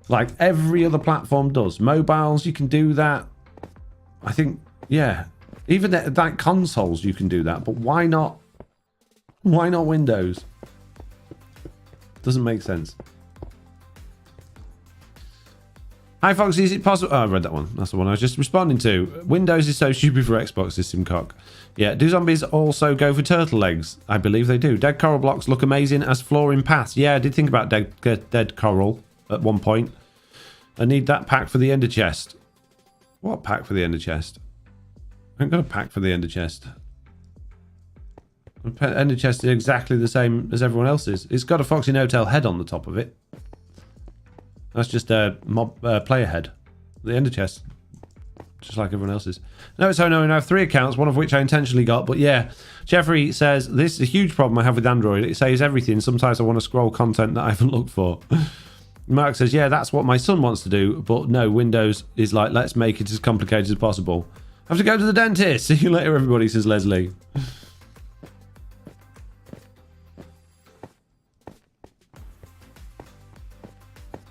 Like every other platform does. Mobiles, you can do that. I think, yeah. Even that consoles, you can do that. But why not? Why not Windows? Doesn't make sense. Hi, Foxy. Is it possible? Oh, I read that one. That's the one I was just responding to. Windows is so stupid for Xbox system cock. Yeah. Do zombies also go for turtle legs? I believe they do. Dead coral blocks look amazing as flooring paths. Yeah, I did think about dead coral at one point. I need that pack for the ender chest. What pack for the ender chest? I haven't got a pack for the ender chest. The ender chest is exactly the same as everyone else's. It's got a FoxyNoTail head on the top of it. That's just a mob player head. The ender chest, just like everyone else's. No, it's no. I have 3 accounts, one of which I intentionally got. But yeah, Jeffrey says, this is a huge problem I have with Android. It saves everything. Sometimes I want to scroll content that I haven't looked for. Mark says, yeah, that's what my son wants to do. But no, Windows is like, let's make it as complicated as possible. I have to go to the dentist. See you later, everybody, says Leslie.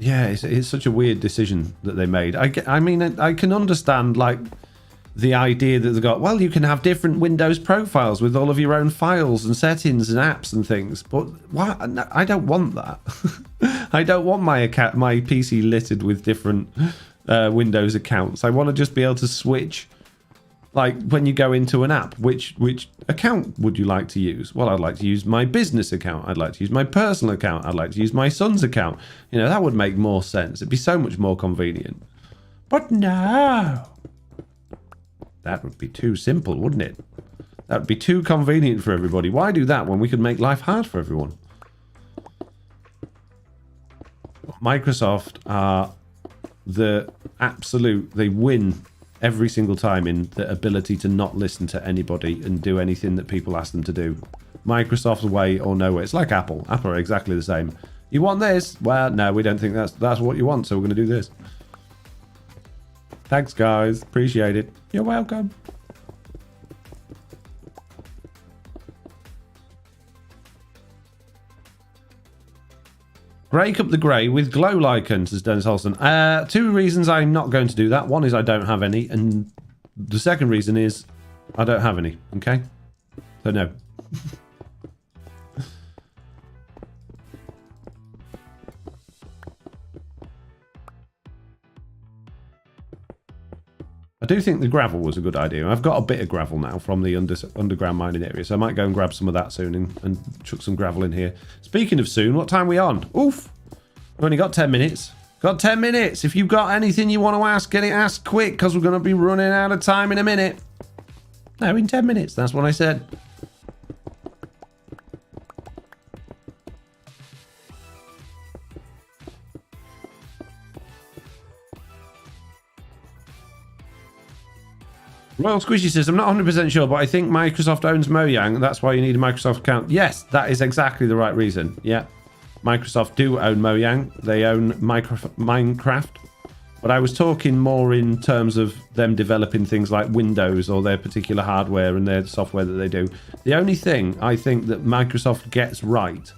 Yeah, it's such a weird decision that they made. I mean, I can understand, like, the idea that they've got, well, you can have different Windows profiles with all of your own files and settings and apps and things. But what? No, I don't want that. I don't want my PC littered with different Windows accounts. I want to just be able to switch. Like when you go into an app, which account would you like to use? Well, I'd like to use my business account. I'd like to use my personal account. I'd like to use my son's account. You know, that would make more sense. It'd be so much more convenient. But no. That would be too simple, wouldn't it? That would be too convenient for everybody. Why do that when we could make life hard for everyone? Microsoft are the absolute... They win every single time in the ability to not listen to anybody and do anything that people ask them to do. Microsoft's way or no way. It's like Apple. Apple are exactly the same. You want this? Well, no, we don't think that's what you want, so we're going to do this. Thanks, guys. Appreciate it. You're welcome. Break up the grey with glow lichen, says Dennis Holston. 2 reasons I'm not going to do that. One is I don't have any, and the second reason is I don't have any, okay? So no. I do think the gravel was a good idea. I've got a bit of gravel now from the underground mining area, so I might go and grab some of that soon and chuck some gravel in here. Speaking of soon, what time are we on? Oof! We've only got 10 minutes. Got 10 minutes. If you've got anything you want to ask, get it asked quick, because we're going to be running out of time in a minute. No, in 10 minutes. That's what I said. Royal Squishy says, I'm not 100% sure, but I think Microsoft owns Mojang. That's why you need a Microsoft account. Yes, that is exactly the right reason. Yeah. Microsoft do own Mojang. They own Minecraft. But I was talking more in terms of them developing things like Windows or their particular hardware and their software that they do. The only thing I think that Microsoft gets right,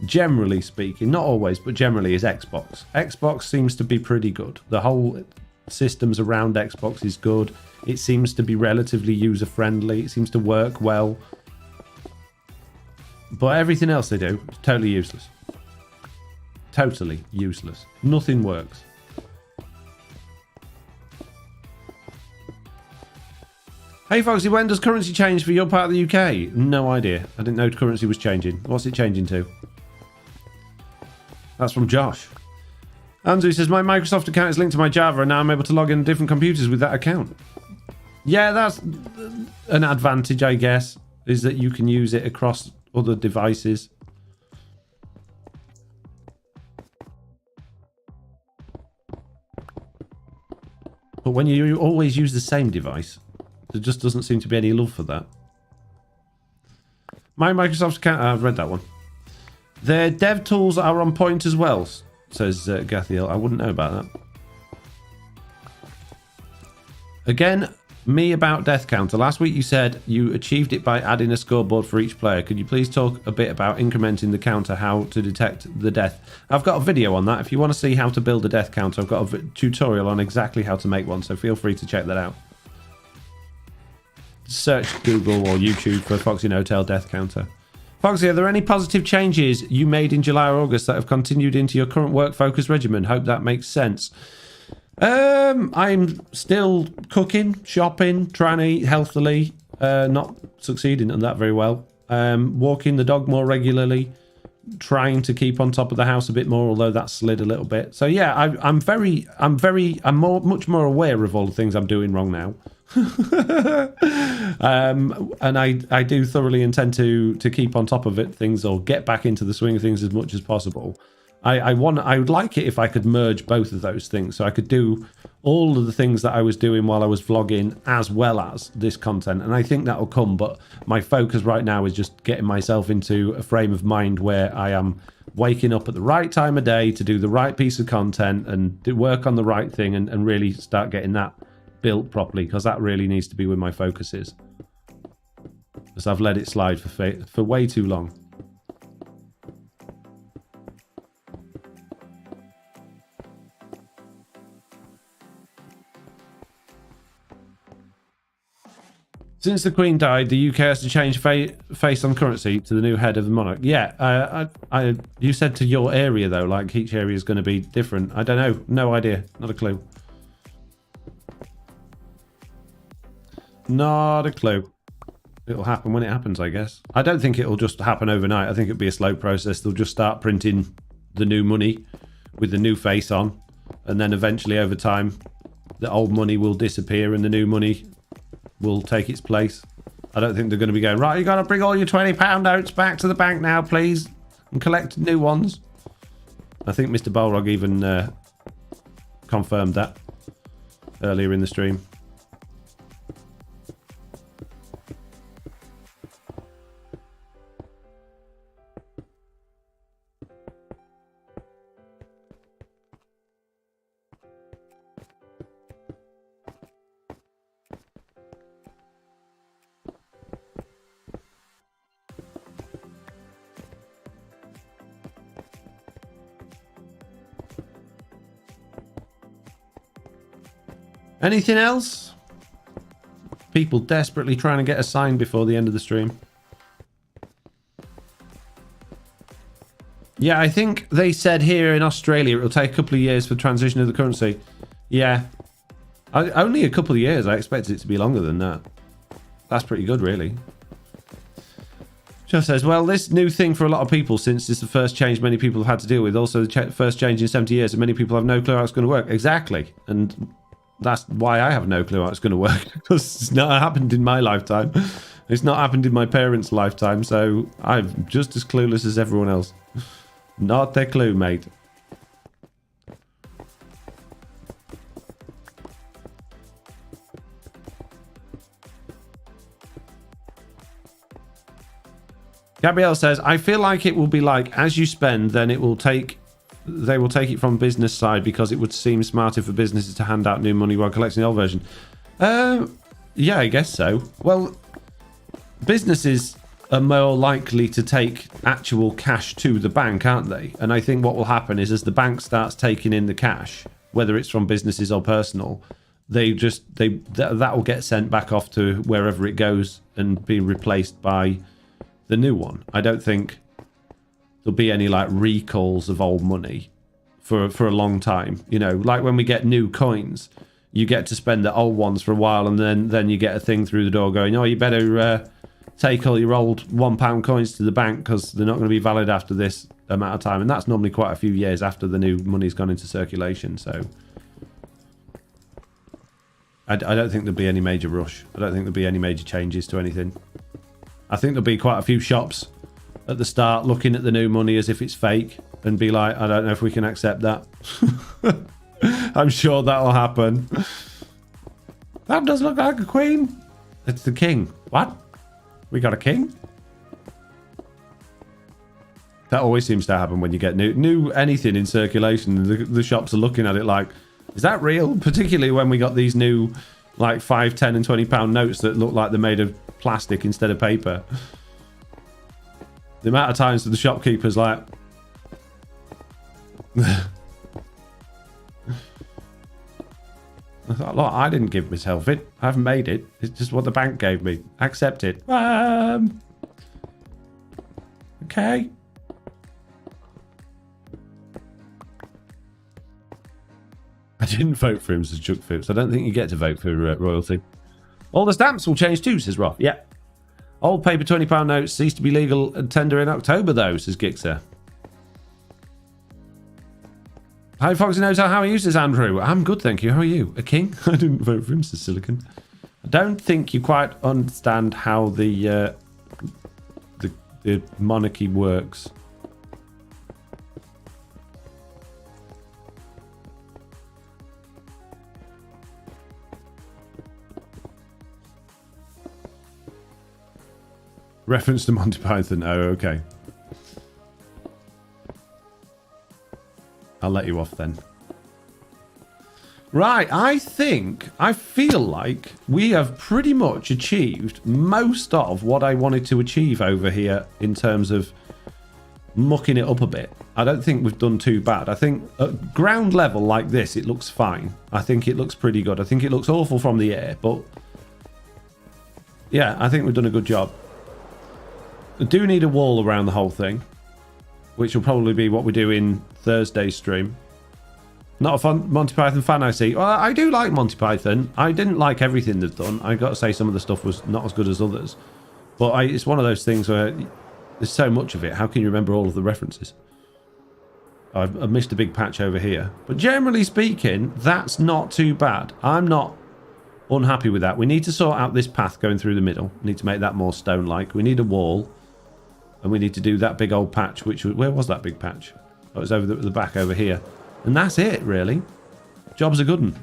generally speaking, not always, but generally, is Xbox. Xbox seems to be pretty good. The whole systems around Xbox is good. It seems to be relatively user-friendly. It seems to work well. But everything else they do is totally useless. Totally useless. Nothing works. Hey Foxy, when does currency change for your part of the UK? No idea. I didn't know currency was changing. What's it changing to? That's from Josh. Andrew says, my Microsoft account is linked to my Java and now I'm able to log in on different computers with that account. Yeah, that's an advantage, I guess, is that you can use it across other devices. But when you always use the same device, there just doesn't seem to be any love for that. My Microsoft account, I've read that one. Their dev tools are on point as well, says Gathiel. I wouldn't know about that. Again, me about death counter. Last week you said you achieved it by adding a scoreboard for each player. Could you please talk a bit about incrementing the counter, how to detect the death? I've got a video on that. If you want to see how to build a death counter, I've got a tutorial on exactly how to make one, so feel free to check that out. Search Google or YouTube for FoxyNoTail death counter. Foxy, are there any positive changes you made in July or August that have continued into your current work focus regimen? Hope that makes sense. I'm still cooking, shopping, trying to eat healthily, not succeeding at that very well. Walking the dog more regularly, trying to keep on top of the house a bit more, although that slid a little bit. So yeah, I'm much more aware of all the things I'm doing wrong now. And I do thoroughly intend to keep on top of things or get back into the swing of things as much as possible. I would like it if I could merge both of those things, so I could do all of the things that I was doing while I was vlogging as well as this content, and I think that'll come. But my focus right now is just getting myself into a frame of mind where I am waking up at the right time of day to do the right piece of content and do work on the right thing and really start getting that built properly, because that really needs to be where my focus is, because I've let it slide for way too long. Since the Queen died, the UK has to change face on currency to the new head of the monarch. Yeah, you said to your area, though, like each area is going to be different. I don't know. No idea. Not a clue. Not a clue. It'll happen when it happens, I guess. I don't think it'll just happen overnight. I think it'll be a slow process. They'll just start printing the new money with the new face on. And then eventually, over time, the old money will disappear and the new money will take its place. I don't think they're going to be going, right, you got to bring all your £20 notes back to the bank now, please, and collect new ones. I think Mr. Balrog even confirmed that earlier in the stream. Anything else? People desperately trying to get a sign before the end of the stream. Yeah, I think they said here in Australia it'll take a couple of years for transition of the currency. Yeah. Only a couple of years. I expected it to be longer than that. That's pretty good, really. Just says, well, this new thing for a lot of people, since it's the first change many people have had to deal with. Also, the first change in 70 years, and many people have no clue how it's going to work. Exactly. And that's why I have no clue how it's going to work, because it's not happened in my lifetime. It's not happened in my parents' lifetime, so I'm just as clueless as everyone else. Not a clue, mate. Gabrielle says, I feel like it will be like, as you spend, then they will take it from business side, because it would seem smarter for businesses to hand out new money while collecting the old version. Yeah, I guess so. Well, businesses are more likely to take actual cash to the bank, aren't they? And I think what will happen is, as the bank starts taking in the cash, whether it's from businesses or personal, that will get sent back off to wherever it goes and be replaced by the new one. I don't think there'll be any like recalls of old money for a long time. You know, like when we get new coins, you get to spend the old ones for a while, and then you get a thing through the door going, oh, you better take all your old £1 coins to the bank, because they're not going to be valid after this amount of time. And that's normally quite a few years after the new money's gone into circulation. So I don't think there'll be any major rush. I don't think there'll be any major changes to anything. I think there'll be quite a few shops at the start looking at the new money as if it's fake and be like, I don't know if we can accept that. I'm sure that'll happen. That does look like a queen. It's the king. What? We got a king? That always seems to happen when you get new anything in circulation. The shops are looking at it like, is that real? Particularly when we got these new like 5, 10 and £20 notes that look like they're made of plastic instead of paper. The amount of times that the shopkeeper's like, I thought, look, I didn't give myself it. I haven't made it. It's just what the bank gave me. Accept it. Okay. I didn't vote for him, says Chuck Phipps. I don't think you get to vote for royalty. All the stamps will change too, says Roth. Yeah. Old paper £20 notes cease to be legal and tender in October, though, says Gixer. Hi, FoxyNoTail. How are you, says Andrew? I'm good, thank you. How are you? A king? I didn't vote for him, says Silicon. I don't think you quite understand how the monarchy works. Reference to Monty Python. Oh, okay. I'll let you off then. Right, I feel like we have pretty much achieved most of what I wanted to achieve over here in terms of mucking it up a bit. I don't think we've done too bad. I think at ground level like this, it looks fine. I think it looks pretty good. I think it looks awful from the air, but yeah, I think we've done a good job. We do need a wall around the whole thing, which will probably be what we do in Thursday's stream. Not a fun Monty Python fan, I see. Well, I do like Monty Python. I didn't like everything they've done. I got to say some of the stuff was not as good as others. But it's one of those things where there's so much of it. How can you remember all of the references? I've missed a big patch over here. But generally speaking, that's not too bad. I'm not unhappy with that. We need to sort out this path going through the middle. We need to make that more stone-like. We need a wall. And we need to do that big old patch, which... Where was that big patch? Oh, it was over the back over here. And that's it, really. Job's a good one.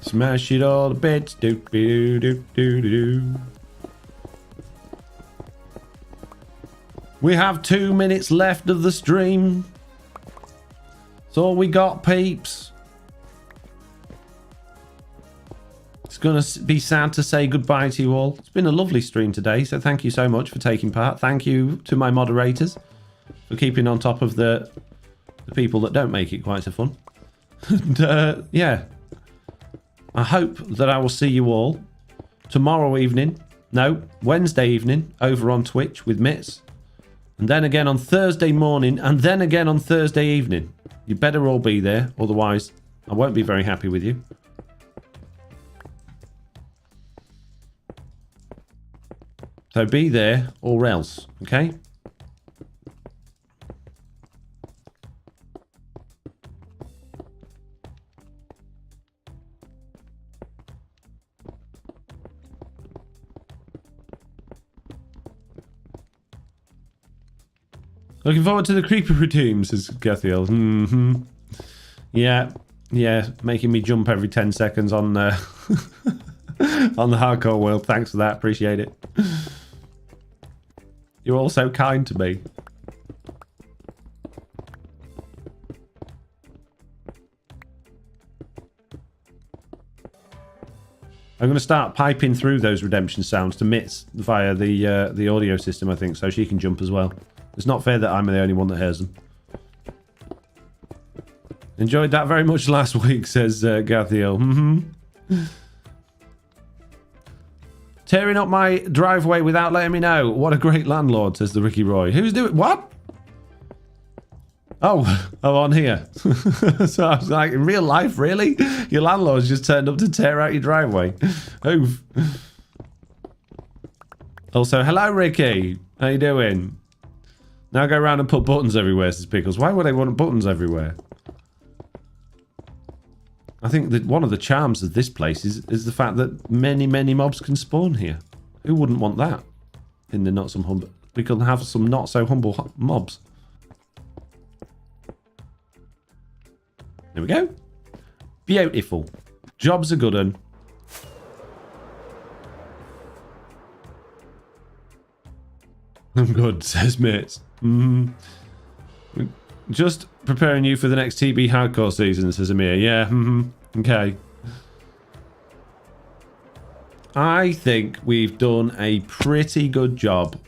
Smash it all to bits. Do do do do do do. We have 2 minutes left of the stream. That's all we got, peeps. It's going to be sad to say goodbye to you all. It's been a lovely stream today, so thank you so much for taking part. Thank you to my moderators for keeping on top of the people that don't make it quite so fun. And, yeah. I hope that I will see you all tomorrow evening. No, Wednesday evening over on Twitch with Mitz. And then again on Thursday morning, and then again on Thursday evening. You better all be there, otherwise I won't be very happy with you. So be there or else, okay? Looking forward to the creeper routine, says Gethiel. Yeah, making me jump every 10 seconds on on the hardcore world. Thanks for that, appreciate it. You're all so kind to me. I'm going to start piping through those redemption sounds to Mitz via the audio system, I think, so she can jump as well. It's not fair that I'm the only one that hears them. Enjoyed that very much last week, says Gathiel. Tearing up my driveway without letting me know. What a great landlord, says the Ricky Roy. Who's doing... What? Oh, on here. So I was like, in real life, really? Your landlord's just turned up to tear out your driveway. Oof. Also, hello, Ricky. How you doing? Now go around and put buttons everywhere, says Pickles. Why would they want buttons everywhere? I think that one of the charms of this place is the fact that many mobs can spawn here. Who wouldn't want that? In the not some humble... We can have some not so humble mobs. There we go. Beautiful. Job's a good one. I'm good, says Mitz. Just preparing you for the next TB hardcore season, says Amir. Yeah, okay. I think we've done a pretty good job.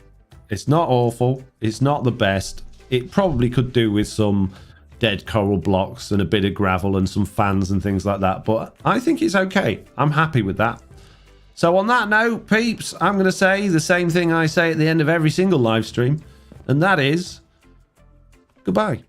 It's not awful. It's not the best. It probably could do with some dead coral blocks and a bit of gravel and some fans and things like that. But I think it's okay. I'm happy with that. So on that note, peeps, I'm going to say the same thing I say at the end of every single live stream. And that is, goodbye.